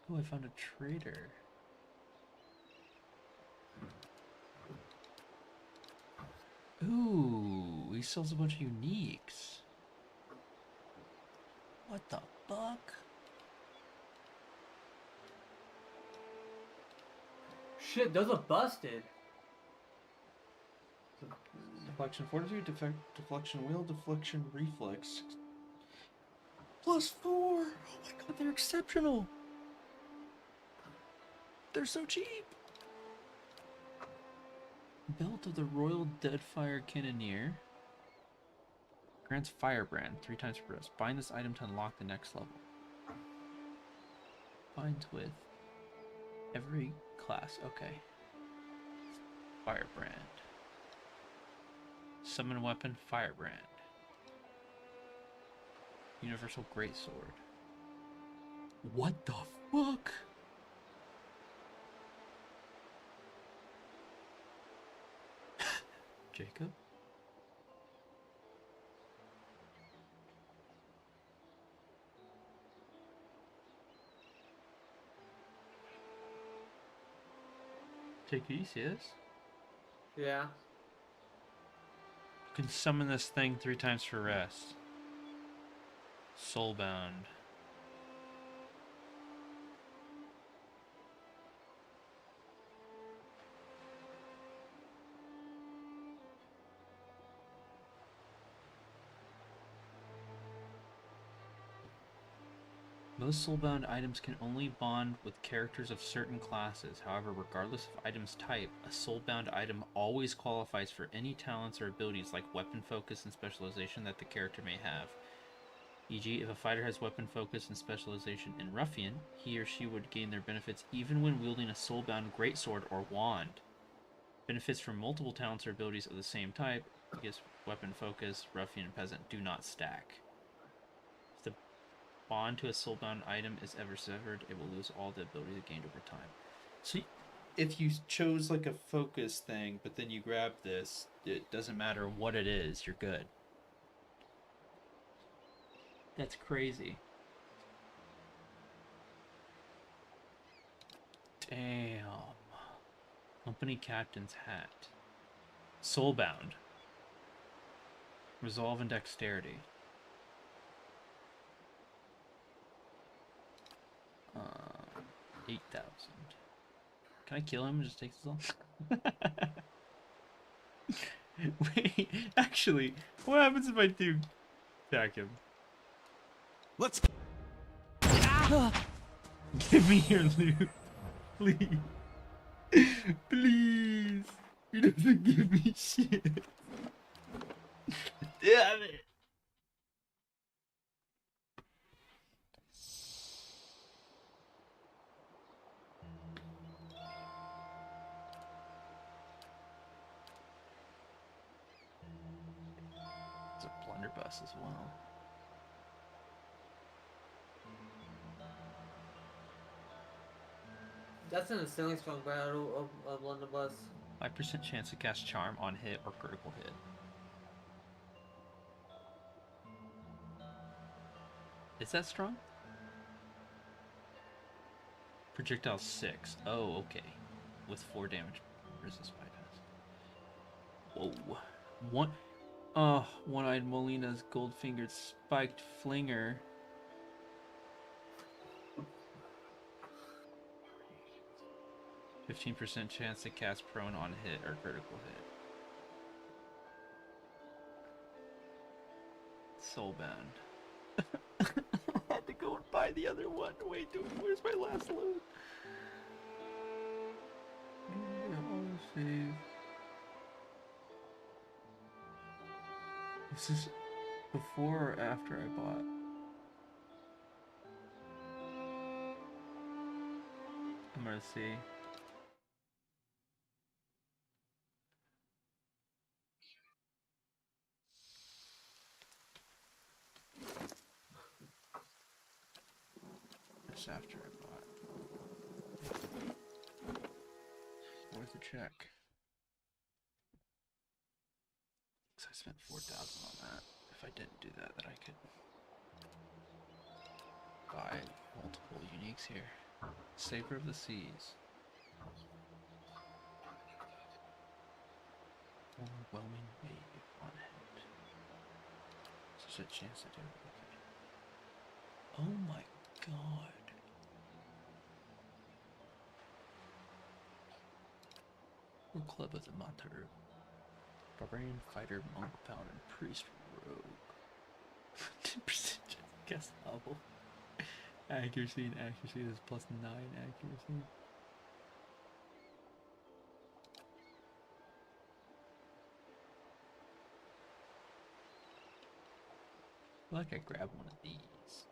Oh, I found a trader. Ooh, he sells a bunch of uniques. What the fuck? Shit, those are busted. Deflection fortitude, deflection wheel, deflection reflex. +4! Oh my god, they're exceptional! They're so cheap! Belt of the Royal Deadfire Cannoneer. Grants Firebrand 3 times per rest. Bind this item to unlock the next level. Binds with every class. Okay. Firebrand. Summon weapon, Firebrand. Universal Greatsword. What the fuck? Jacob? Take these, yes? Yeah. You can summon this thing 3 times for rest. Soulbound. Most soulbound items can only bond with characters of certain classes. However, regardless of item's type, a soulbound item always qualifies for any talents or abilities like weapon focus and specialization that the character may have. E.g., if a fighter has weapon focus and specialization in Ruffian, he or she would gain their benefits even when wielding a soulbound greatsword or wand. Benefits from multiple talents or abilities of the same type, because weapon focus, Ruffian, and Peasant, do not stack. If the bond to a soulbound item is ever severed, it will lose all the abilities it gained over time. So if you chose like a focus thing, but then you grab this, it doesn't matter what it is, you're good. That's crazy. Damn. Company Captain's Hat. Soulbound. Resolve and Dexterity. 8,000. Can I kill him and just take this off? Wait, actually, what happens if I do attack him? Let's Give me your loot. Please. Please. He doesn't give me shit. Damn it. It's a blunderbuss as well. That's an insanely strong battle of blunderbuss. 5% chance to cast charm on hit or critical hit. Is that strong? Projectile 6. Oh, okay. With 4 damage. Resist bypass. Whoa. One-eyed Molina's gold-fingered spiked flinger. %15 chance to cast prone on hit or critical hit. Soulbound. I had to go and buy the other one. Wait, dude, where's my last loot? Save. Is this before or after I bought? I'm gonna see. Just after I bought. Where's the check? Because I spent 4,000 on that. If I didn't do that, then I could buy multiple uniques here. Saber of the Seas. Overwhelming wave on hit. Such a chance to do it. Oh my god. We're club of the Mataru. Barbarian, fighter, monk, paladin, priest, rogue. 10% guess level. Accuracy and accuracy is +9 accuracy. I feel like I grabbed one of these.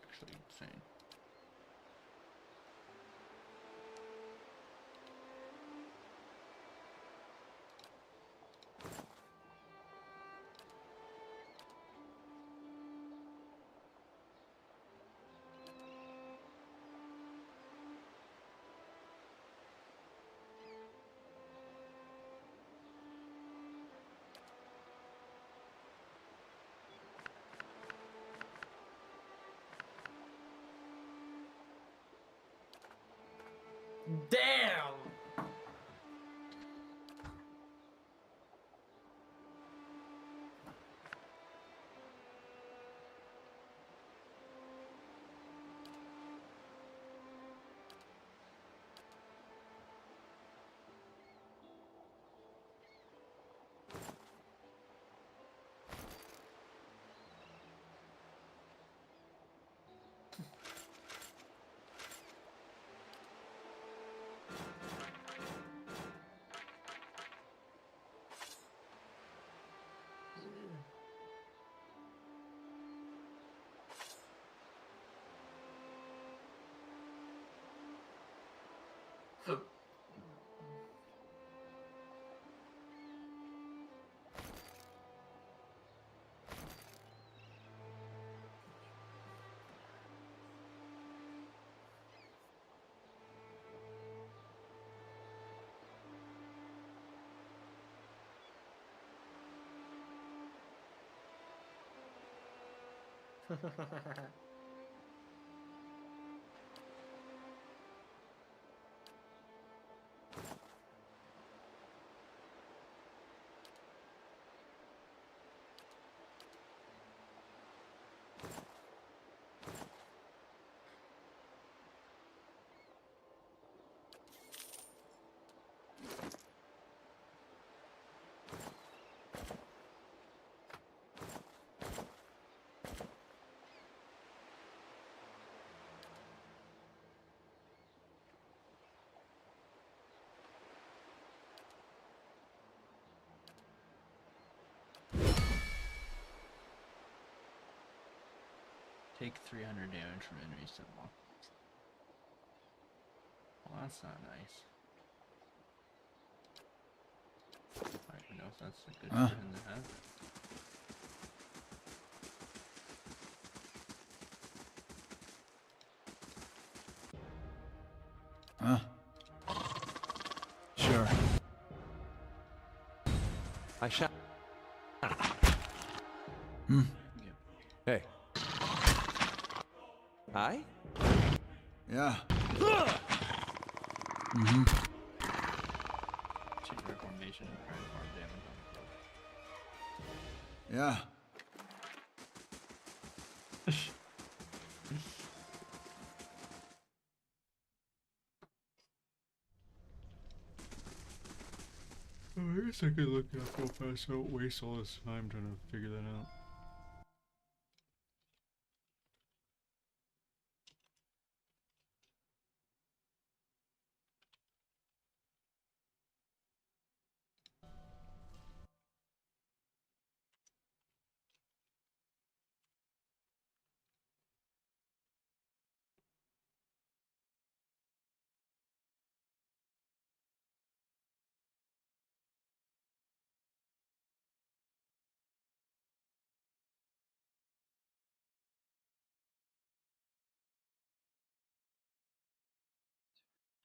Actually insane. Damn! Take 300 damage from enemies to block. Well, that's not nice. I don't even know if that's a good for him to have. Sure. I shall. Hmm. Hey. Hi? Yeah. Mm-hmm. Change our formation and try and farm damage on the Yeah. I guess I could look up real fast so I don't waste all this time trying to figure that out.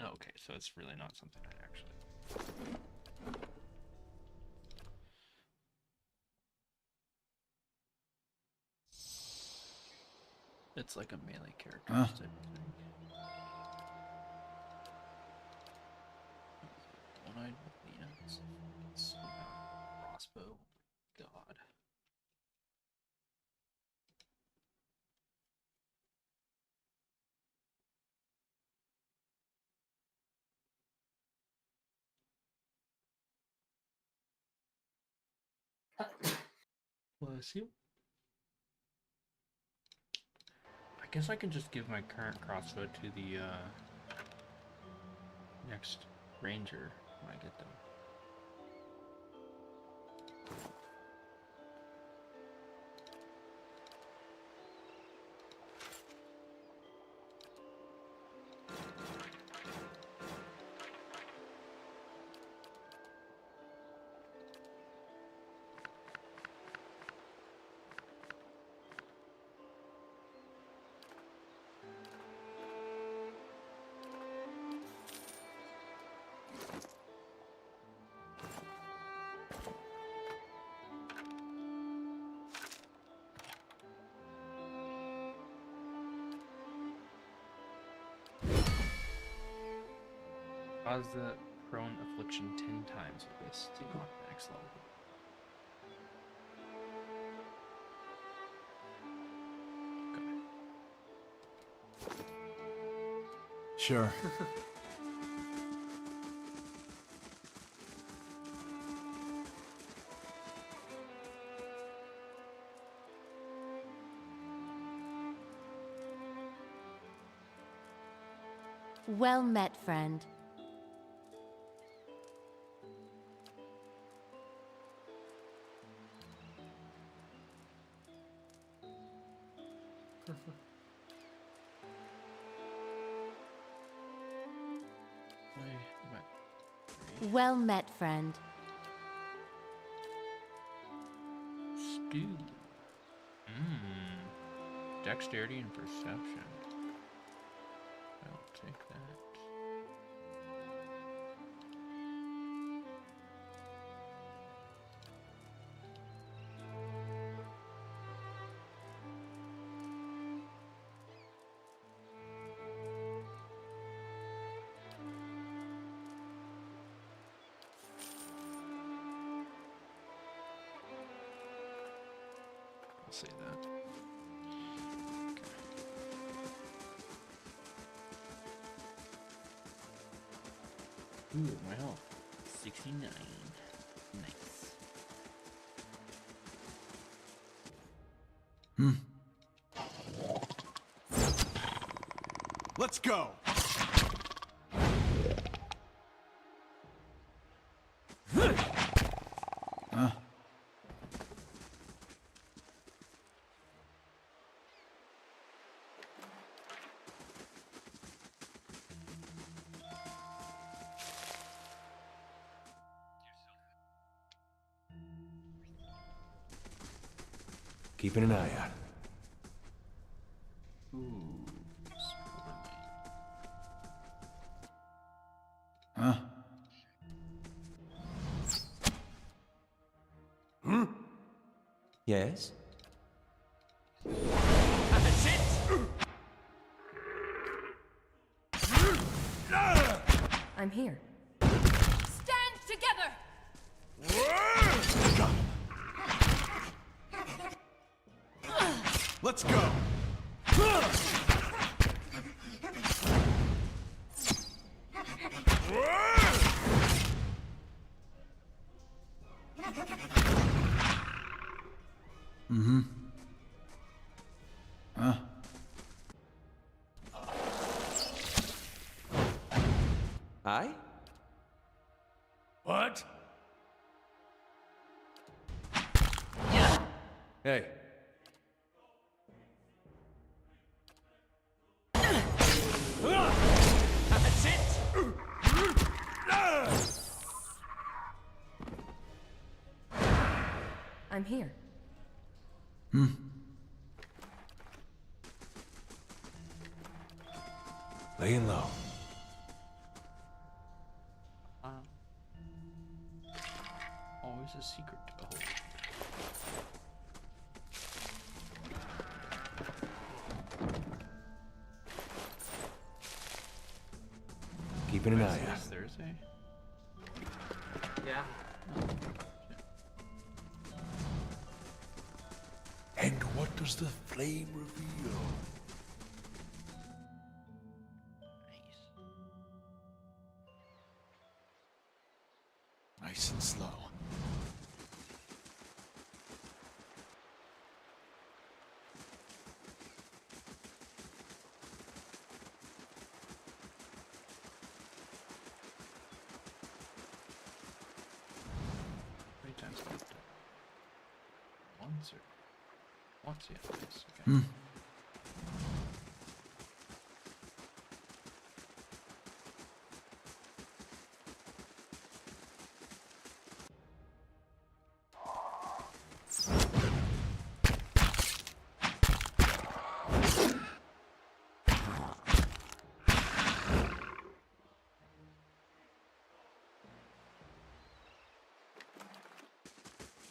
Okay, so it's really not something I actually. It's like a melee characteristic thing. One-eyed Williams. Crossbow. God. Bless you. I guess I can just give my current crossbow to the next ranger when I get them. Cause the prone affliction 10 times with this to unlock the next level. Okay. Sure. Well met, friend. Well met, friend. Stew. Dexterity and perception. I'll take that. I'll say that. Okay. Ooh, my health. 69. Nice. Let's go. Keeping an eye out. Ooh, spore lane. Huh? Yes? That's it! I'm here. Stand together! Let's go. Mm-hmm. Huh? Aye? What? Hey, That's it! I'm here. Laying low. Always a secret to behold. Keeping an eye Is out. this Thursday? Yeah. And what does the flame reveal? Nice and slow. How many times have I done it? Once or once? Yeah. Nice. Okay.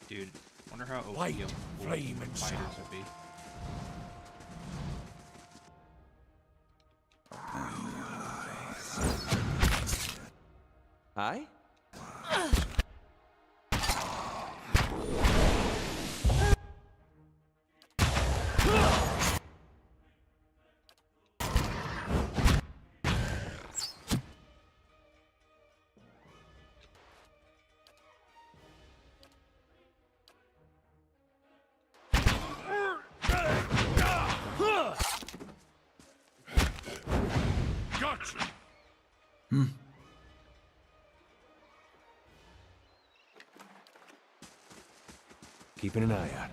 Dude, wonder how OP Light, a full flame, team of and fighters sound. would be. Aye? Gotcha! Keeping an eye out.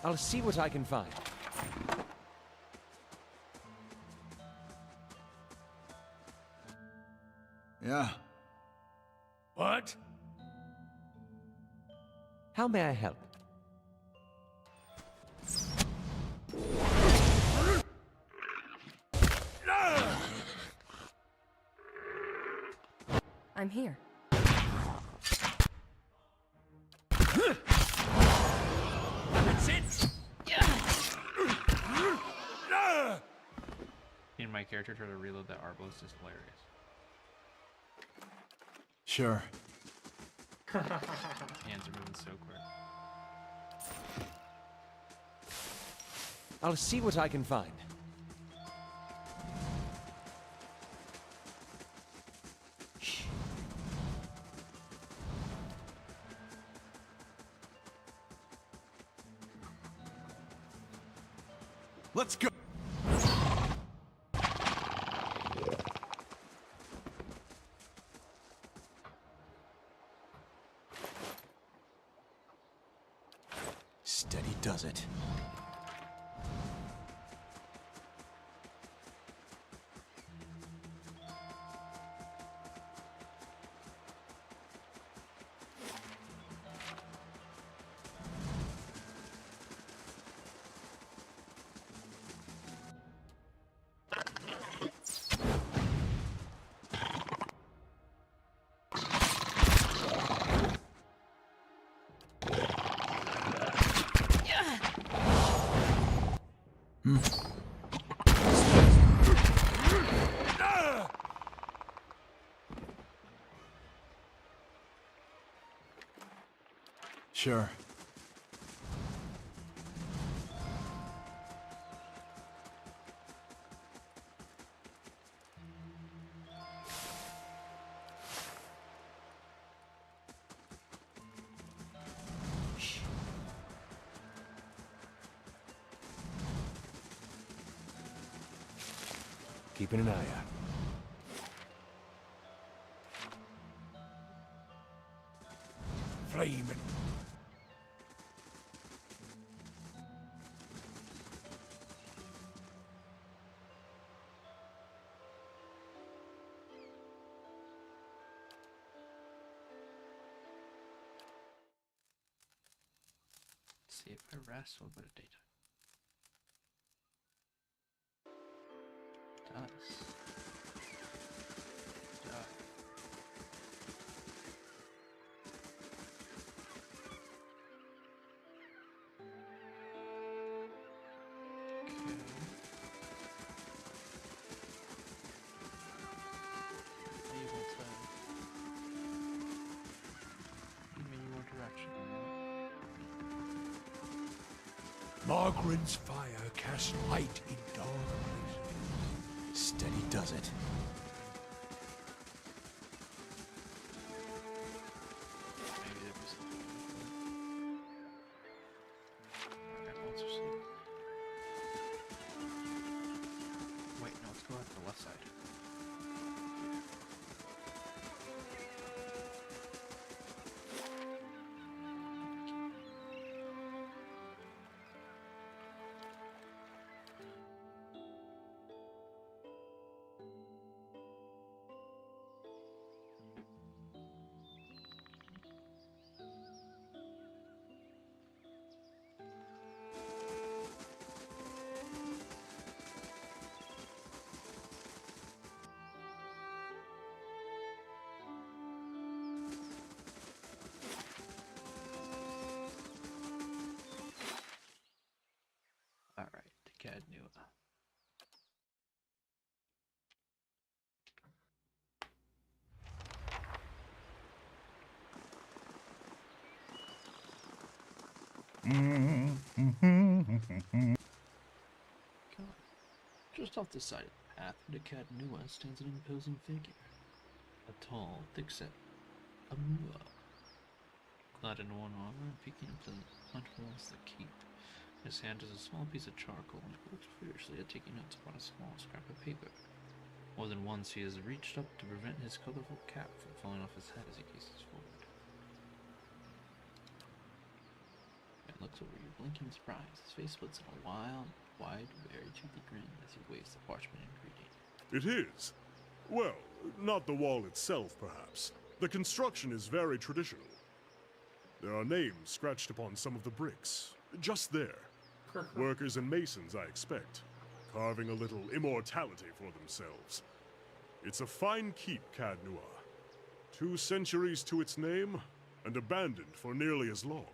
I'll see what I can find. Yeah. What? How may I help? I'm here. That's it! Seeing my character try to reload that Arbalest is hilarious. Sure. Hands are moving so quick. I'll see what I can find. Let's go. Steady does it. Sure. Keeping an eye out. Flaming. Let's see if I rest, we'll go to daytime. Does. Does. Able to give me more direction. Margaret's fire casts light in dark places. Steady does it. Maybe there was something. Alright, monster sleep. Wait, no, let's go out to the left side. Alright, to Cadnua. Just off the side of the path into Cadnua stands an imposing figure. A tall, thick-set Amua, clad in one armor and peeking into the hunt towards the keep. In his hand is a small piece of charcoal and he looks furiously at taking notes upon a small scrap of paper. More than once he has reached up to prevent his colorful cap from falling off his head as he gazes forward. And looks over you, blinking in surprise. His face splits in a wild, wide, very toothy grin as he waves the parchment in greeting. It is. Well, not the wall itself, perhaps. The construction is very traditional. There are names scratched upon some of the bricks. Just there. Workers and masons, I expect. Carving a little immortality for themselves. It's a fine keep, Cadnua. 2 centuries to its name, and abandoned for nearly as long.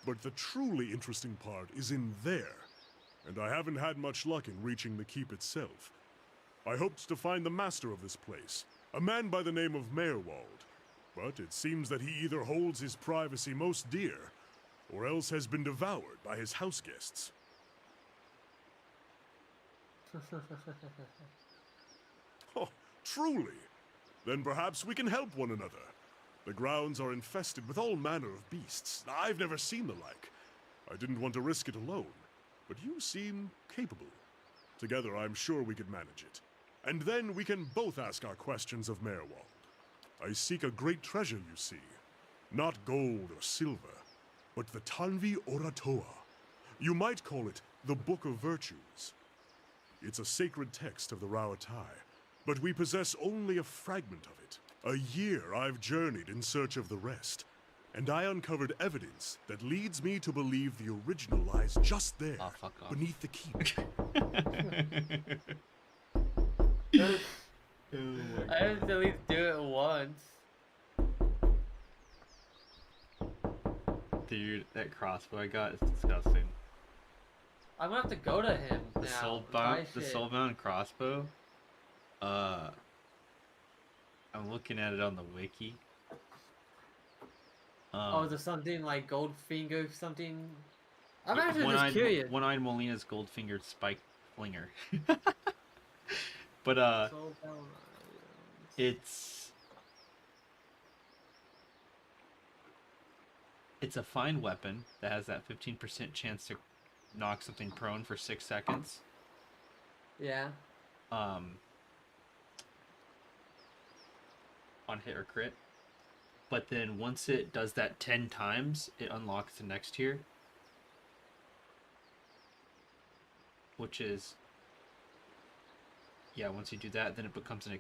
But the truly interesting part is in there, and I haven't had much luck in reaching the keep itself. I hoped to find the master of this place, a man by the name of Meerwald, but it seems that he either holds his privacy most dear, or else has been devoured by his house guests. Oh, truly? Then perhaps we can help one another. The grounds are infested with all manner of beasts. I've never seen the like. I didn't want to risk it alone, but you seem capable. Together, I'm sure we could manage it. And then we can both ask our questions of Meerwald. I seek a great treasure, you see. Not gold or silver, but the Tanvi Oratoa. You might call it the Book of Virtues. It's a sacred text of the Realtime, but we possess only a fragment of it. A year I've journeyed in search of the rest, and I uncovered evidence that leads me to believe the original lies just there, beneath the keep. I have to at least do it once. Dude, that crossbow I got is disgusting. I'm gonna have to go to him The now. soulbound crossbow. I'm looking at it on the wiki. Oh, is there something like Goldfinger something? I'm actually just curious. One-eyed Molina's gold-fingered spike flinger. But it's a fine weapon that has that 15% chance to knock something prone for 6 seconds. Yeah. On hit or crit. But then once it does that 10 times, it unlocks the next tier. Which is... yeah, once you do that, then it becomes an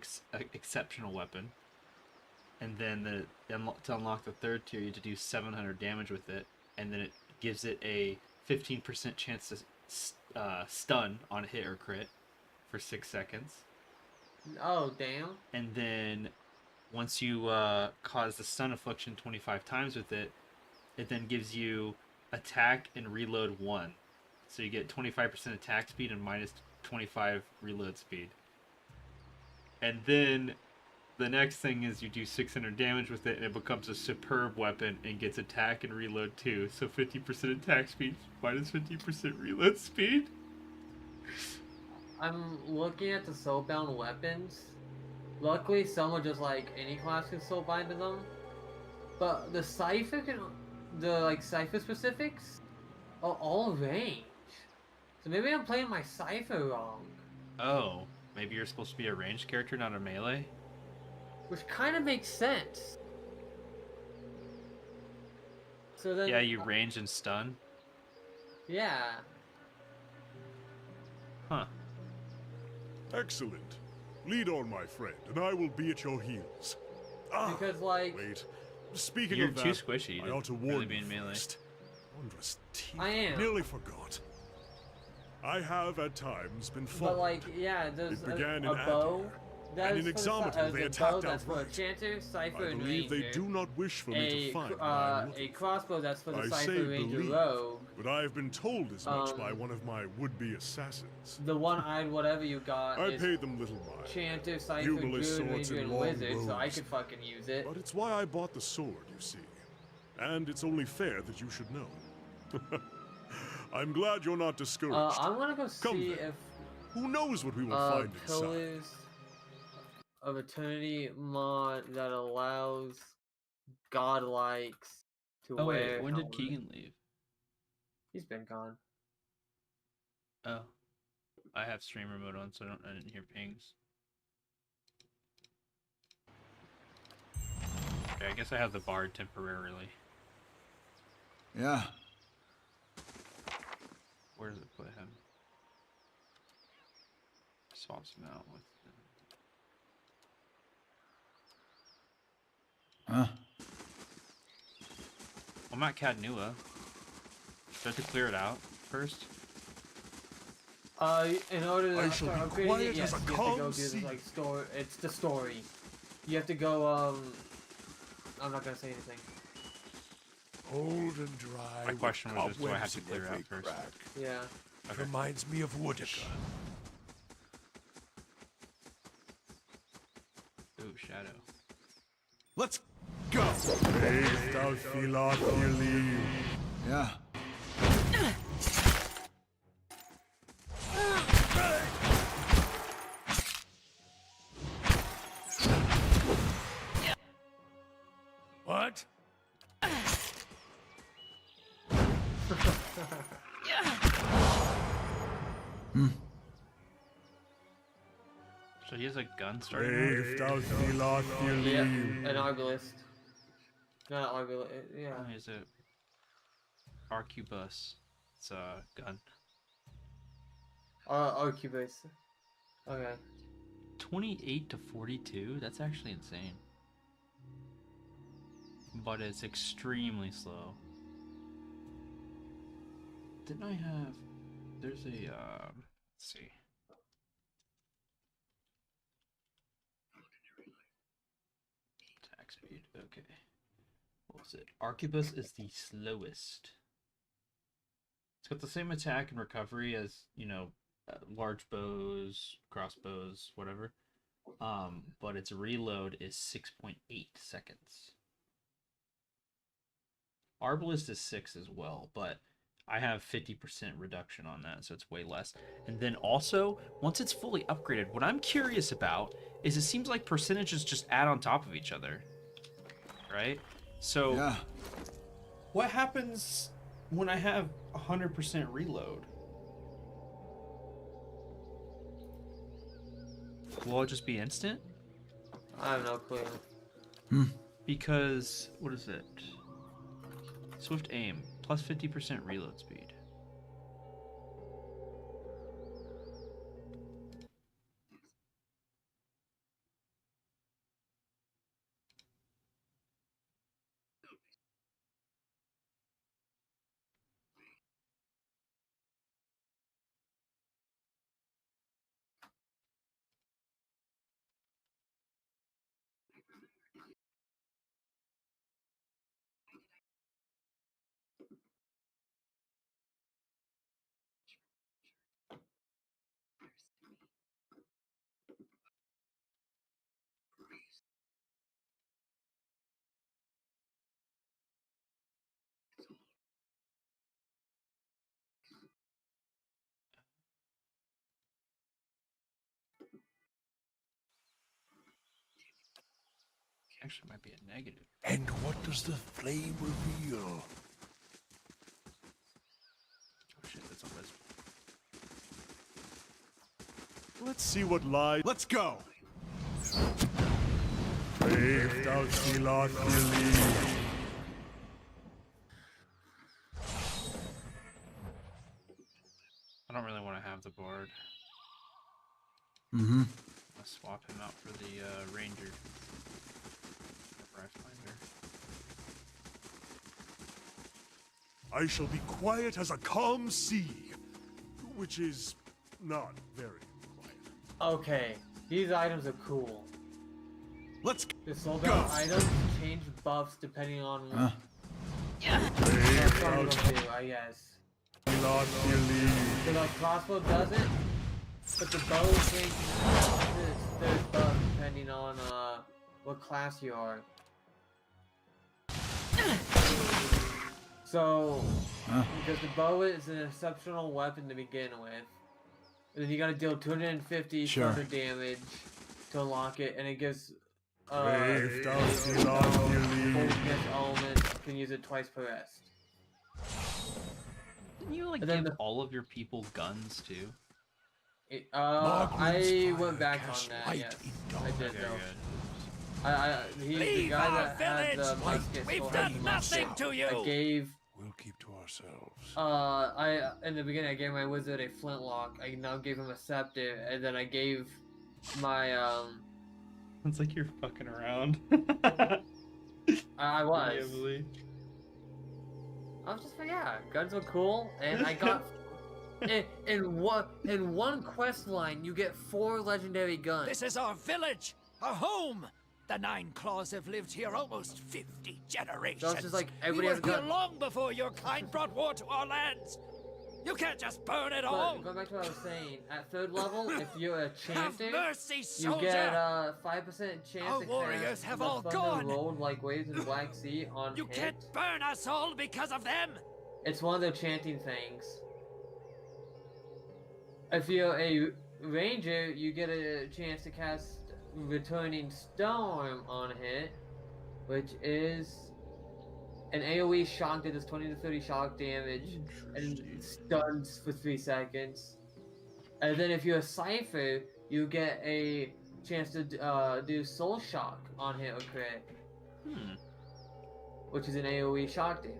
exceptional weapon. And then to unlock the third tier, you have to do 700 damage with it. And then it gives it a 15% chance to stun on hit or crit for 6 seconds. Oh, damn. And then once you cause the stun affliction 25 times with it, it then gives you attack and reload 1. So you get 25% attack speed and minus 25 reload speed. And then the next thing is you do 600 damage with it and it becomes a superb weapon and gets attack and reload 2. So 50% attack speed minus 50% reload speed. I'm looking at the soulbound weapons. Luckily, some are just like any class can soulbind to them. But the cipher cipher specifics are all range. So maybe I'm playing my cipher wrong. Oh, maybe you're supposed to be a ranged character, not a melee? Which kind of makes sense. So then, yeah, you range and stun? Yeah. Huh. Excellent. Lead on, my friend, and I will be at your heels. Because, like... wait. Speaking you're of that, too squishy. I ought to really warn be you in melee. first. Wondrous teeth. I am. Nearly forgot. I have at times been But followed. like, yeah, there's It began a in bow. That and is in for the Exometer they bow attacked that's for a outright. chanter, cipher, I and believe ranger. they do not wish for me to find what I'm looking A crossbow that's for the I cipher, say ranger, believe, rogue. but I have been told as much by one of my would-be assassins. The one-eyed whatever you got I is paid them little mind. chanter, cipher, Bugle druid, swords ranger, and and long wizard, so I robes. could fucking use it. But it's why I bought the sword, you see. And it's only fair that you should know. I'm glad you're not discouraged. I'm gonna go see then. if Who knows what we will find inside? Pillars of Eternity mod that allows godlikes to Oh wear. wait, when did helmets. Keegan leave? He's been gone. Oh. I have streamer mode on, so I didn't hear pings. Okay, I guess I have the bard temporarily. Yeah. Where does it put him? Swaps him out with... Huh? I'm at Cadnua. Do I have to clear it out first? In order to I shall start be upgrading quiet it, yes, as a you have to calm go do sea. the like story. It's the story. You have to go. I'm not gonna say anything. Cold and dry. My question was just, do I have cobwebs to in clear out every first? crack. Yeah. Okay. Reminds me of Woodica. Ooh, shadow. Let's go. Yeah. What? So he has a gun starting. Yeah, an arbalist. Not arbalist. Yeah. Oh, he's a arquebus. It's a gun. Arquebus. Okay. 28 to 42. That's actually insane. But it's extremely slow. Didn't I have? There's a let's see. Attack speed. Okay. What was it? Arquebus is the slowest. It's got the same attack and recovery as, you know, large bows, crossbows, whatever. But its reload is 6.8 seconds. Arbalist is 6 as well, but I have 50% reduction on that, so it's way less. And then also, once it's fully upgraded, what I'm curious about is it seems like percentages just add on top of each other, right? So, Yeah. what happens when I have 100% reload? Will it just be instant? I have no clue. Because, what is it? Swift aim, plus 50% reload speed. Actually, might be a negative. And what does the flame reveal? Oh shit, that's on this. Let's see what lies. Let's go. I don't really want to have the bard. Mm-hmm. I'll swap him out for the ranger. Riflefinder. I shall be quiet as a calm sea, which is not very quiet. Okay, these items are cool. Let's The sold out items change buffs depending on what some of them do, I guess. So the crossbow doesn't, but the bow changes this buff depending on what class you are. So, because the bow is an exceptional weapon to begin with, and then you gotta deal 250 thunder damage to unlock it, and it gives element can use it twice per rest. Didn't you like And then give all of your people guns too? I went back on that. Yes, I did Okay, though. good. The guy that had the musket still had the musket. to you. I gave. We'll keep to ourselves. In the beginning I gave my wizard a flintlock. I now gave him a scepter, and then I gave my It's like you're fucking around. I was. Heavily. I was just like, yeah, guns are cool, and I got in one quest line you get 4 legendary guns. This is our village, our home. The Nine Claws have lived here almost 50 generations. So it's just like we everybody were has a here gun. long before your kind brought war to our lands. You can't just burn it all. But going back to what I was saying, at 3rd level, if you're a Have chanter, mercy, you soldier. get 5% chance Our to warriors cast have the all thunder gone. rolled like waves in the Black Sea on You hit. can't burn us all because of them. It's one of the chanting things. If you're a ranger, you get a chance to cast Returning Storm on hit, which is an AoE shock that does 20 to 30 shock damage and stuns for 3 seconds. And then if you're a Cypher, you get a chance to do Soul Shock on hit or crit, which is an AoE shock damage.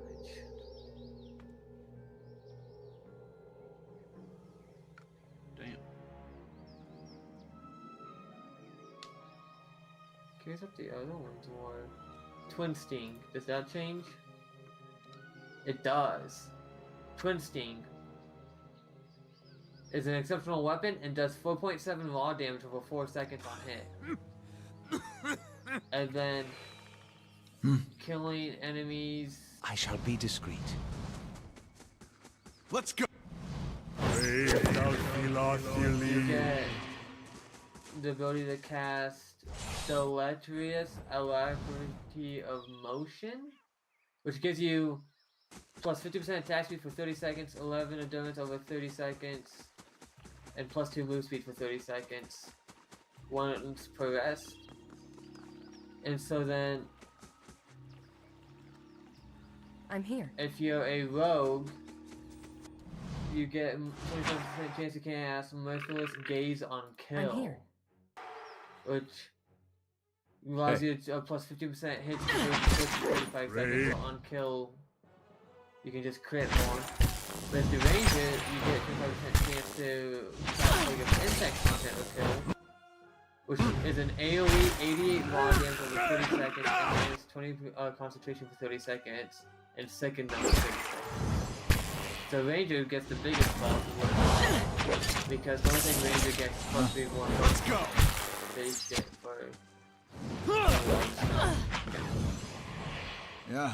Damn. Curious what the other ones were. Twin Sting, does that change? It does. Twin Sting is an exceptional weapon and does 4.7 raw damage over 4 seconds on hit. And then killing enemies. I shall be discreet. Let's go. You get the ability to cast Deleterious Alacrity of Motion, which gives you plus 50% attack speed for 30 seconds, 11 endurance over 30 seconds, and plus 2 move speed for 30 seconds, once per rest. And so then, I'm here. if you're a rogue, you get 27% chance to cast Merciless Gaze on Kill. I'm here. Which allows you to plus 50% hits for 45 seconds, so on kill you can just crit more. But if you range it, you get 25% chance to cast insect content with kill, which is an AoE 88 raw damage over 30 seconds and minus 20 concentration for 30 seconds, and second number 30 seconds. So Ranger gets the biggest buff because the only thing Ranger gets plus 3 more. Let's go. Base get for Yeah.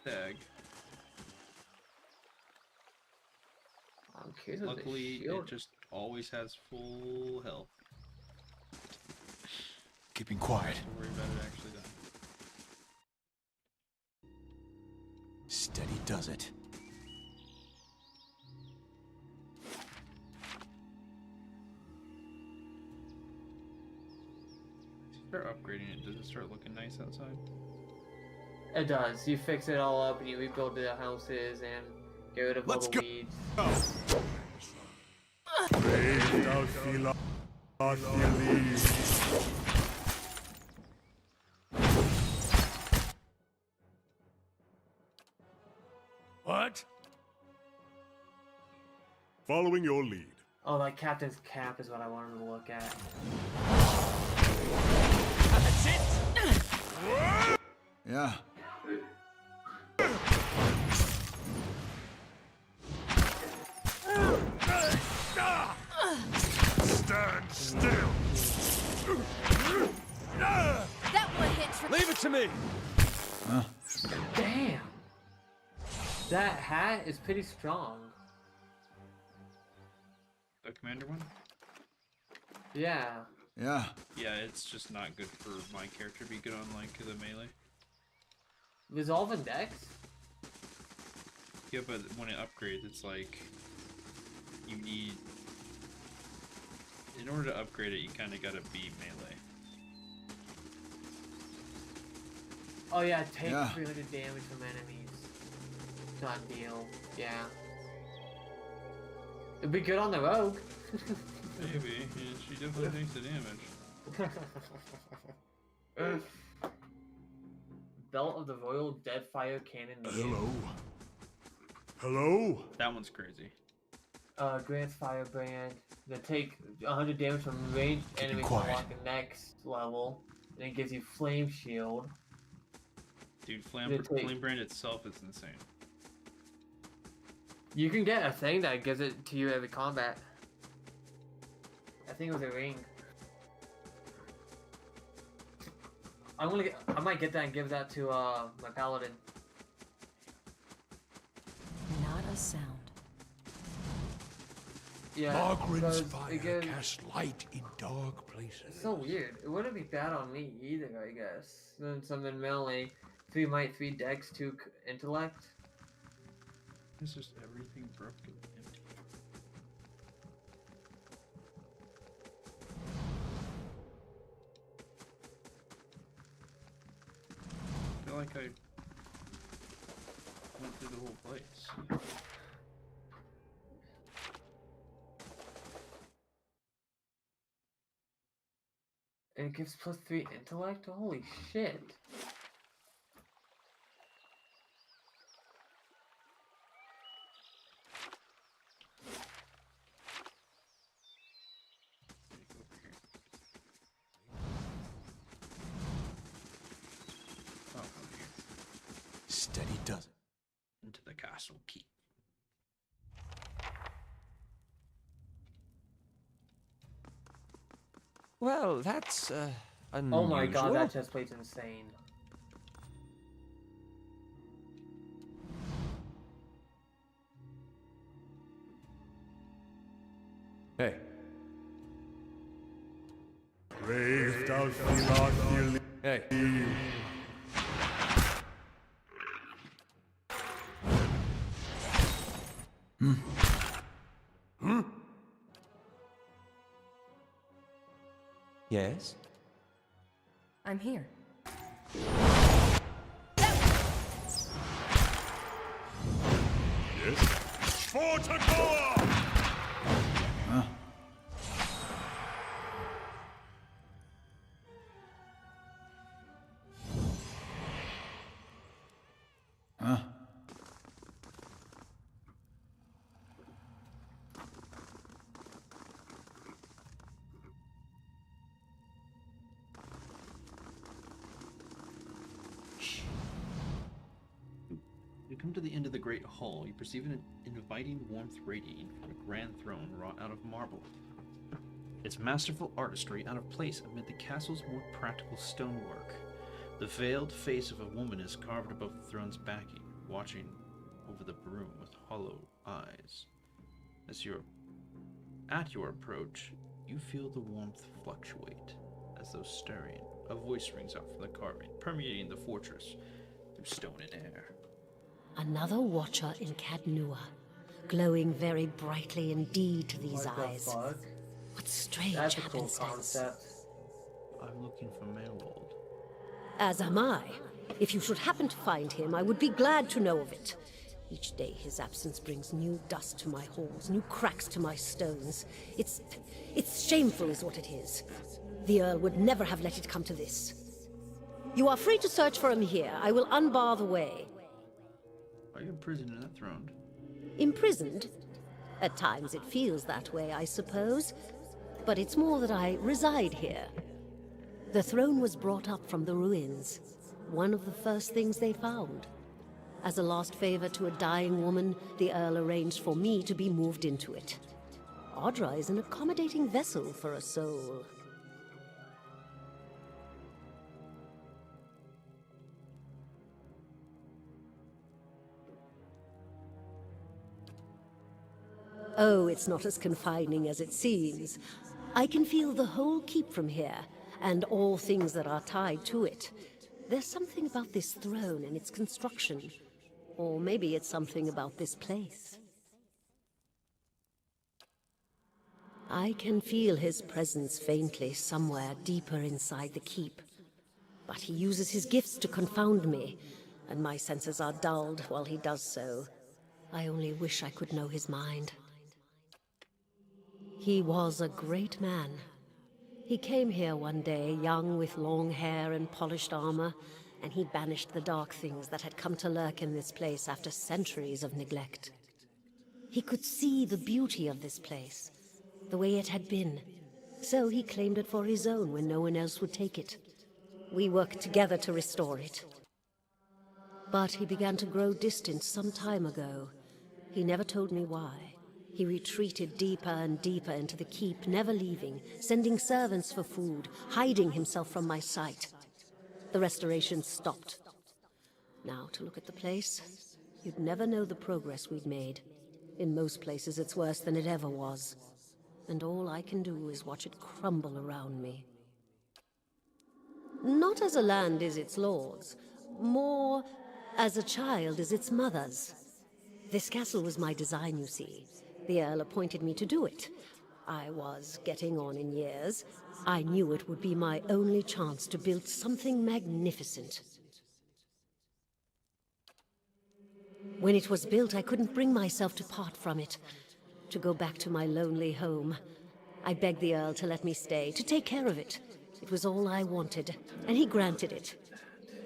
Tag. I'm curious what the Luckily, shield- it just always has full health. Keeping quiet. Don't worry about it actually dying. Steady does it. Start upgrading it. Does it start looking nice outside? It does. You fix it all up and you rebuild the houses and get rid of all Let's the go. weeds. What? Following your lead. Oh, that captain's cap is what I wanted to look at. That's it. Yeah. Stand still. That one hit. Leave it to me! Damn! That hat is pretty strong. The commander one? Yeah. Yeah. Yeah, it's just not good for my character to be good on like the melee. Resolve and Dex? Yeah, but when it upgrades, it's like you need. In order to upgrade it, you kind of gotta be melee. Oh yeah, take Yeah. 300 damage from enemies. Not deal. Yeah. It'd be good on the rogue. Maybe. Yeah, she definitely takes the damage. Belt of the Royal Deadfire Cannon. Hello. Hello? That one's crazy. Grant's Firebrand. Then take 100 damage from ranged enemies to quiet. unlock the next level. And it gives you Flame Shield. Dude, They take- Flame Brand itself is insane. You can get a thing that gives it to you every combat. I think it was a ring. I might get that and give that to my paladin. Not a sound. Yeah. Margaret's because fire it gives- casts light in dark places. It's so weird. It wouldn't be bad on me either, I guess. Then something melee, 3 might, 3 dex, 2 intellect. It's just everything broken empty. I feel like I went through the whole place. And it gives +3 intellect? Holy shit. Oh, over here. Steady does it. Into the castle keep. Well, that's, unusual. Oh my god, that chest plate's insane. Hey, Brave thou Philadelphia. hey. Yes? I'm here. Yes? For Takoa! Huh? Huh? You come to the end of the great hall. You perceive an inviting warmth radiating from a grand throne wrought out of marble. Its masterful artistry out of place amid the castle's more practical stonework. The veiled face of a woman is carved above the throne's backing, watching over the broom with hollow eyes. At your approach, you feel the warmth fluctuate, as though stirring. A voice rings out from the carving, permeating the fortress through stone and air. Another watcher in Cadnua, glowing very brightly indeed to these What the eyes. fuck? What strange That's a cool happenstance. concept. I'm looking for Mailwold. As am I. If you should happen to find him, I would be glad to know of it. Each day his absence brings new dust to my halls, new cracks to my stones. It's shameful is what it is. The Earl would never have let it come to this. You are free to search for him here. I will unbar the way. Are you imprisoned in that throne? Imprisoned? At times it feels that way, I suppose. But it's more that I reside here. The throne was brought up from the ruins. One of the first things they found. As a last favor to a dying woman, the Earl arranged for me to be moved into it. Audra is an accommodating vessel for a soul. Oh, it's not as confining as it seems. I can feel the whole keep from here, and all things that are tied to it. There's something about this throne and its construction. Or maybe it's something about this place. I can feel his presence faintly somewhere deeper inside the keep. But he uses his gifts to confound me, and my senses are dulled while he does so. I only wish I could know his mind. He was a great man. He came here one day, young with long hair and polished armor, and he banished the dark things that had come to lurk in this place after centuries of neglect. He could see the beauty of this place, the way it had been, so he claimed it for his own when no one else would take it. We worked together to restore it. But he began to grow distant some time ago. He never told me why. He retreated deeper and deeper into the keep, never leaving, sending servants for food, hiding himself from my sight. the restoration stopped. Now, to look at the place, you'd never know the progress we'd made. In most places, it's worse than it ever was. And all I can do is watch it crumble around me. Not as a land is its lord's, more as a child is its mother's. This castle was my design, you see. The Earl appointed me to do it. I was getting on in years. I knew it would be my only chance to build something magnificent. When it was built, I couldn't bring myself to part from it, to go back to my lonely home. I begged the Earl to let me stay, to take care of it. It was all I wanted, and he granted it.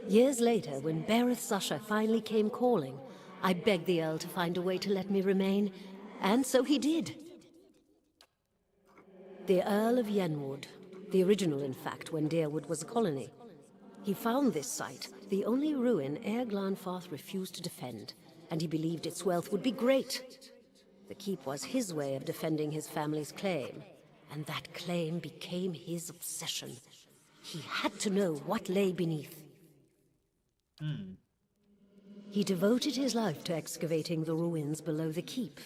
Years later, when Bereth's usher finally came calling, I begged the Earl to find a way to let me remain, and so he did. The Earl of Yenwood, the original, in fact, when Deerwood was a colony. He found this site, the only ruin Ere Glanfarth refused to defend, and he believed its wealth would be great. The keep was his way of defending his family's claim, and that claim became his obsession. He had to know what lay beneath. He devoted his life to excavating the ruins below the keep.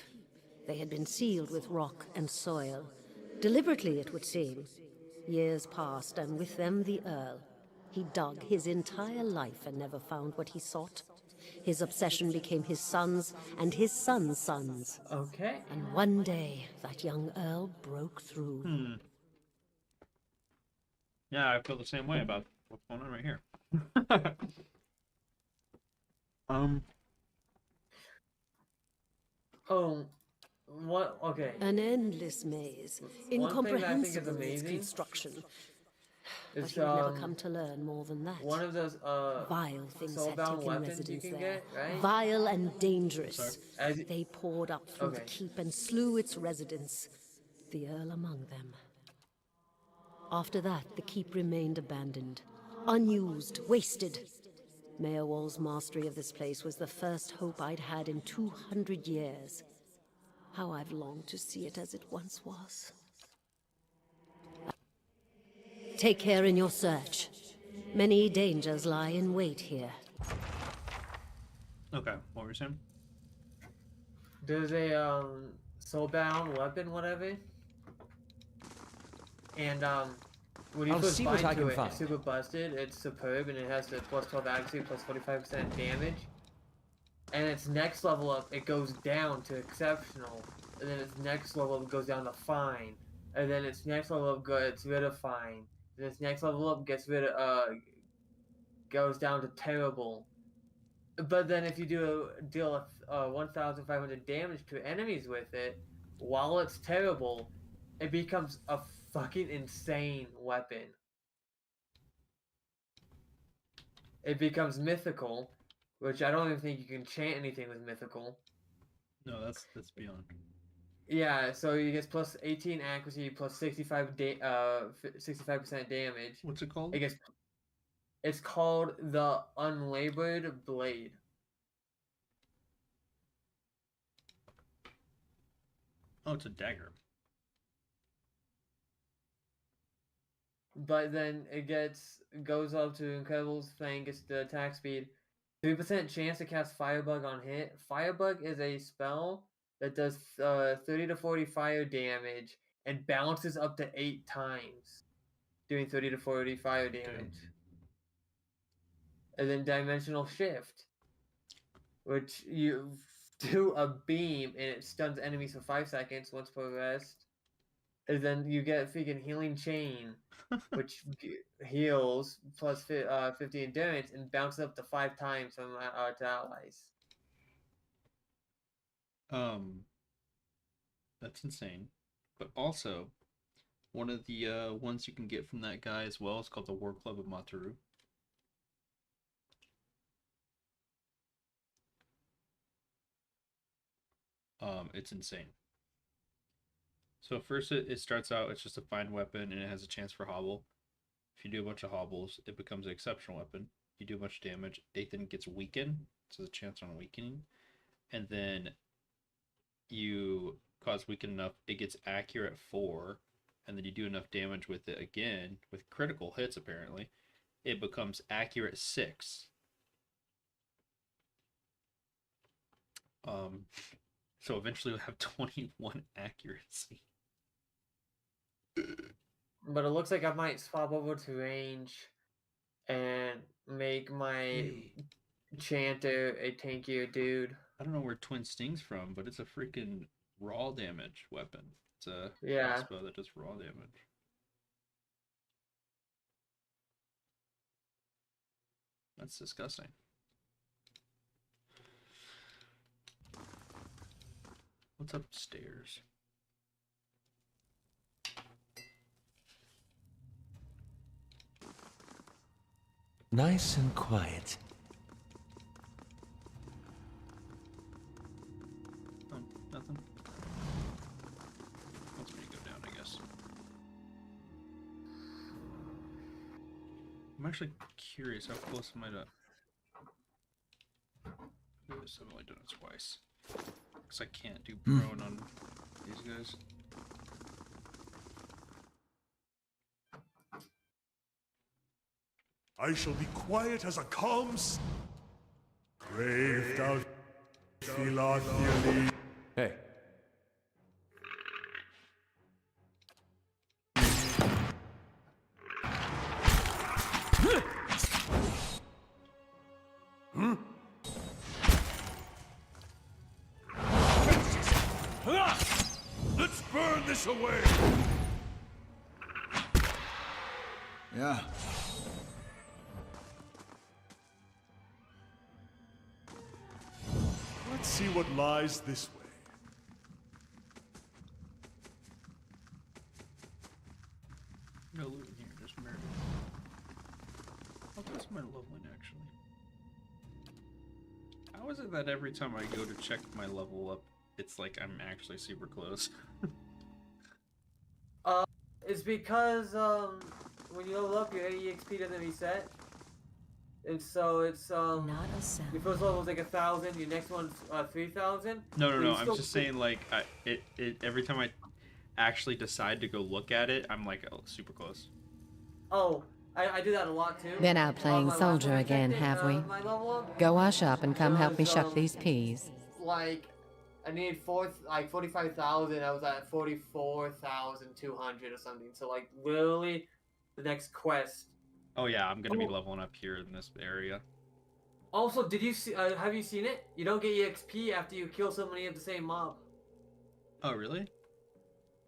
They had been sealed with rock and soil. Deliberately, it would seem. Years passed, and with them the Earl. He dug his entire life and never found what he sought. His obsession became his sons and his sons' sons. Okay. And one day, that young Earl broke through. Yeah, I feel the same way about what's going on right here. Oh, what? Okay. An endless maze, incomprehensible in its construction. But he would never come to learn more than that. One of those vile things had soulbound taken weapons residence you can there. get, right? Vile and dangerous. As They poured up through the keep and slew its residents, the Earl among them. After that, the keep remained abandoned, unused, wasted. Mayor Wall's mastery of this place was the first hope I'd had in 200 years. How I've longed to see it as it once was. Take care in your search. Many dangers lie in wait here. Okay, what were you saying? There's a soulbound weapon, whatever. And when you I'll first see what bind I to can it, find. it's super busted. It's superb, and it has the plus 12 accuracy, plus 45% damage. And its next level up, it goes down to exceptional, and then its next level up goes down to fine, and then its next level up gets rid of fine, and its next level up gets rid of goes down to terrible. But then if you deal 1,500 damage to enemies with it, while it's terrible, it becomes a fucking insane weapon. It becomes mythical, which I don't even think you can chant anything with mythical. No, that's beyond. Yeah, so he gets plus 18 accuracy, plus 65% damage. What's it called? It's called the Unlabored Blade. Oh, it's a dagger. But then it goes up to Incredible's thing, gets the attack speed. 3% chance to cast Firebug on hit. Firebug is a spell that does 30 to 40 fire damage and bounces up to 8 times, doing 30 to 40 fire damage. And then Dimensional Shift, which you do a beam and it stuns enemies for 5 seconds once per rest. And then you get freaking Healing Chain, which heals plus 50 endurance and bounces up to 5 times from to allies. That's insane. But also, one of the ones you can get from that guy as well is called the War Club of Mataru. It's insane. So first it starts out, it's just a fine weapon and it has a chance for hobble. If you do a bunch of hobbles, it becomes an exceptional weapon. You do a bunch of damage, it then gets weakened, so there's a chance on weakening. And then you cause weaken enough, it gets accurate 4, and then you do enough damage with it again, with critical hits apparently, it becomes accurate 6. So eventually we'll have 21 accuracy. But it looks like I might swap over to range and make my chanter a tankier dude. I don't know where Twin Sting's from, but it's a freaking raw damage weapon. It's a Yeah. crossbow that does raw damage. That's disgusting. What's upstairs? Nice and quiet. Oh, nothing. Wants me to go down, I guess. I'm actually curious, how close am I to... This, I've only done it twice. Because I can't do prone on these guys. I shall be quiet as a calm brave thou Philotheally. Hey. Let's burn this away! Yeah. Let's see what lies this way. No loot in here, just murder. Oh, that's my leveling, actually. How is it that every time I go to check my level up, it's like I'm actually super close? It's because when you level up, your EXP doesn't reset, and so it's Not a sound. your first level is like 1,000, your next one's 3,000. No. I'm just saying, like, every time I actually decide to go look at it, I'm like, oh, super close. Oh, I do that a lot too. Been out playing My last soldier time I again, checked it, have we? my level up, Go wash up and come help me was, shuck these peas. like, I needed 45,000. I was at 44,200 or something. So like literally, the next quest. Oh yeah, I'm gonna be leveling up here in this area. Also, did you see? Have you seen it? You don't get EXP after you kill so many of the same mob. Oh really?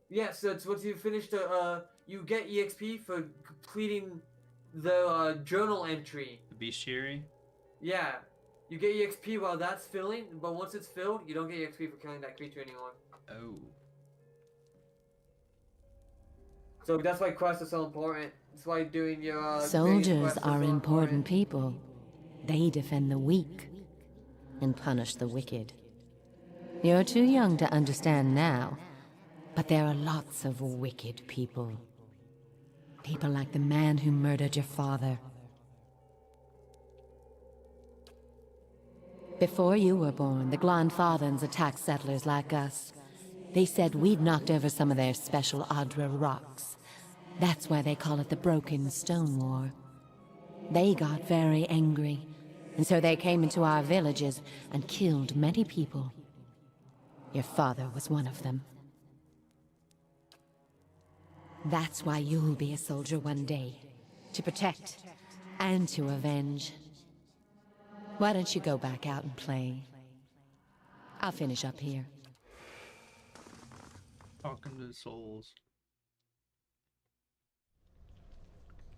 Yeah, so it's once you finish the you get EXP for completing the journal entry. The bestiary? Yeah, you get EXP while that's filling, but once it's filled, you don't get EXP for killing that creature anymore. Oh. So that's why quests are so important. That's why doing your Soldiers quests are so important people. They defend the weak and punish the wicked. You're too young to understand now, but there are lots of wicked people. People like the man who murdered your father. Before you were born, the Glanfathans attacked settlers like us. They said we'd knocked over some of their special Adra rocks. That's why they call it the Broken Stone War. They got very angry, and so they came into our villages and killed many people. Your father was one of them. That's why you'll be a soldier one day, to protect and to avenge. Why don't you go back out and play? I'll finish up here. Talking to the souls.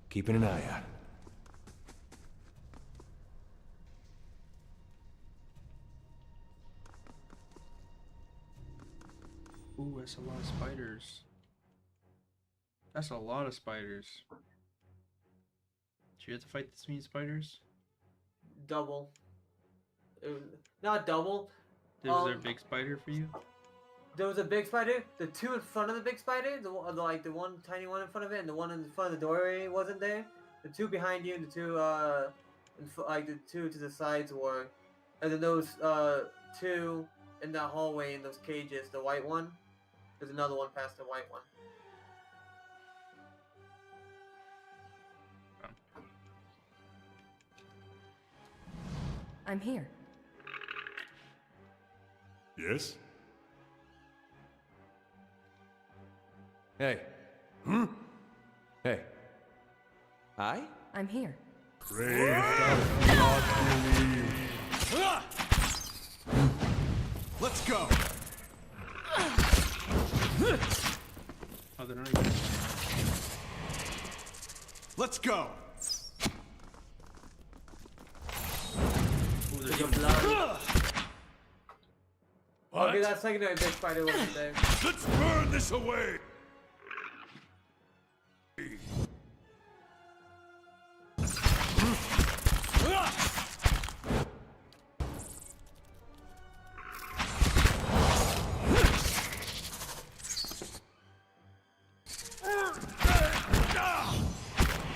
Keeping an eye out. Ooh, that's a lot of spiders. That's a lot of spiders. Did you have to fight this many spiders? Double. Not double. Was there a big spider for you? There was a big spider. The two in front of the big spider, the one tiny one in front of it, and the one in front of the doorway wasn't there. The two behind you, and the two the two to the sides were, and then those two in that hallway in those cages. The white one. There's another one past the white one. I'm here. Yes? Hey. Hey. Hi? I'm here. Brave does not believe. Let's go! Oh, they're not even... Let's go! Ooh, there's even... Okay, that secondary big spider wasn't there. Let's burn this away!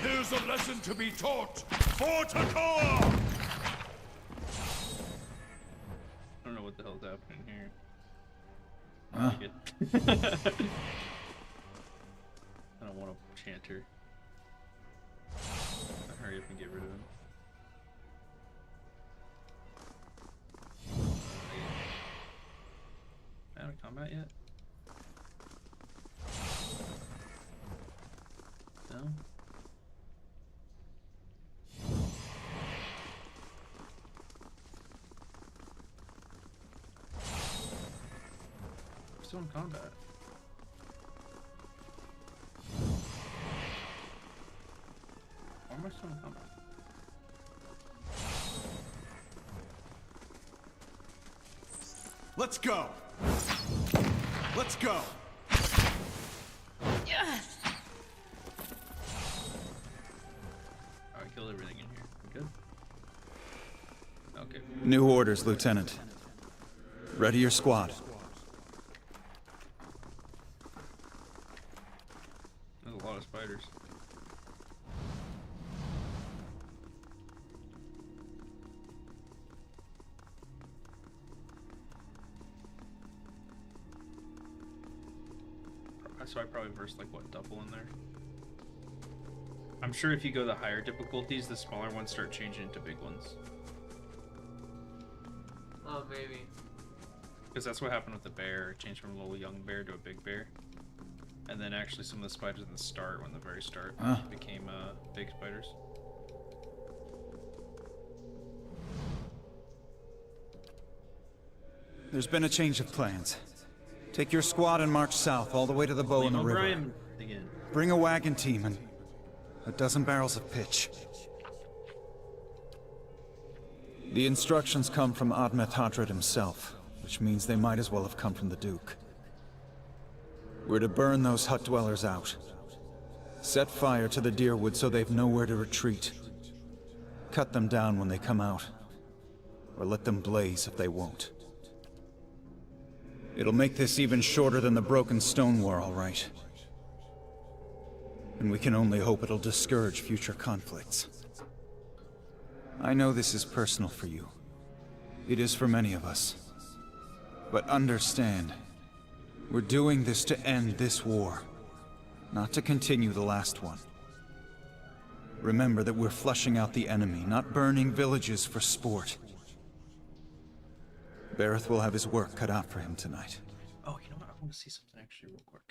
Here's a lesson to be taught! For Takoa! I don't know what the hell's happening here. Huh? I don't want to chant her. I'll hurry up and get rid of him. Out of combat yet? No? We're still in combat. Why am I still in combat? Let's go! Let's go! Alright, killed everything in here. We good? Okay. New orders, Lieutenant. Ready your squad. There's a lot of spiders. So I probably versed like what, double in there? I'm sure if you go the higher difficulties, the smaller ones start changing into big ones. Oh, maybe. Because that's what happened with the bear. It changed from a little young bear to a big bear. And then actually some of the spiders in the start, when the very start, became big spiders. There's been a change of plans. Take your squad and march south all the way to the bow in the river. O'Brien again. Bring a wagon team and a dozen barrels of pitch. The instructions come from Admeth Hadred himself, which means they might as well have come from the Duke. We're to burn those hut dwellers out. Set fire to the deerwood so they've nowhere to retreat. Cut them down when they come out. Or let them blaze if they won't. It'll make this even shorter than the Broken Stone War, all right. And we can only hope it'll discourage future conflicts. I know this is personal for you. It is for many of us. But understand, we're doing this to end this war, not to continue the last one. Remember that we're flushing out the enemy, not burning villages for sport. Bareth will have his work cut out for him tonight. Oh, you know what? I want to see something actually real quick.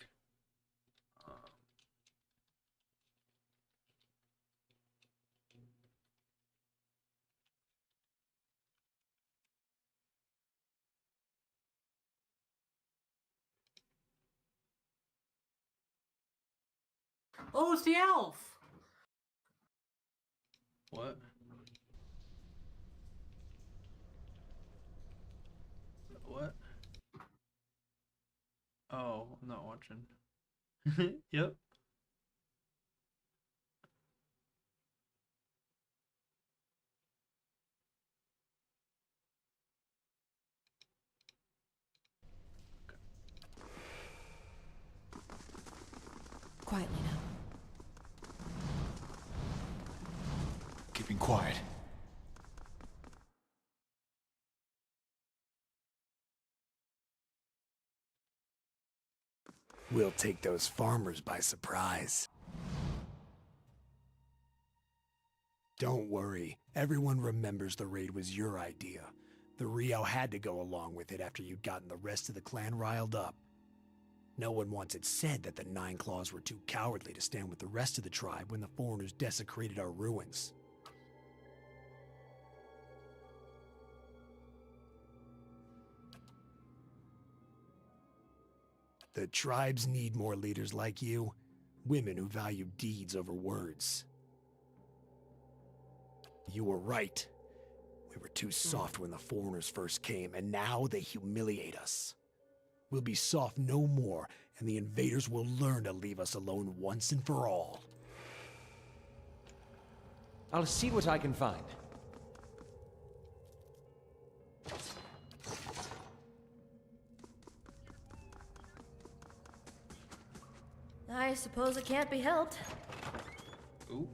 Oh, it's the elf! What? What? Oh, I'm not watching. Yep. Quietly now. Keeping quiet. We'll take those farmers by surprise. Don't worry. Everyone remembers the raid was your idea. The Rio had to go along with it after you'd gotten the rest of the clan riled up. No one once had said that the Nine Claws were too cowardly to stand with the rest of the tribe when the foreigners desecrated our ruins. The tribes need more leaders like you. Women who value deeds over words. You were right. We were too soft when the foreigners first came, and now they humiliate us. We'll be soft no more, and the invaders will learn to leave us alone once and for all. I'll see what I can find. I suppose it can't be helped. Ooh.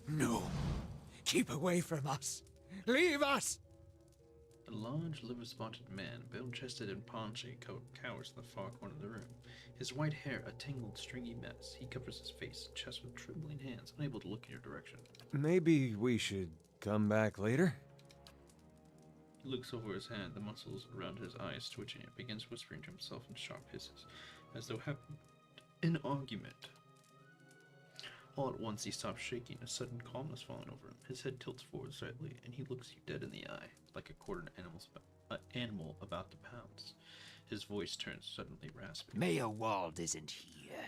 No. Keep away from us. Leave us! A large, liver-spotted man, bone-chested and paunchy, cowers in the far corner of the room. His white hair a tangled, stringy mess. He covers his face and chest with trembling hands, unable to look in your direction. Maybe we should come back later? He looks over his hand, the muscles around his eyes twitching, and begins whispering to himself in sharp hisses, as though having an argument. All at once he stops shaking, a sudden calmness falling over him. His head tilts forward slightly, and he looks you dead in the eye, like a cornered animal about to pounce. His voice turns suddenly raspy. Mayor Wald isn't here,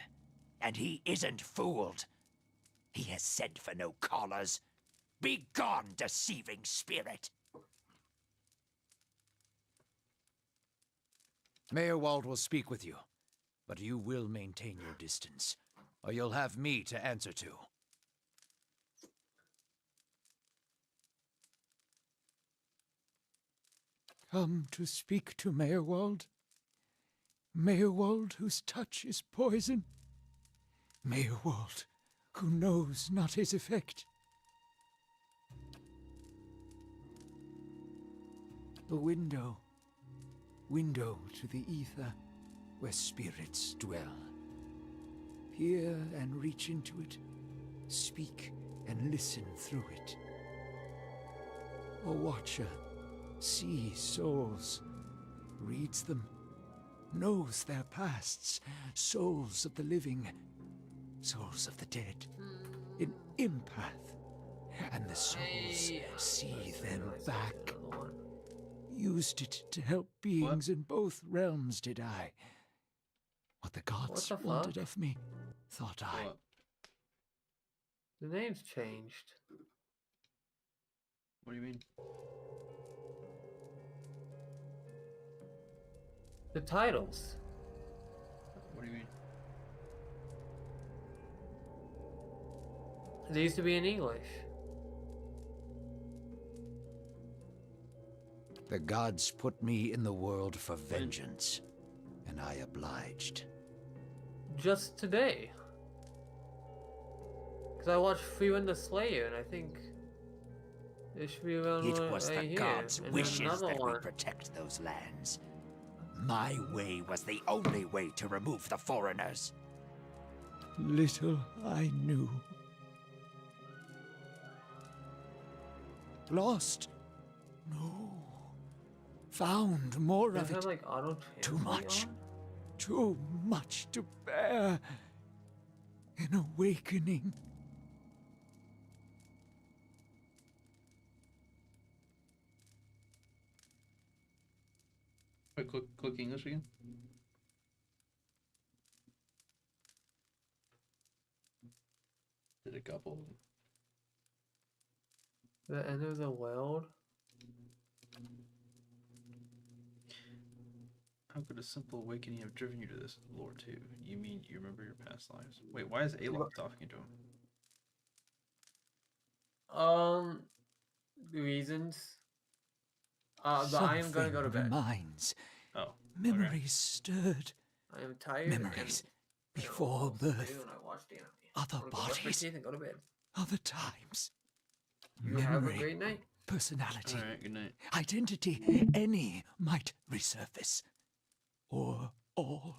and he isn't fooled. He has sent for no callers. Be gone, deceiving spirit! Mayor Wald will speak with you, but you will maintain your distance, or you'll have me to answer to. Come to speak to Mayor Wald? Mayor Wald, whose touch is poison? Mayor Wald, who knows not his effect? The window to the ether, where spirits dwell. Peer and reach into it, speak and listen through it. A watcher sees souls, reads them, knows their pasts, souls of the living, souls of the dead, an empath, and the souls see them back. Used it to help beings in both realms, did I? What the gods wanted of me, thought I. The name's changed. What do you mean? The titles. What do you mean? They used to be in English. The gods put me in the world for vengeance, and I obliged. Just today. Because I watched Freeman the Slayer, and I think there should be around It one was right the here. gods' And wishes another that one. we protect those lands. My way was the only way to remove the foreigners. Little I knew. Lost? No. Found more Does of it have it. like auto Too much. Too much to bear. An awakening. Wait, click English again? Did a couple. The end of the world? How could a simple awakening have driven you to this, Lord, too? You mean you remember your past lives? Wait, why is Alof talking to him? Reasons. But I am gonna go to bed. Reminds. Oh. Memories stirred. I am tired. Memories before birth. I watch the anime. Other I'm gonna brush my bodies. teeth and go to bed. Other times. You have a Memory. great night. Personality. Alright, good night. Identity. Any might resurface. Or all.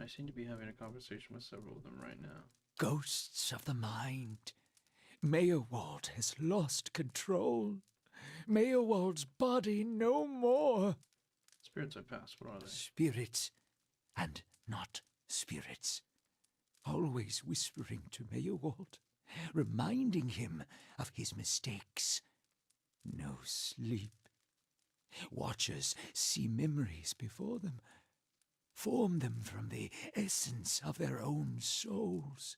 I seem to be having a conversation with several of them right now. Ghosts of the mind. Meowald has lost control. Meowald's body no more. Spirits I pass, what are they? Spirits and not spirits. Always whispering to Meowald, reminding him of his mistakes. No sleep. Watchers see memories before them, form them from the essence of their own souls.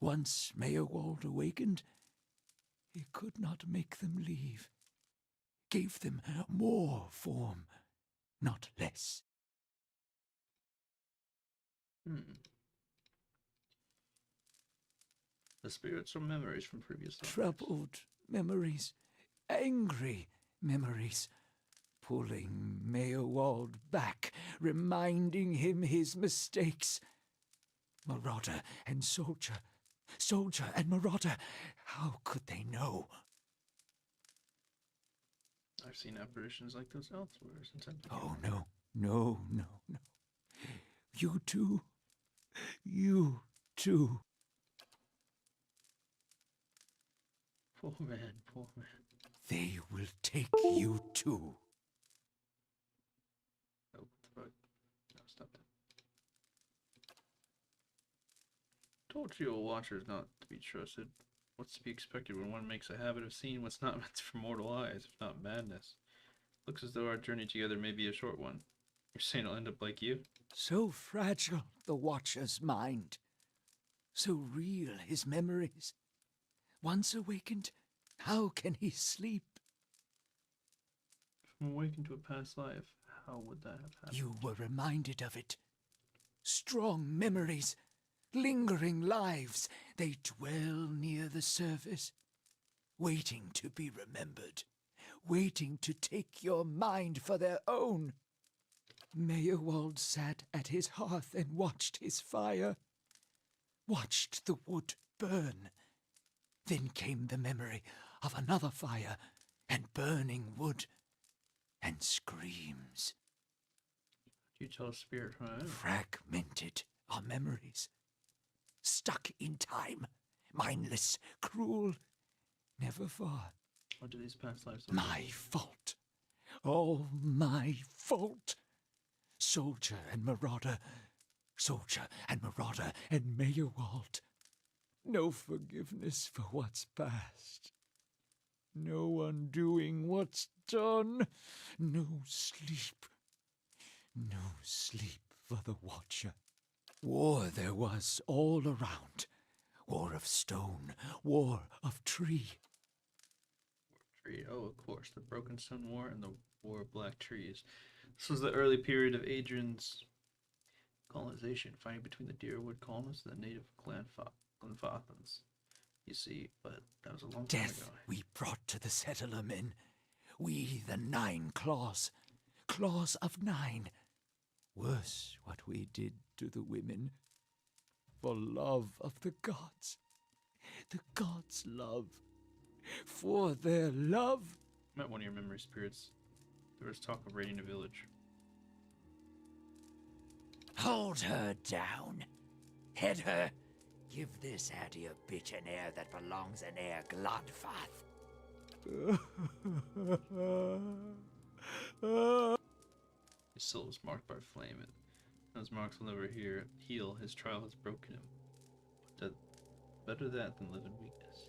Once Meowald awakened, he could not make them leave. Gave them more form, not less. The spirits are memories from previous lives. Troubled memories, angry memories, pulling Meowald back, reminding him his mistakes. Marauder and soldier, soldier and marauder, how could they know? I've seen apparitions like those elsewhere. Oh, no, no, no, no. You too. You too. Poor man, poor man. They will take you too. Oh, what the fuck? No, stop that. Told you a watcher is not to be trusted. What's to be expected when one makes a habit of seeing what's not meant for mortal eyes, if not madness? Looks as though our journey together may be a short one. You're saying I'll end up like you? So fragile, the Watcher's mind. So real, his memories. Once awakened, how can he sleep? If I'm awakened to a past life, how would that have happened? You were reminded of it. Strong memories, lingering lives, they dwell near the surface, waiting to be remembered, waiting to take your mind for their own. Meowald sat at his hearth and watched his fire, watched the wood burn. Then came the memory of another fire and burning wood and screams. You tell a spirit, right? Fragmented our memories, stuck in time, mindless, cruel, never far. What do these past lives look My like? fault. All my fault. Soldier and marauder, soldier and marauder and Meowald. No forgiveness for what's past. No undoing what's done. No sleep. No sleep for the Watcher. War there was all around. War of stone, war of tree. Tree. Oh, of course, the Broken Stone War and the War of Black Trees. This was the early period of Adrian's colonization, fighting between the Deerwood colonists and the native Glenfathans. You see, but that was a long time Death ago. we brought to the settler men. We, the 9 claws. Claws of 9. Worse what we did to the women. For love of the gods. The gods' love. For their love. Met one of your memory spirits. There was talk of raiding a village. Hold her down. Head her. Give this Addy a bitch an heir that belongs in Air Glodfath. His soul is marked by flame, and those marks will never heal. His trial has broken him. But better that than live in weakness.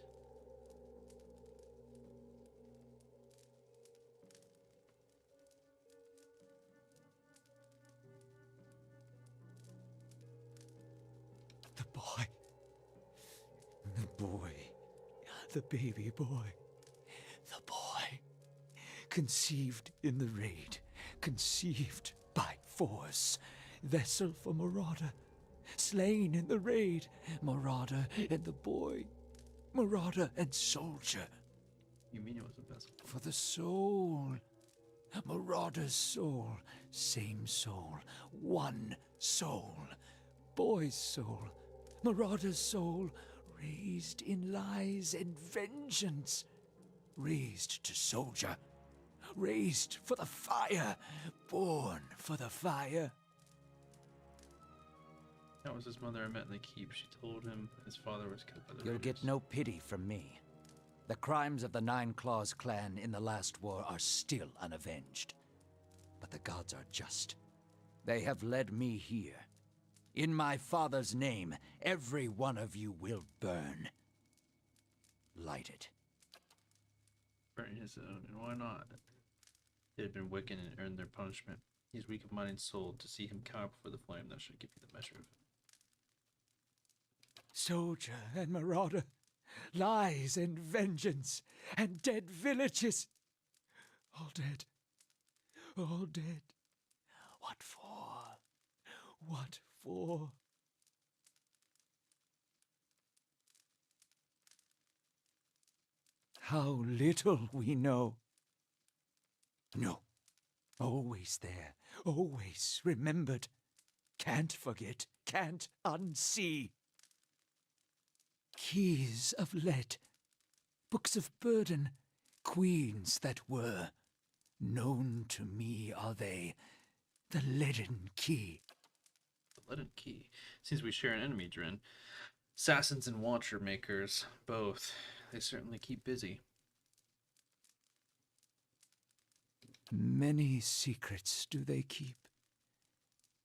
The boy. The boy. The baby boy. The boy. Conceived in the raid. Conceived by force. Vessel for Marauder. Slain in the raid. Marauder and the boy. Marauder and soldier. You mean it was a vessel? For the soul. Marauder's soul. Same soul. One soul. Boy's soul. Marauder's soul. Raised in lies and vengeance. Raised to soldier. Raised for the fire. Born for the fire. That was his mother I met in the keep. She told him his father was killed by the You'll raiders. get no pity from me. The crimes of the Nine Claws clan in the last war are still unavenged. But the gods are just. They have led me here. In my father's name, every one of you will burn. Light it. Burn his own, and why not? They had been wicked and earned their punishment. He's weak of mind and soul. To see him cower before the flame, that should give you the measure of it. Soldier and marauder, lies and vengeance, and dead villages. All dead. All dead. What for? What for? How little we know. No. Always there. Always remembered. Can't forget. Can't unsee. Keys of lead. Books of burden. Queens that were. Known to me are they. The leaden key. The leaden key. Seems we share an enemy, Drin. Assassins and watcher makers, both. They certainly keep busy. Many secrets do they keep.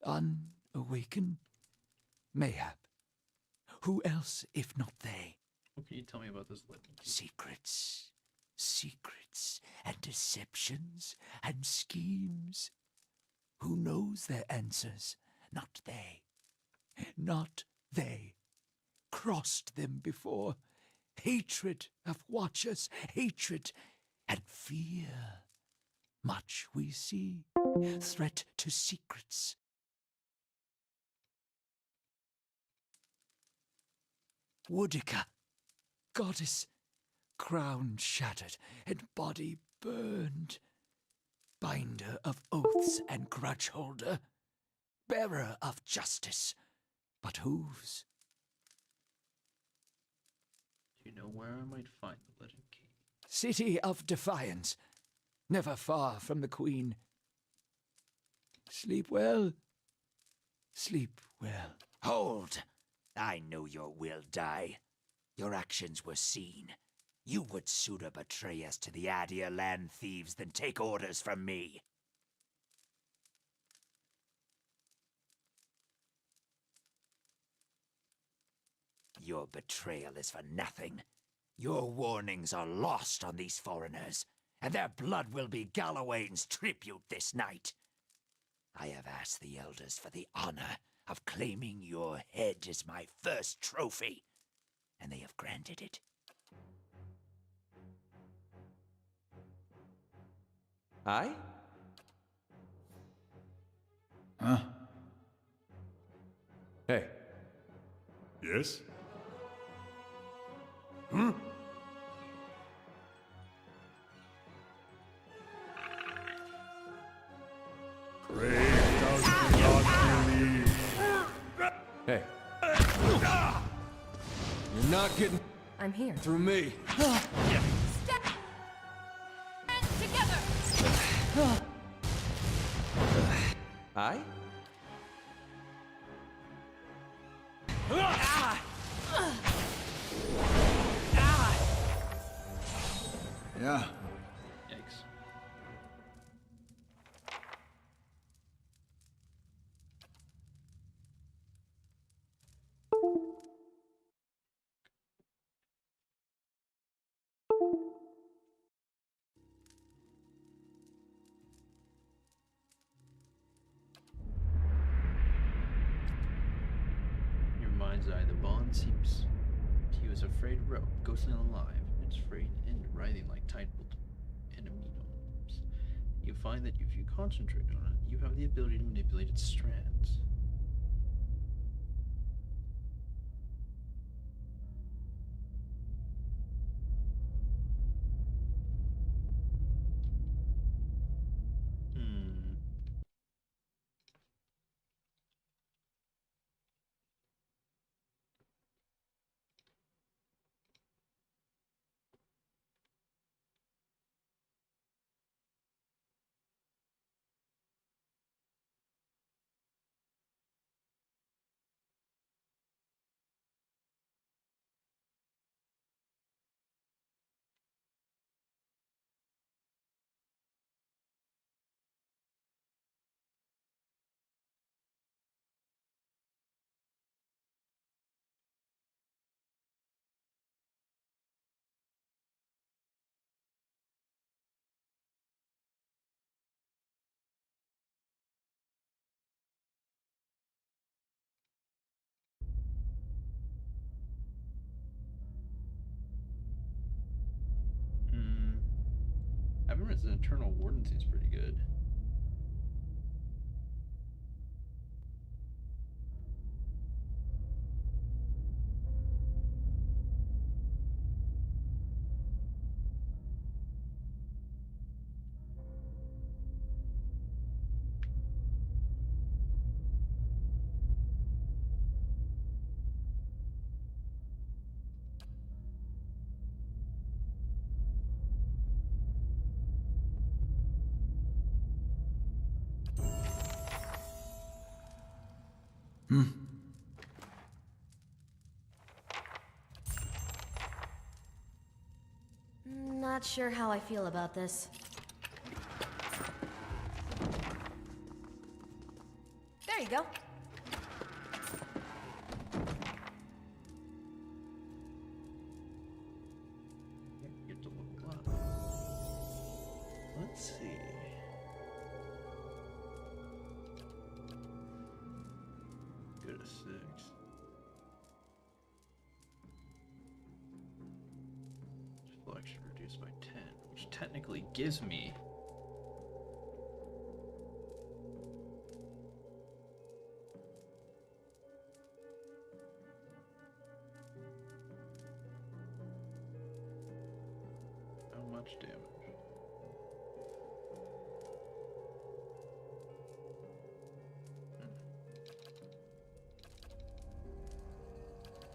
Unawakened? Mayhap. Who else if not they? What can you tell me about this leaden key? Secrets. Secrets and deceptions and schemes. Who knows their answers? Not they. Not they. Crossed them before. Hatred of watchers, hatred and fear. Much we see. Threat to secrets. Woodica, goddess, crown shattered and body burned. Binder of oaths and grudge holder. Bearer of justice, but whose? Do you know where I might find the leaden key? City of Defiance, never far from the Queen. Sleep well. Sleep well. Hold! I know your will die. Your actions were seen. You would sooner betray us to the Adir land thieves than take orders from me. Your betrayal is for nothing. Your warnings are lost on these foreigners, and their blood will be Gallowayne's tribute this night. I have asked the elders for the honor of claiming your head as my first trophy, and they have granted it. Aye? Huh? Hey. Yes? Hmm? Crave does not believe. Hey. You're not getting I'm here. through me. Together! Aye? Yeah. Yikes. Your mind's eye, the bond seeps. He was a frayed rope, ghostly alive, its frayed end writhing like tight-pulled enemy arms. You find that if you concentrate on it, you have the ability to manipulate its strands. Hmm. remember his internal warden seems pretty good. Not sure how I feel about this. There you go. Get to level up. Let's see. Go to 6. Deflection reduced by 10, which technically gives me how much damage?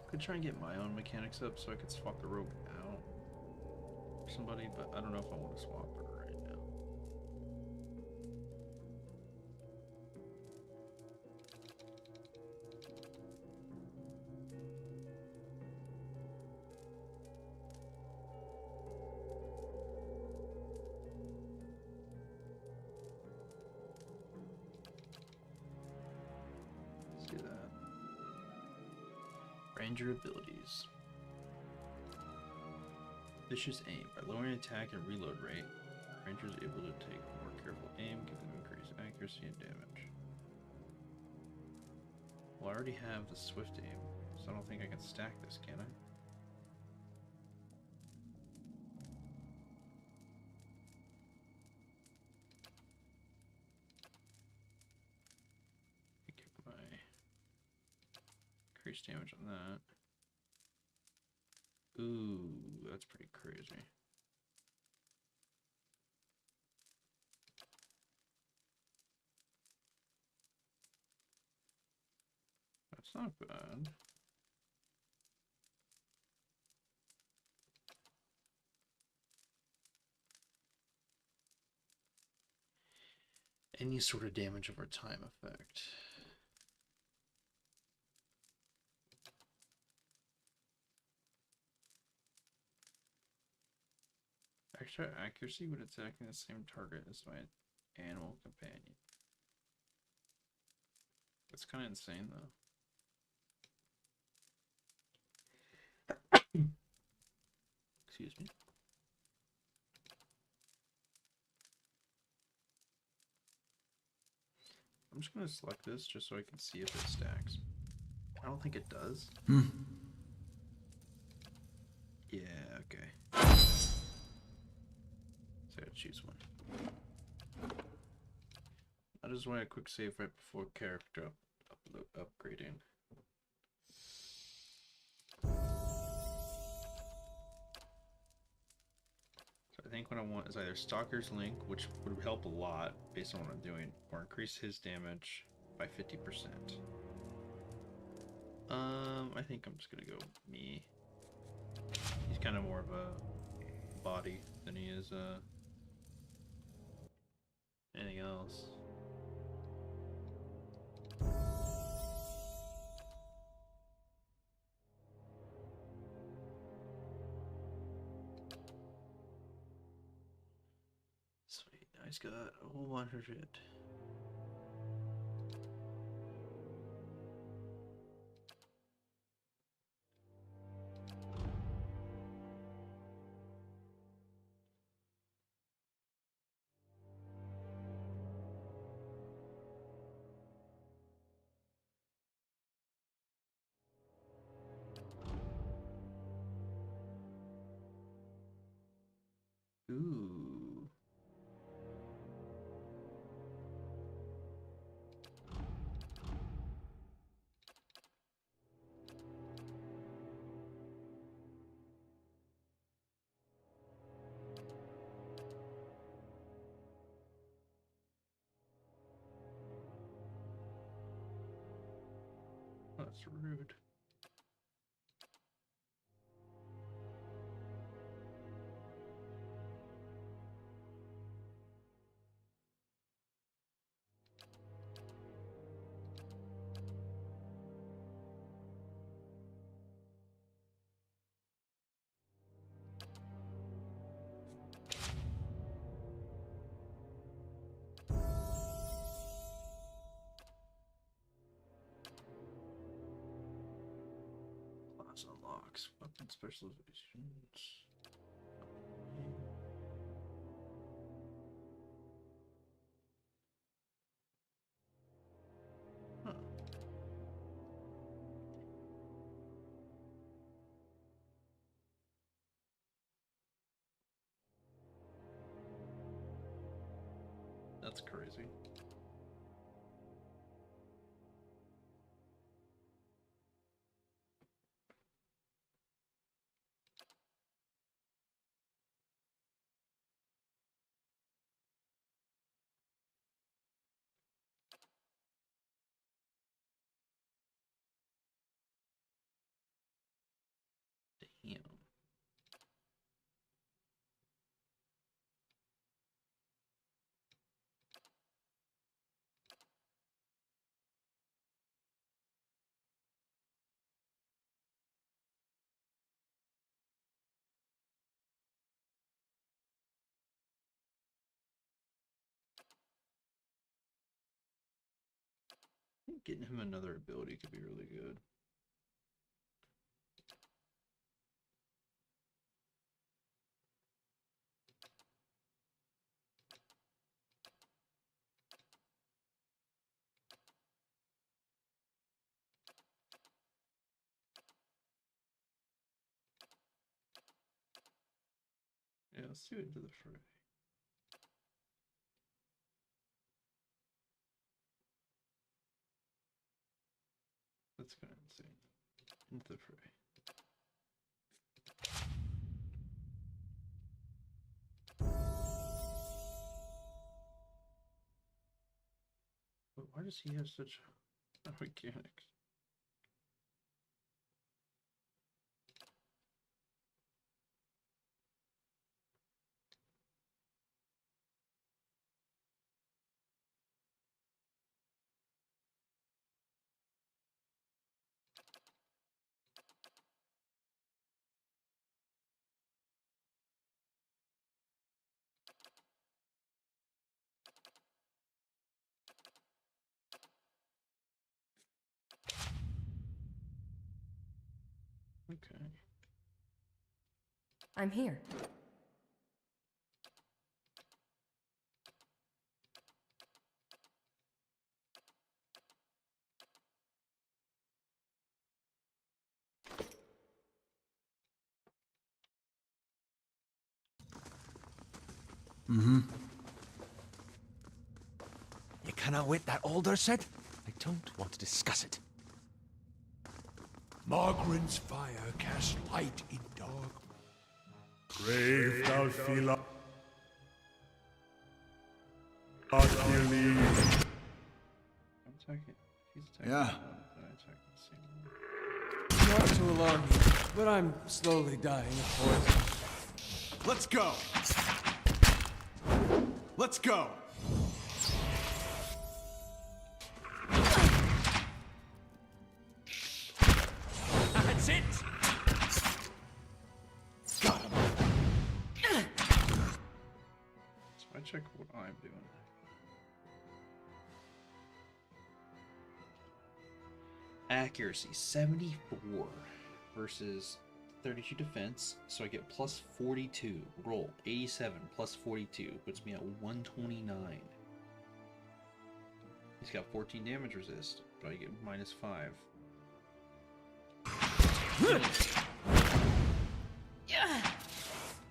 Could try and get my own mechanics up so I could swap the rogue out for somebody, but I don't know if I want to swap her right now. Let's do that. Ranger abilities. Vicious aim. By lowering attack and reload rate, Ranger is able to take more careful aim, giving them increased accuracy and damage. Well, I already have the swift aim, so I don't think I can stack this, can I? Get my increased damage on that. Ooh, that's pretty crazy. That's not bad. Any sort of damage over time effect. Extra accuracy when attacking the same target as my animal companion. That's kind of insane, though. Excuse me. I'm just going to select this just so I can see if it stacks. I don't think it does. Yeah, okay. So I gotta choose one. I just want a quick save right before character upgrading. So I think what I want is either Stalker's Link, which would help a lot based on what I'm doing, or increase his damage by 50%. I think I'm just gonna go me. He's kind of more of a body than he is anything else. Sweet, now he's got a whole bunch of shit. Ooh. That's rude. Class unlocks weapon specializations. Huh. That's crazy. Damn. I think getting him another ability could be really good. Yeah, let's do it into the fray. That's kind of insane. Into the fray. But why does he have such mechanics? Okay. I'm here. Mm-hmm. You cannot wait that older said? I don't want to discuss it. Margaren's fire cast light in dark. Brave thou feel I'm attacking. He's attacking. Yeah. I attack the same one. Not to alarm you, but I'm slowly dying of poison. Let's go! Let's go! That's it! Got him! So I check what I'm doing. Accuracy 74 versus 32 defense, so I get plus 42. Roll 87 plus 42 puts me at 129. He's got 14 damage resist, but I get minus 5.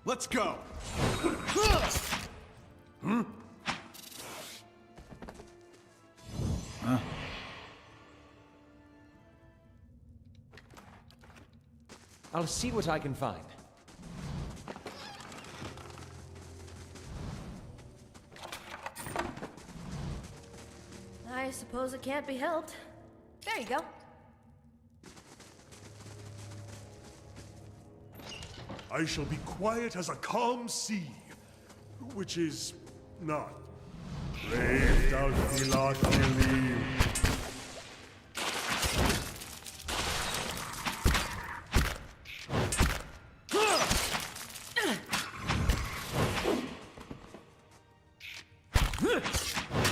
Let's go! Hmm? Huh? I'll see what I can find. I suppose it can't be helped. There you go. I shall be quiet as a calm sea, which is not. Brave thou Philat believe.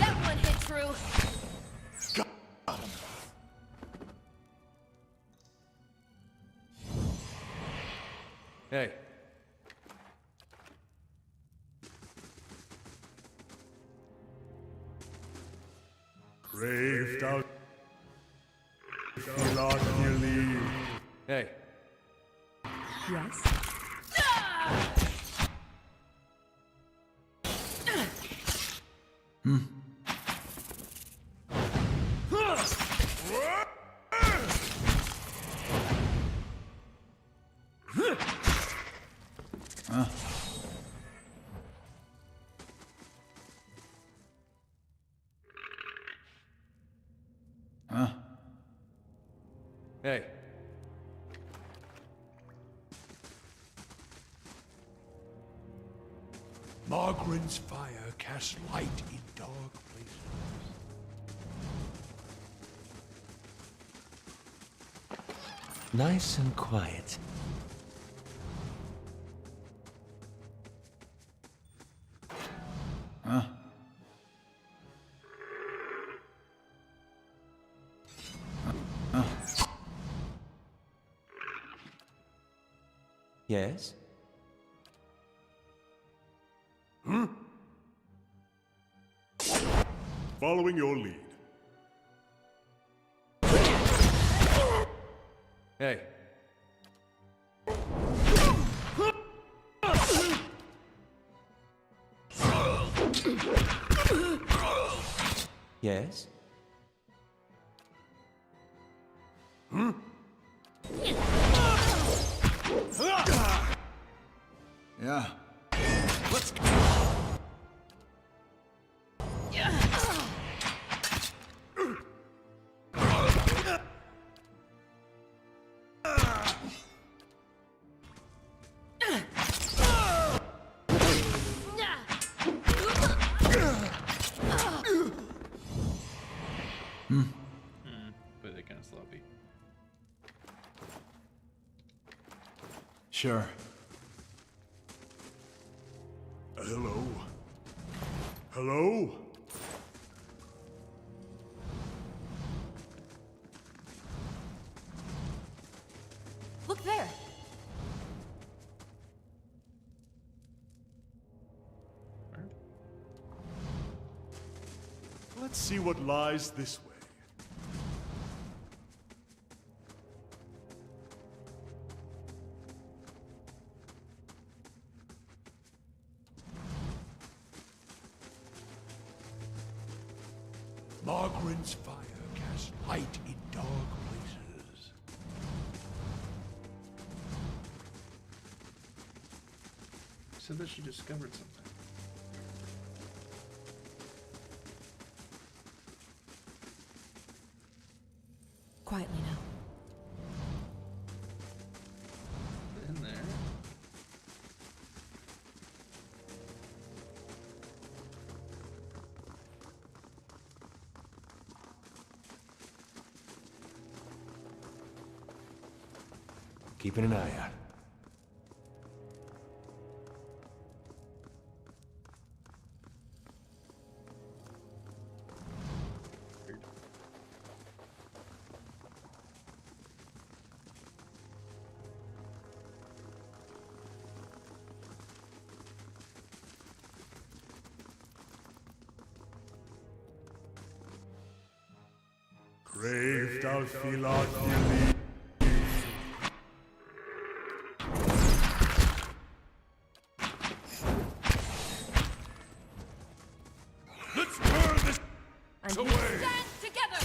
That one hit true. Hey. Brave thou Philat believe. Hey. Yes? Hmm. Hey. Margren's fire casts light in dark places. Nice and quiet. Yes? Following your lead. Hey. Yes? Yeah. Let's go. But they're kind of sloppy. Sure. Hello? Hello? Look there. Let's see what lies this way. Margren's fire casts light in dark places. Said that she discovered something. Quietly now. In there. Keeping an eye out. Brave thou Philat believe. Let's burn this away! Stand together!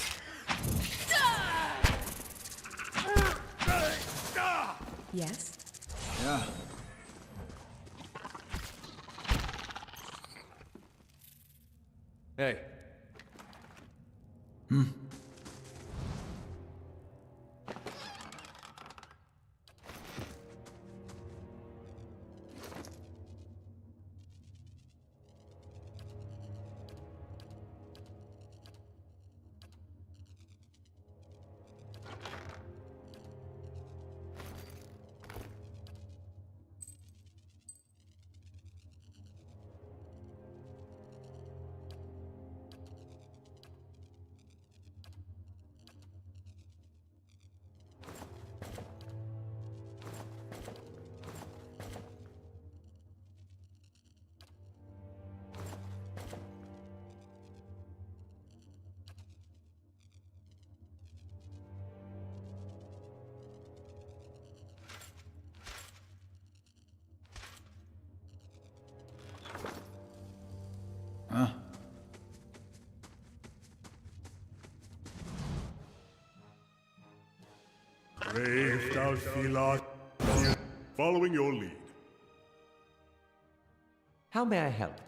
Yes? Yeah. Hey. Brave thou Philot, following your lead. How may I help?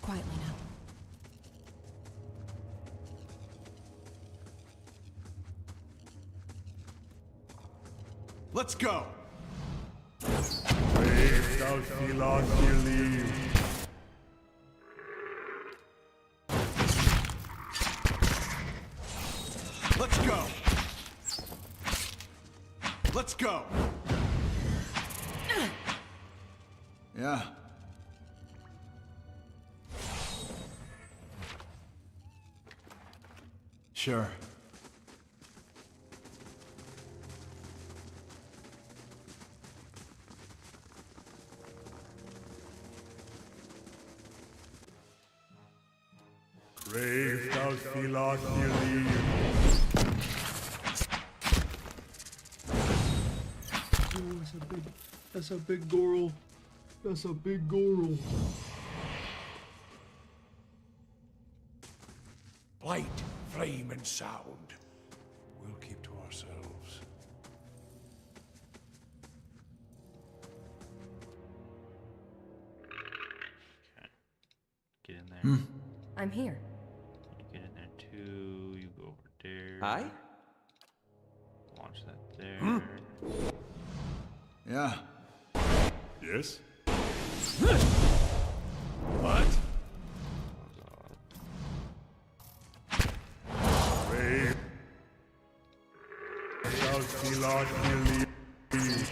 Quietly now. Let's go! Brave thou Philot, believe. Let's go! Let's go! Yeah. Sure. Brave thou Philot, believe. That's a big Goral. That's a big Goral. Light, flame, and sound. We'll keep to ourselves. Okay. Get in there. I'm here. You get in there too. You go over there. Hi? Launch that there. Yeah. Yes? What? Brave thou Philot, believe.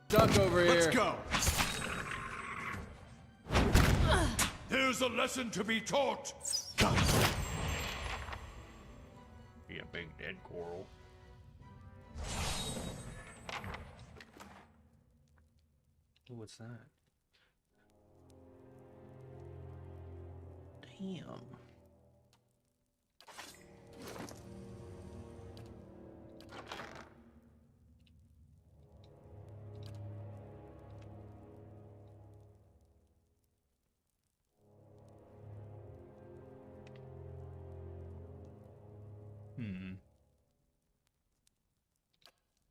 Duck over here. Let's go! There's a lesson to be taught. Be a big dead Goral. Ooh, what's that? Damn.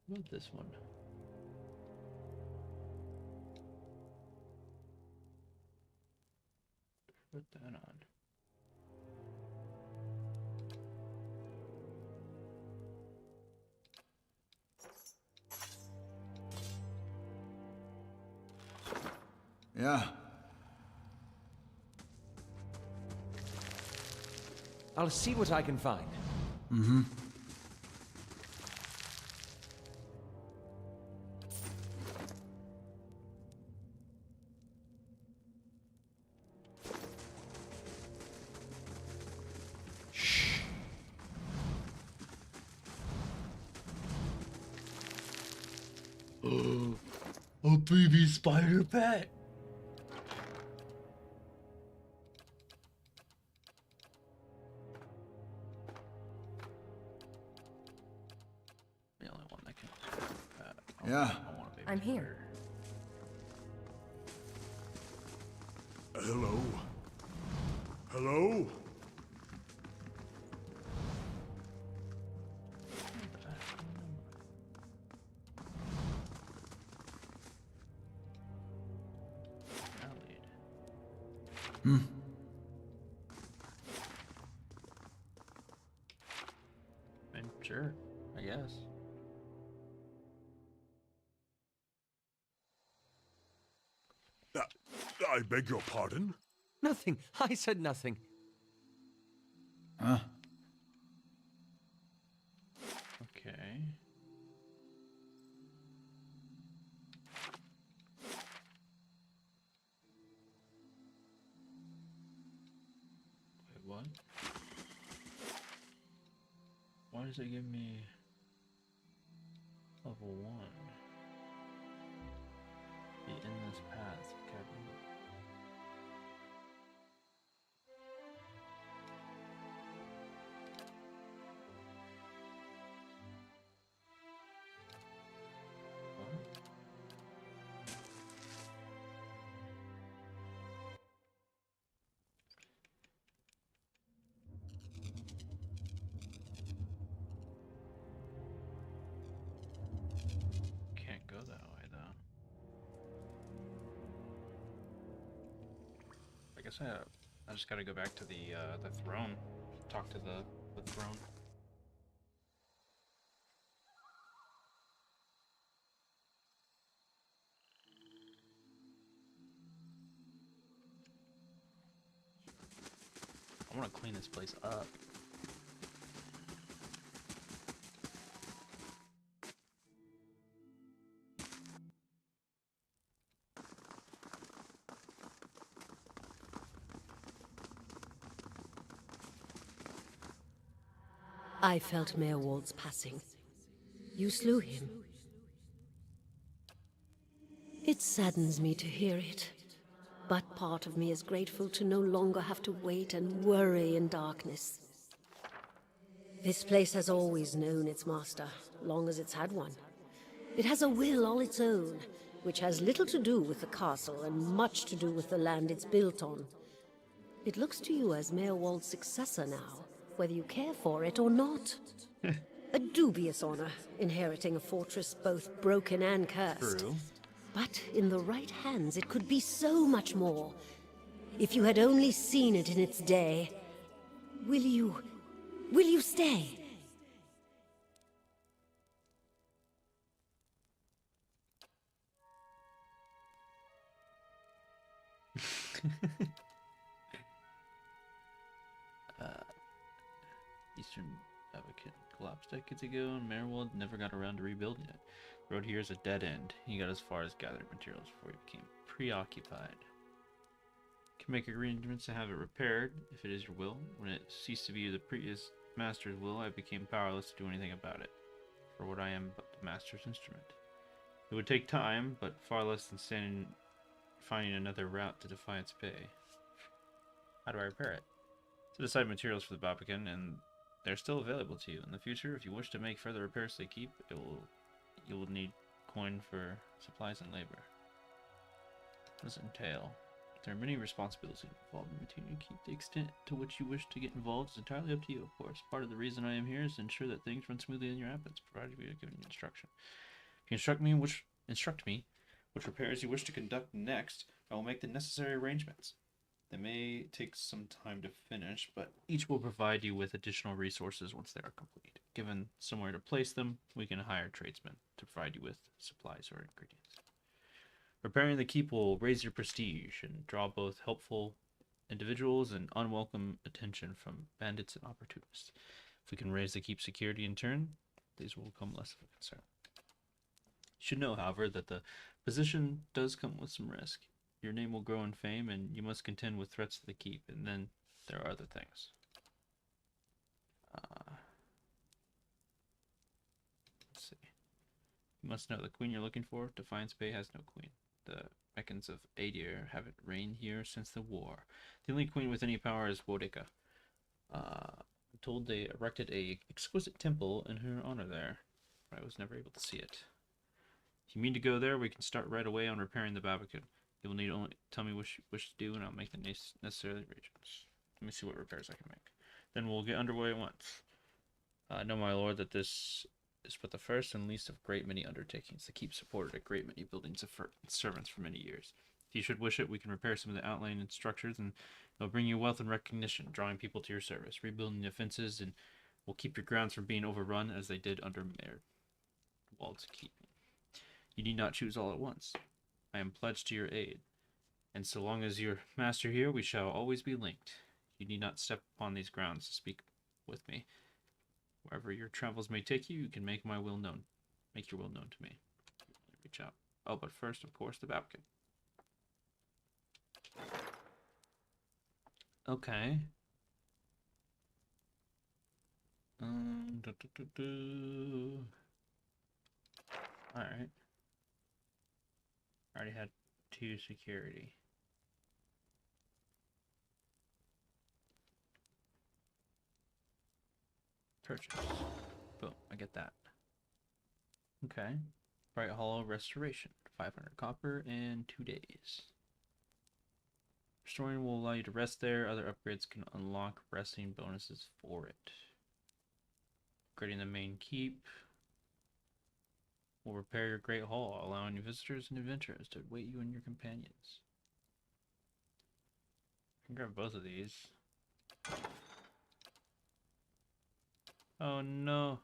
What about this one? Put that on. Yeah. I'll see what I can find. Mm-hmm. A baby spider pet. The only one that can. Yeah. I want a baby I'm here. spider. Hello? Hello? Hmm. And sure, I guess. I beg your pardon? Nothing. I said nothing. Huh? Okay. Wait, what? Why does it give me... level 1. The endless paths of Cabin. Can't go that way though. I guess I just gotta go back to the throne. Talk to the throne. I want to clean this place up. I felt Mayor Wald's passing. You slew him. It saddens me to hear it, but part of me is grateful to no longer have to wait and worry in darkness. This place has always known its master, long as it's had one. It has a will all its own, which has little to do with the castle and much to do with the land it's built on. It looks to you as Mayor Wald's successor now, whether you care for it or not. A dubious honor, inheriting a fortress both broken and cursed. True. But in the right hands, it could be so much more. If you had only seen it in its day. Will you stay? Eastern Advocate collapsed decades ago, and Merwold never got around to rebuilding it. The road here is a dead end. He got as far as gathering materials before he became preoccupied. You can make arrangements to have it repaired, if it is your will. When it ceased to be the previous master's will, I became powerless to do anything about it, for what I am but the master's instrument. It would take time, but far less than finding another route to defy its pay. How do I repair it? To decide materials for the Babacan, and they're still available to you. In the future, if you wish to make further repairs to the keep, you will need coin for supplies and labor. What does it entail? There are many responsibilities involved in maintaining your keep. The extent to which you wish to get involved is entirely up to you, of course. Part of the reason I am here is to ensure that things run smoothly in your absence, provided we are given instruction. If you instruct me which repairs you wish to conduct next, I will make the necessary arrangements. They may take some time to finish, but each will provide you with additional resources once they are complete. Given somewhere to place them, we can hire tradesmen to provide you with supplies or ingredients. Repairing the keep will raise your prestige and draw both helpful individuals and unwelcome attention from bandits and opportunists. If we can raise the keep's security in turn, these will become less of a concern. You should know, however, that the position does come with some risk. Your name will grow in fame, and you must contend with threats to the keep, and then there are other things. Let's see. You must know the queen you're looking for. Defiance Bay has no queen. The Meccans of Adir haven't reigned here since the war. The only queen with any power is Wodeka. I'm told they erected a exquisite temple in her honor there, but I was never able to see it. If you mean to go there, we can start right away on repairing the Babacan. You will need only tell me what you wish to do, and I'll make the necessary arrangements. Let me see what repairs I can make. Then we'll get underway at once. I know, my lord, that this is but the first and least of great many undertakings. The keep supported a great many buildings of servants for many years. If you should wish it, we can repair some of the outlying structures, and it'll bring you wealth and recognition, drawing people to your service, rebuilding the defenses, and will keep your grounds from being overrun as they did under Mayor Wald's keep. You need not choose all at once. I am pledged to your aid, and so long as your master here, we shall always be linked. You need not step upon these grounds to speak with me. Wherever your travels may take you, you can make my will known. Make your will known to me. Reach out. Oh, but first, of course, the Babacan. Okay. Alright. I already had 2 security. Purchase. Boom, I get that. Okay. Bright Hollow Restoration. 500 copper in 2 days. Restoring will allow you to rest there. Other upgrades can unlock resting bonuses for it. Upgrading the main keep will repair your Great Hall, allowing visitors and adventurers to await you and your companions. I can grab both of these. Oh no.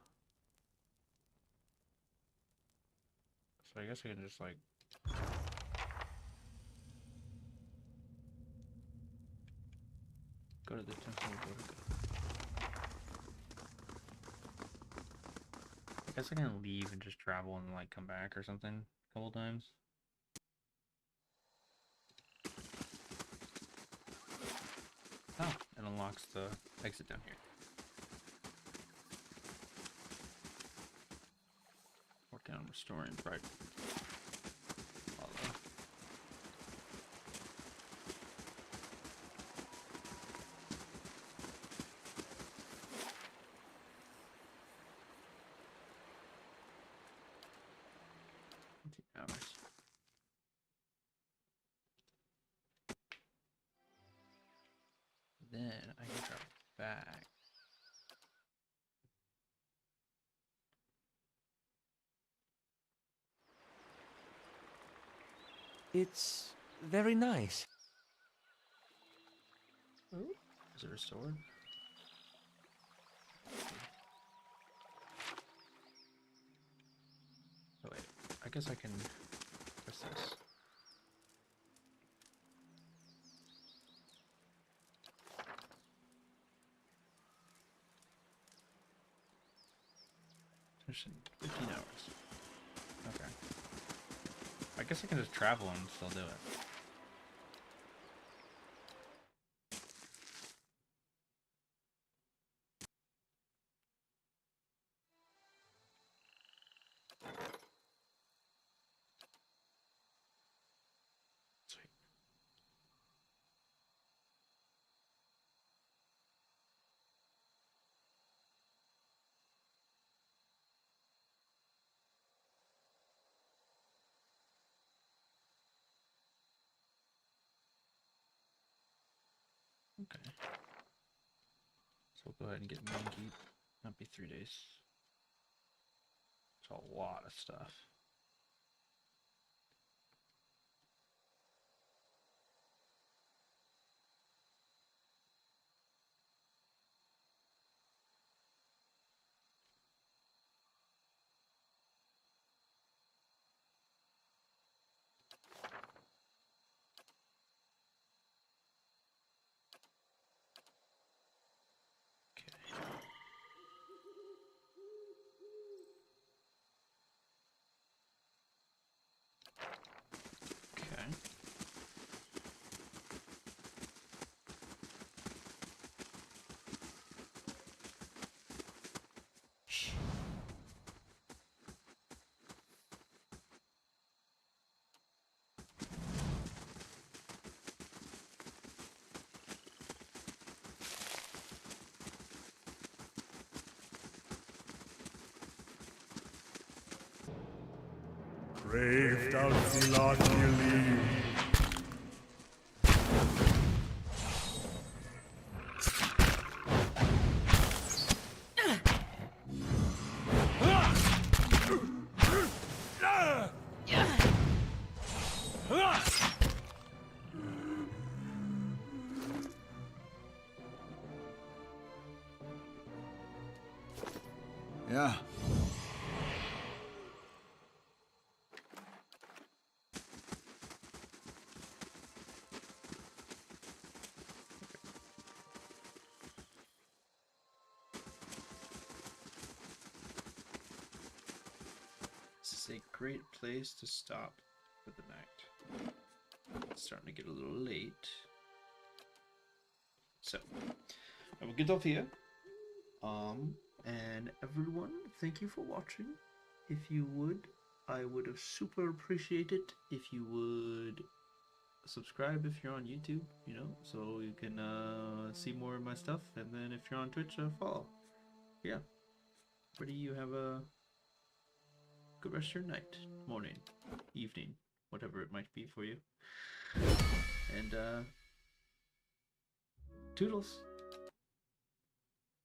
So I guess I can just like go to the temple. I guess I can leave and just travel and like come back or something a couple times. Oh, it unlocks the exit down here. Working on restoring Bright Hollow. Hours. Then I can travel back. It's very nice. Is it restored? Oh wait, I guess I can press this. Finish in 15 hours. Okay. I guess I can just travel and still do it. Sweet. Okay. So we'll go ahead and get main keep. That'll be 3 days. It's a lot of stuff. Okay. Shh. Brave does not believe. Yeah. This is a great place to stop for the night. It's starting to get a little late. So, I will get off here. And everyone, thank you for watching. If you would, I would have super appreciate it if you would subscribe if you're on YouTube, you know, so you can see more of my stuff, and then if you're on Twitch, follow. Yeah. Pretty, you have a good rest of your night, morning, evening, whatever it might be for you. And toodles.